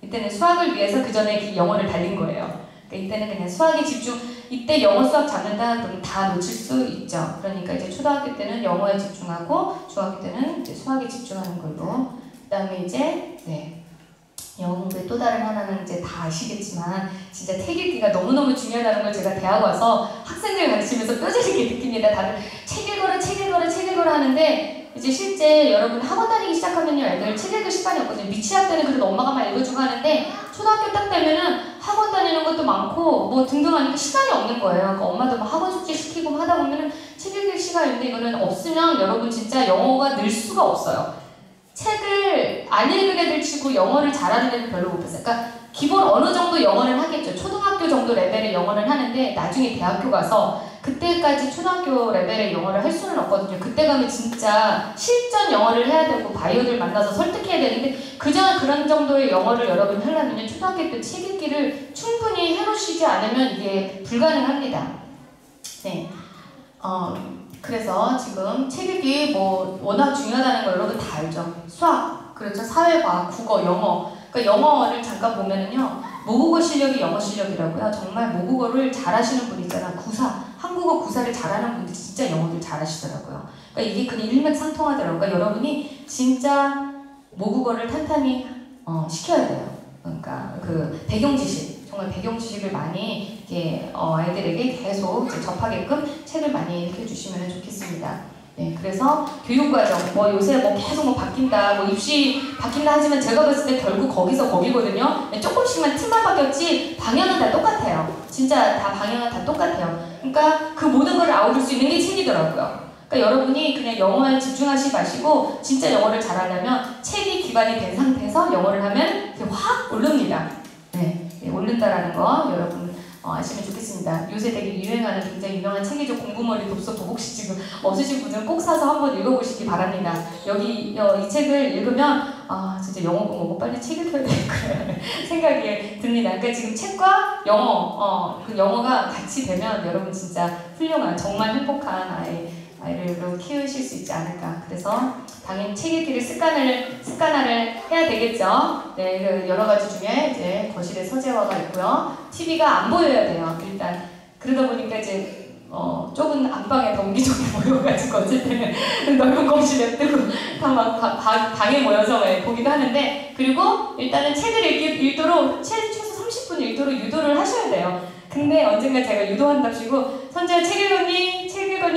이때는 수학을 위해서 그 전에 영어를 달린 거예요. 그러니까 이때는 그냥 수학에 집중, 이때 영어 수학 잡는다 그러면 다 놓칠 수 있죠. 그러니까 이제 초등학교 때는 영어에 집중하고, 중학교 때는 이제 수학에 집중하는 걸로. 그 다음에 이제, 영어 공부의 또 다른 하나는 이제 다 아시겠지만, 진짜 책 읽기가 너무너무 중요하다는 걸 제가 대학 와서 학생들 가르치면서 뼈저리게 느낍니다. 다들 책 읽어라 하는데, 이제 실제 여러분 학원 다니기 시작하면요, 애들 책 읽을 시간이 없거든요. 미취학 때는 그래도 엄마가 막 읽어주고 하는데, 초등학교 딱 되면은 학원 다니는 것도 많고 뭐 등등 하니까 시간이 없는 거예요. 그러니까 엄마도 막 학원 숙제 시키고 하다 보면은 책 읽을 시간인데, 이거는 없으면 여러분 진짜 영어가 늘 수가 없어요. 책을 안 읽은 애들 치고 영어를 잘하는 애들 별로 못 봤어요. 그러니까 기본 어느 정도 영어는 하겠죠. 초등학교 정도 레벨의 영어는 하는데, 나중에 대학교 가서 그때까지 초등학교 레벨의 영어를 할 수는 없거든요. 그때 가면 진짜 실전 영어를 해야 되고 바이오들 만나서 설득해야 되는데, 그런 정도의 영어를 여러분이 하려면 초등학교 때 책 읽기를 충분히 해놓으시지 않으면 이게 불가능합니다. 네. 그래서 지금 책 읽기 뭐 워낙 중요하다는 거 여러분 다 알죠. 수학, 그렇죠. 사회과학, 국어, 영어. 그러니까 영어를 잠깐 보면은요, 모국어 실력이 영어 실력이라고요. 정말 모국어를 잘하시는 분 있잖아. 한국어 구사를 잘하는 분들 진짜 영어를 잘하시더라고요. 그러니까 이게 그냥 일맥상통하더라고요. 그러니까 여러분이 진짜 모국어를 탄탄히 시켜야 돼요. 그러니까 그 배경 지식, 정말 배경 지식을 많이 이렇게 아이들에게 계속 이제 접하게끔 책을 많이 읽혀주시면 좋겠습니다. 네, 그래서 교육과정, 뭐 요새 뭐 계속 뭐 바뀐다, 뭐 입시 바뀐다 하지만 제가 봤을 때 결국 거기서 거기거든요. 조금씩만 틈만 바뀌었지 방향은 다 똑같아요. 진짜 다 방향은 다 똑같아요. 그러니까 그 모든 걸 아우를 수 있는 게 책이더라고요. 그러니까 여러분이 그냥 영어에 집중하지 마시고 진짜 영어를 잘하려면 책이 기반이 된 상태에서 영어를 하면 확 오릅니다. 네, 오른다라는 거 여러분 아시면 좋겠습니다. 요새 되게 유행하는 굉장히 유명한 책이죠. 공부머리 독서 도복시 지금 없으신 분들은 꼭 사서 한번 읽어보시기 바랍니다. 여기 이 책을 읽으면 진짜 영어 공부고 빨리 책 읽어야 되겠구나 생각이 듭니다. 그러니까 지금 책과 영어, 그 영어가 같이 되면 여러분 진짜 훌륭한 정말 행복한 아이를 키우실 수 있지 않을까. 그래서 당연히 책 읽기를 습관화를 해야 되겠죠. 네, 그 여러 가지 중에 이제 거실에 서재화가 있고요. TV가 안 보여야 돼요. 일단 그러다 보니까 이제 좁은 안방에 덩기적이 모여가지고 어쩔 때는 넓은 거실에 뜨고 다 막 방에 모여서 보기도 하는데, 그리고 일단은 책을 읽도록 최소 30분 읽도록 유도를 하셔야 돼요. 근데 언젠가 제가 유도한답시고 선재야 책 읽었니?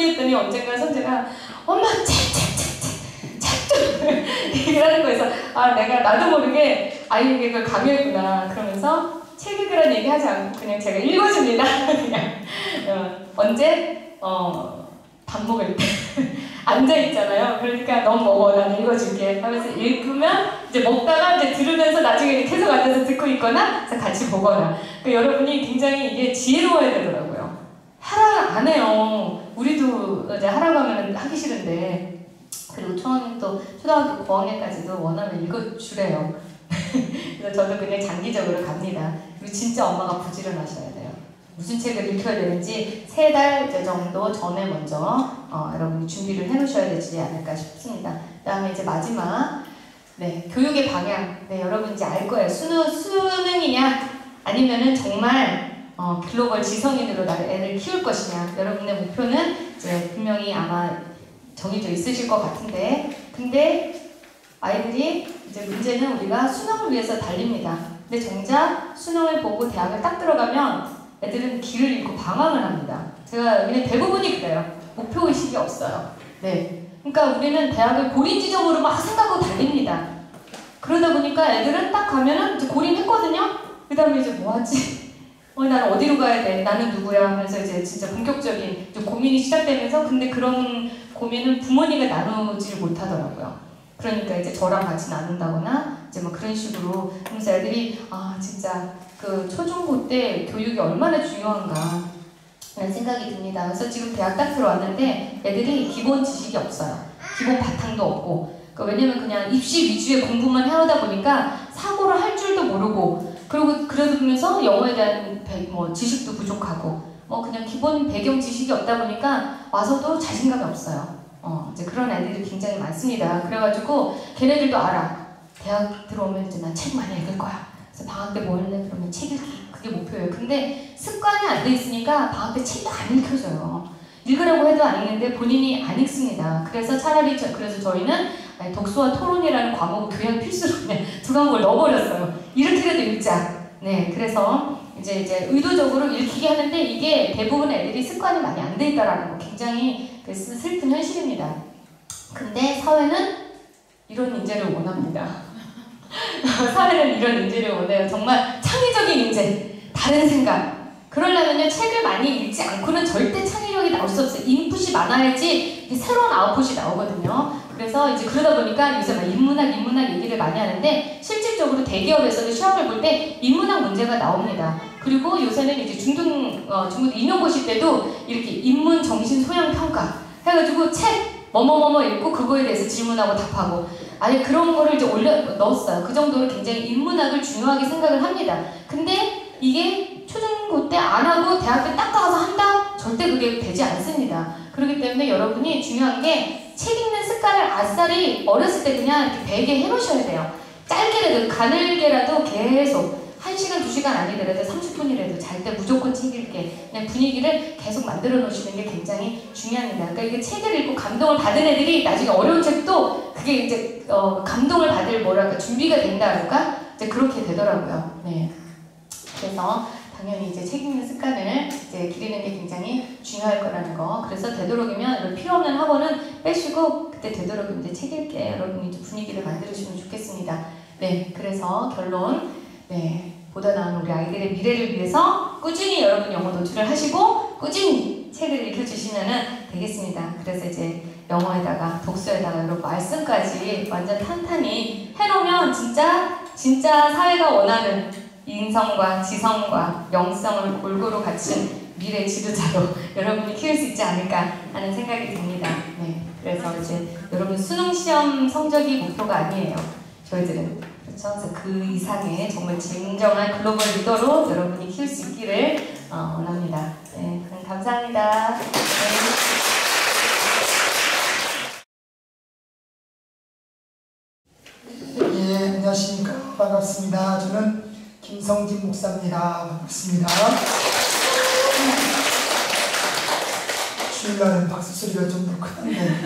했더니 언젠가 선재가 엄마 책 좀 얘기를 하는 거에서 내가 나도 모르게 아이에게 그걸 강요했구나. 그러면서 책 읽으라는 얘기 하지 않고 그냥 제가 읽어줍니다. 그냥 언제? 밥 먹을 때 앉아있잖아요. 그러니까 넌 먹어, 난 읽어줄게 하면서 읽으면 이제 먹다가 이제 들으면서 나중에 계속 앉아서 듣고 있거나 같이 보거나. 그러니까 여러분이 굉장히 이게 지혜로워야 되더라고요. 하라 안 해요. 우리도 이제 하라고 하면 하기 싫은데, 그리고 초등학교 고학년까지도 원하면 읽어주래요. 그래서 저도 그냥 장기적으로 갑니다. 그리고 진짜 엄마가 부지런하셔야 돼요. 무슨 책을 읽혀야 되는지 3달 정도 전에 먼저 여러분이 준비를 해놓으셔야 되지 않을까 싶습니다. 그 다음에 이제 마지막, 교육의 방향. 여러분 이제 알 거예요. 수능이냐 아니면은 정말 글로벌 지성인으로 애를 키울 것이냐. 여러분의 목표는 이제 분명히 아마 정해져 있으실 것 같은데, 근데 아이들이 이제 문제는 우리가 수능을 위해서 달립니다. 근데 정작 수능을 보고 대학을 딱 들어가면 애들은 길을 잃고 방황을 합니다. 제가 그냥 대부분이 그래요. 목표의식이 없어요. 그러니까 우리는 대학을 고린 지점으로 막 생각하고 달립니다. 그러다 보니까 애들은 딱 가면은 이제 고린했거든요. 그 다음에 이제 뭐 하지? 나는 어디로 가야 돼? 나는 누구야? 하면서 이제 진짜 본격적인 고민이 시작되면서, 근데 그런 고민은 부모님과 나누지를 못하더라고요. 그러니까 이제 저랑 같이 나눈다거나 이제 뭐 그런 식으로 하면서 애들이 진짜 그 초중고 때 교육이 얼마나 중요한가 라는 생각이 듭니다. 그래서 지금 대학 딱 들어왔는데 애들이 기본 지식이 없어요. 기본 바탕도 없고. 왜냐면 그냥 입시 위주의 공부만 해오다 보니까 사고를 할 줄도 모르고, 그리고 그러면서 영어에 대한 지식도 부족하고, 그냥 기본 배경 지식이 없다 보니까 와서도 자신감이 없어요. 이제 그런 애들이 굉장히 많습니다. 그래가지고 걔네들도 알아. 대학 들어오면 이제 난 책 많이 읽을 거야. 그래서 방학 때 뭐 할래? 그러면 책 읽기. 그게 목표예요. 근데 습관이 안 돼 있으니까 방학 때 책도 안 읽혀져요. 읽으라고 해도 안 읽는데 본인이 안 읽습니다. 그래서 차라리 그래서 저희는 독서와 토론이라는 과목을 교양 필수로 그냥 2과목을 넣어버렸어요. 이렇게라도 읽자. 그래서 이제 의도적으로 읽히게 하는데, 이게 대부분 애들이 습관이 많이 안 돼 있다라는 거 굉장히 슬픈 현실입니다. 근데 사회는 이런 인재를 원합니다. 사회는 이런 인재를 원해요. 정말 창의적인 인재, 다른 생각. 그러려면요, 책을 많이 읽지 않고는 절대 창의력이 나올 수 없어요. 인풋이 많아야지 새로운 아웃풋이 나오거든요. 그래서 이제 그러다 보니까 요새 막 인문학 얘기를 많이 하는데, 실질적으로 대기업에서도 시험을 볼 때 인문학 문제가 나옵니다. 그리고 요새는 이제 중등 임용고시 때도 이렇게 인문 정신 소양 평가 해가지고 책 뭐뭐뭐뭐 읽고 그거에 대해서 질문하고 답하고, 아예 그런 거를 이제 넣었어요. 그 정도로 굉장히 인문학을 중요하게 생각을 합니다. 근데 이게 초중고 때 안 하고 대학교 딱 가서 한다? 절대 그게 되지 않습니다. 그렇기 때문에 여러분이 중요한 게 책 읽는 습관을 아싸리 어렸을 때 그냥 이렇게 배게 해놓으셔야 돼요. 짧게라도 가늘게라도 계속 1시간, 2시간 아니더라도 30분이라도 잘 때 무조건 책 읽게, 그냥 분위기를 계속 만들어 놓으시는 게 굉장히 중요합니다. 그러니까 이게 책을 읽고 감동을 받은 애들이 나중에 어려운 책도 그게 이제 감동을 받을 준비가 된다 할까? 이제 그렇게 되더라고요. 그래서 당연히 이제 책 읽는 습관을 이제 기르는 게 굉장히 중요할 거라는 거. 그래서 되도록이면 이런 필요 없는 학원은 빼시고 그때 되도록이면 이제 책 읽게 여러분이 좀 분위기를 만들어주시면 좋겠습니다. 그래서 결론. 보다 나은 우리 아이들의 미래를 위해서 꾸준히 여러분 영어 노출을 하시고 꾸준히 책을 읽혀주시면 되겠습니다. 그래서 이제 영어에다가 독서에다가 여러분 말씀까지 완전 탄탄히 해놓으면 진짜 사회가 원하는 인성과 지성과 영성을 골고루 갖춘 미래 지도자로 여러분이 키울 수 있지 않을까 하는 생각이 듭니다. 네, 그래서 이제 여러분 수능 시험 성적이 목표가 아니에요. 저희들은 그렇죠. 그래서 그 이상의 정말 진정한 글로벌 리더로 여러분이 키울 수 있기를 원합니다. 네, 그럼 감사합니다. 네. 예, 안녕하십니까. 반갑습니다. 저는 김성진 목사입니다. 반갑습니다. 주일날은 박수 소리가 좀 더 크던데.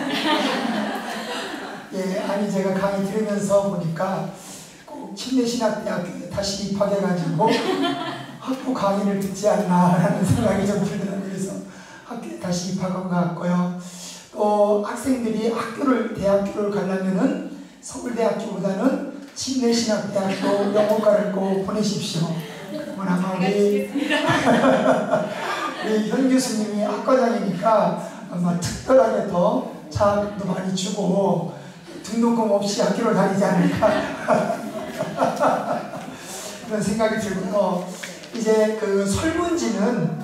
예, 아니 제가 강의 들으면서 보니까 꼭 침례신학대학교에 다시 입학해가지고 학부 강의를 듣지 않나라는 생각이 좀 들더라고요. 그래서 학교에 다시 입학한 것 같고요. 또 학생들이 대학교를 가려면은 서울대학교보다는 침례신학대학교 영어과를 꼭 보내십시오. 그러면 아마 우리 현 교수님이 학과장이니까 아마 특별하게 더 자격도 많이 주고 등록금 없이 학교를 다니지 않을까 그런 생각이 들고요. 이제 그 설문지는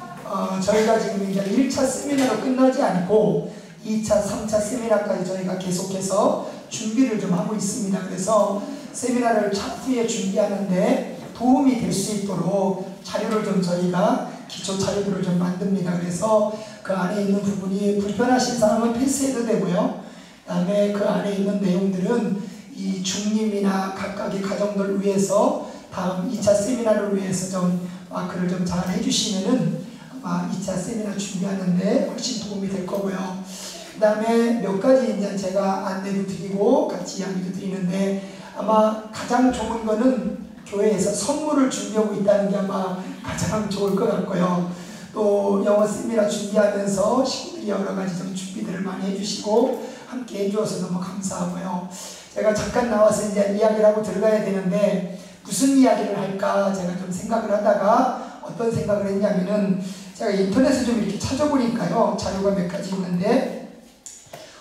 저희가 지금 이제 1차 세미나로 끝나지 않고 2차, 3차 세미나까지 저희가 계속해서 준비를 좀 하고 있습니다. 그래서 세미나를 차후에 준비하는데 도움이 될 수 있도록 자료를 좀 저희가 기초 자료들을 좀 만듭니다. 그래서 그 안에 있는 부분이 불편하신 사람은 패스해도 되고요. 그 다음에 그 안에 있는 내용들은 이 중림이나 각각의 가정들 위해서 다음 2차 세미나를 위해서 좀 마크를 좀 잘 해주시면은 아마 2차 세미나 준비하는데 훨씬 도움이 될 거고요. 그 다음에 몇 가지 이제 제가 안내도 드리고 같이 이야기도 드리는데 아마 가장 좋은 거는 교회에서 선물을 준비하고 있다는 게 아마 가장 좋을 것 같고요. 또 영어 세미나 준비하면서 식구들이 여러 가지 좀 준비들을 많이 해주시고 함께 해주어서 너무 감사하고요. 제가 잠깐 나와서 이제 이야기를 하고 들어가야 되는데 무슨 이야기를 할까 제가 좀 생각을 하다가 어떤 생각을 했냐면은 제가 인터넷에 좀 이렇게 찾아보니까요. 자료가 몇 가지 있는데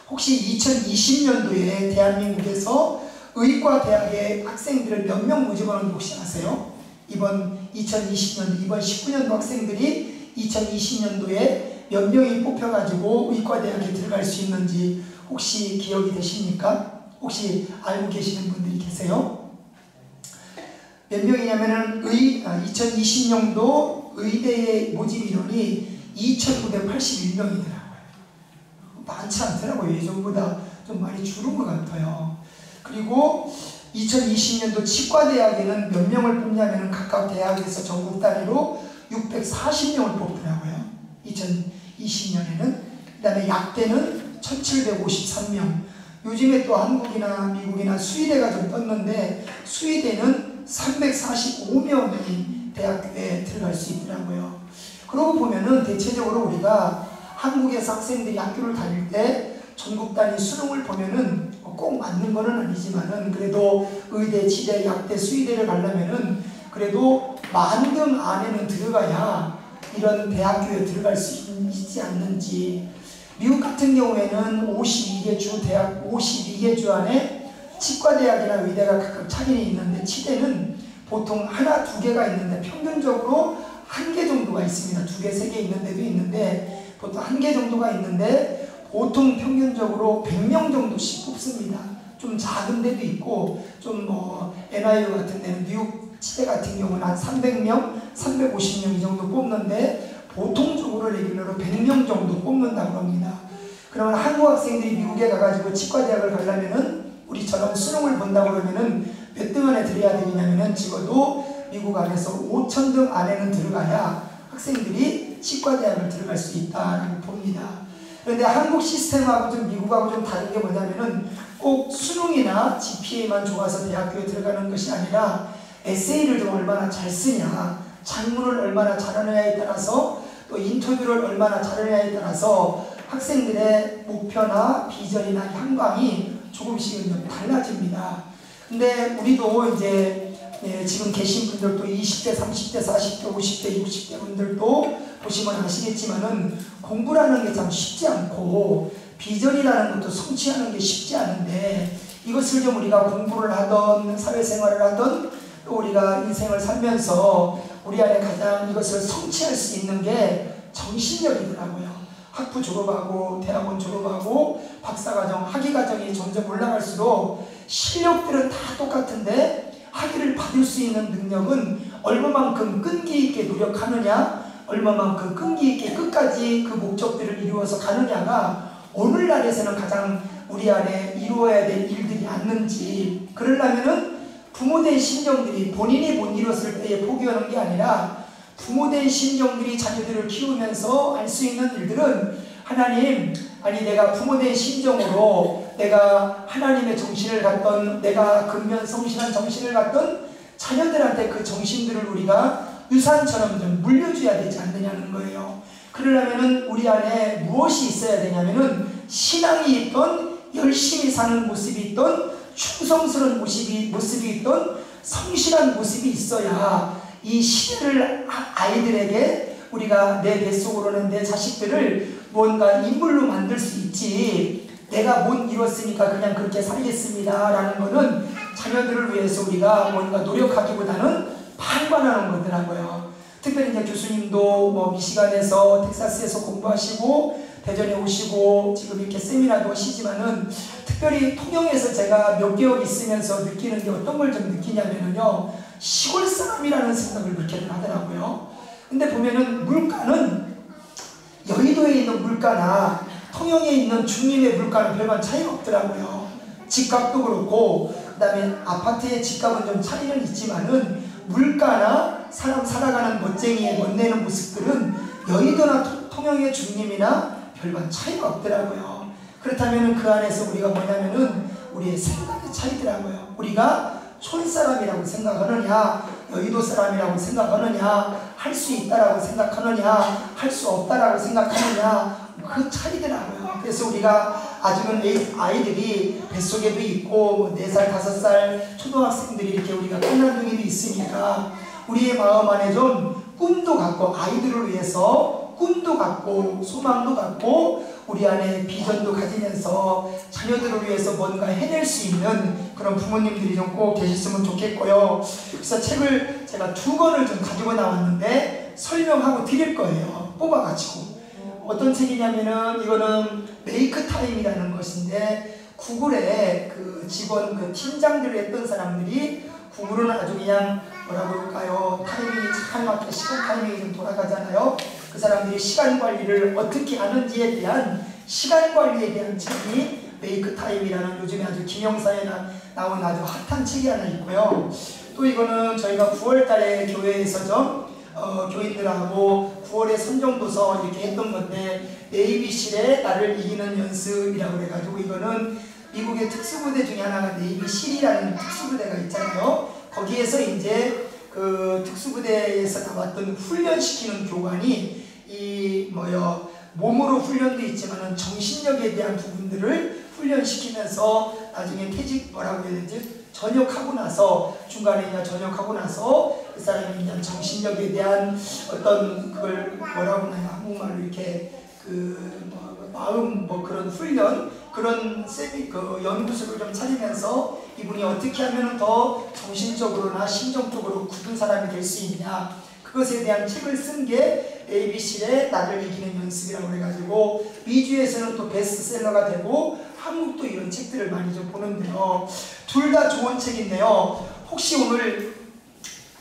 혹시 2020년도에 대한민국에서 의과대학의 학생들을 몇 명 모집하는지 혹시 아세요? 이번 2020년도, 이번 19년도 학생들이 2020년도에 몇 명이 뽑혀가지고 의과대학에 들어갈 수 있는지 혹시 기억이 되십니까? 혹시 알고 계시는 분들이 계세요? 몇 명이냐면은 2020년도 의대의 모집 인원이 2,981명이더라고요. 많지 않더라고요. 예전보다 좀 많이 줄은 것 같아요. 그리고 2020년도 치과대학에는 몇 명을 뽑냐면 각각 대학에서 전국 단위로 640명을 뽑더라고요. 2020년에는. 그 다음에 약대는 1753명. 요즘에 또 한국이나 미국이나 수의대가 좀 떴는데 수의대는 345명이 대학교에 들어갈 수 있더라고요. 그러고 보면은 대체적으로 우리가 한국에서 학생들이 학교를 다닐 때 전국 단위 수능을 보면은 꼭 맞는 거는 아니지만은 그래도 의대, 치대, 약대, 수의대를 가려면은 그래도 10,000등 안에는 들어가야 이런 대학교에 들어갈 수 있지 않는지. 미국 같은 경우에는 52개 주 대학, 52개 주 안에 치과대학이나 의대가 각각 차이는 있는데 치대는 보통 하나, 두 개가 있는데 평균적으로 1개 정도가 있습니다. 2개, 3개 있는 데도 있는데 보통 1개 정도가 있는데 보통 평균적으로 100명 정도씩 뽑습니다. 좀 작은 데도 있고 좀 NIU 같은 데는 뉴욕 치대 같은 경우는 한 300명, 350명 이 정도 뽑는데 보통적으로 레귤러로 100명 정도 뽑는다고 합니다. 그러면 한국 학생들이 미국에 가가지고 치과대학을 가려면은 우리처럼 수능을 본다고 그러면은 몇 등 안에 들어야 되냐면은 적어도 미국 안에서 5,000등 안에는 들어가야 학생들이 치과대학을 들어갈 수 있다라고 봅니다. 그런데 한국 시스템하고 좀 미국하고 좀 다른 게 뭐냐면은 꼭 수능이나 GPA만 좋아서 대학교에 들어가는 것이 아니라 에세이를 좀 얼마나 잘 쓰냐, 작문을 얼마나 잘하느냐에 따라서 또 인터뷰를 얼마나 잘하느냐에 따라서 학생들의 목표나 비전이나 향방이 조금씩은 좀 달라집니다. 근데 우리도 이제 지금 계신 분들도 20대, 30대, 40대, 50대, 60대 분들도 보시면 아시겠지만은 공부라는 게 참 쉽지 않고 비전이라는 것도 성취하는 게 쉽지 않은데 이것을 좀 우리가 공부를 하던 사회생활을 하던 또 우리가 인생을 살면서 우리 안에 가장 이것을 성취할 수 있는 게 정신력이더라고요. 학부 졸업하고 대학원 졸업하고 박사과정, 학위과정이 점점 올라갈수록 실력들은 다 똑같은데 학위를 받을 수 있는 능력은 얼마만큼 끈기 있게 노력하느냐, 얼마만큼 끈기 있게 끝까지 그 목적들을 이루어서 가느냐가 오늘날에서는 가장 우리 안에 이루어야 될 일들이 않는지, 그러려면은 부모된 심정들이 본인이 못 이뤘을 때에 포기하는 게 아니라 부모된 심정들이 자녀들을 키우면서 할 수 있는 일들은 하나님, 아니 내가 부모된 심정으로 내가 하나님의 정신을 갖던, 내가 근면성실한 정신을 갖던 자녀들한테 그 정신들을 우리가 유산처럼 좀 물려줘야 되지 않느냐는 거예요. 그러려면은 우리 안에 무엇이 있어야 되냐면은 신앙이 있던, 열심히 사는 모습이 있던, 충성스러운 모습이 있던, 성실한 모습이 있어야 이 시대를 아이들에게 우리가 내 뱃속으로는 내 자식들을 뭔가 인물로 만들 수 있지, 내가 못 이뤘으니까 그냥 그렇게 살겠습니다 라는 거는 자녀들을 위해서 우리가 뭔가 노력하기보다는 방관하는 거더라고요. 특별히 이제 교수님도 뭐 미시간에서 텍사스에서 공부하시고 대전에 오시고 지금 이렇게 세미나도 하시지만은 특별히 통영에서 제가 몇 개월 있으면서 느끼는 게 어떤 걸 좀 느끼냐면요, 시골 사람이라는 생각을 그렇게 하더라고요. 근데 보면은 물가는 여의도에 있는 물가나 통영에 있는 중림의 물가는 별반 차이가 없더라고요. 집값도 그렇고, 그 다음에 아파트의 집값은 좀 차이는 있지만은 물가나 사람 살아가는 멋쟁이의 멋내는 모습들은 여의도나 통영의 중림이나 별반 차이가 없더라고요. 그렇다면 그 안에서 우리가 뭐냐면은 우리의 생각의 차이더라고요. 우리가 촌사람이라고 생각하느냐, 여의도 사람이라고 생각하느냐, 할 수 있다라고 생각하느냐, 할 수 없다라고 생각하느냐, 그 차이더라고요. 그래서 우리가 아직은 아이들이 뱃속에도 있고 4살, 5살 초등학생들이 이렇게 우리가 끝난둥이도 있으니까 우리의 마음 안에 좀 꿈도 갖고, 아이들을 위해서 꿈도 갖고 소망도 갖고 우리 안에 비전도 가지면서 자녀들을 위해서 뭔가 해낼 수 있는 그런 부모님들이 좀 꼭 계셨으면 좋겠고요. 그래서 책을 제가 2권을 좀 가지고 나왔는데 설명하고 드릴 거예요. 뽑아가지고. 어떤 책이냐면은 이거는 메이크 타임이라는 것인데, 구글에 그 직원, 그 팀장들을 했던 사람들이, 구글은 아주 그냥 뭐라고 할까요, 타이밍이 잘 맞게 시간 타이밍이 좀 돌아가잖아요. 그 사람들이 시간 관리를 어떻게 하는지에 대한, 시간 관리에 대한 책이 메이크 타임이라는 요즘에 아주 김영사에 나온 아주 핫한 책이 하나 있고요. 또 이거는 저희가 9월 달에 교회에서 좀 교인들하고 9월에 선정도서 이렇게 했던 건데, 네이비실에 나를 이기는 연습이라고 해가지고, 이거는 미국의 특수부대 중에 하나가 네이비실이라는 특수부대가 있잖아요. 거기에서 이제 그 특수부대에서 나왔던 훈련시키는 교관이 몸으로 훈련도 있지만은 정신력에 대한 부분들을 훈련시키면서 나중에 뭐라고 해야 되지? 전역하고 나서, 중간에 그냥 전역하고 나서 그 사람이 그냥 정신력에 대한 어떤 그걸 뭐라고 하나요? 한국말로 이렇게 마음 그런 훈련, 그런 그 연구소를 좀 찾으면서 이분이 어떻게 하면 더 정신적으로나 심정적으로 굳은 사람이 될 수 있냐, 그것에 대한 책을 쓴 게 ABC의 나를 이기는 연습이라고 해가지고 미주에서는 또 베스트셀러가 되고 한국도 이런 책들을 많이 좀 보는데요. 둘 다 좋은 책인데요. 혹시 오늘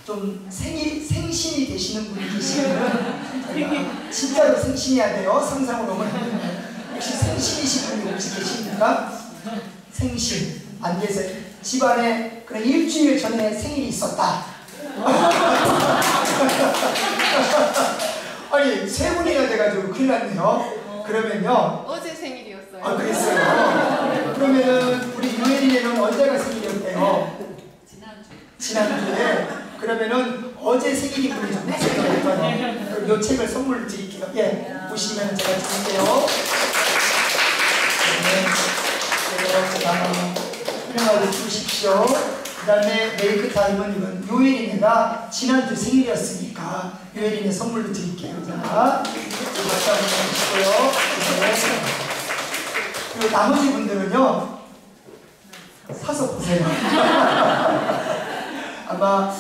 좀 생신이 되시는 분이 계시면 진짜로 생신해야 돼요. 상상으로 오면 안 돼요. 혹시 생신이신 분이 혹시 계십니까? 생신 안 계세요? 집안에 그래 일주일 전에 생일이 있었다. 아니 3분이나 돼가지고 큰일 났네요. 그러면요. 어제 생일이었어요. 아 그랬어요. 그러면은 우리 유혜린이는 언제가 생일이었대요? 지난주에. 그러면은 어제 생일인 분이 좀 있어요. 그럼 이 책을 선물로 드릴게요. 예, 보시면 제가 드릴게요. 네, 제가 훌륭하게 주십시오. 그 다음에 메이크 타임은 이건 요혜린이가 지난주 생일이었으니까 요혜린의 선물로 드릴게요. 자, 박수 한번 해주시고요. 그리고 나머지 분들은요, 사서 보세요. 아마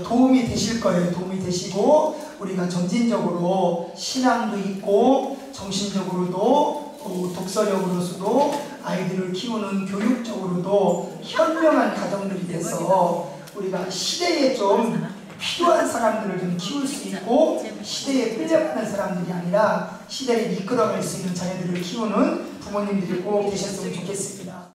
도움이 되실 거예요. 도움이 되시고 우리가 점진적으로 신앙도 있고 정신적으로도 독서력으로서도 아이들을 키우는 교육적으로도 현명한 가정들이 돼서 우리가 시대에 좀 필요한 사람들을 좀 키울 수 있고 시대에 끌려가는 사람들이 아니라 시대를 이끌어갈 수 있는 자녀들을 키우는 부모님들이 꼭 되셨으면 좋겠습니다.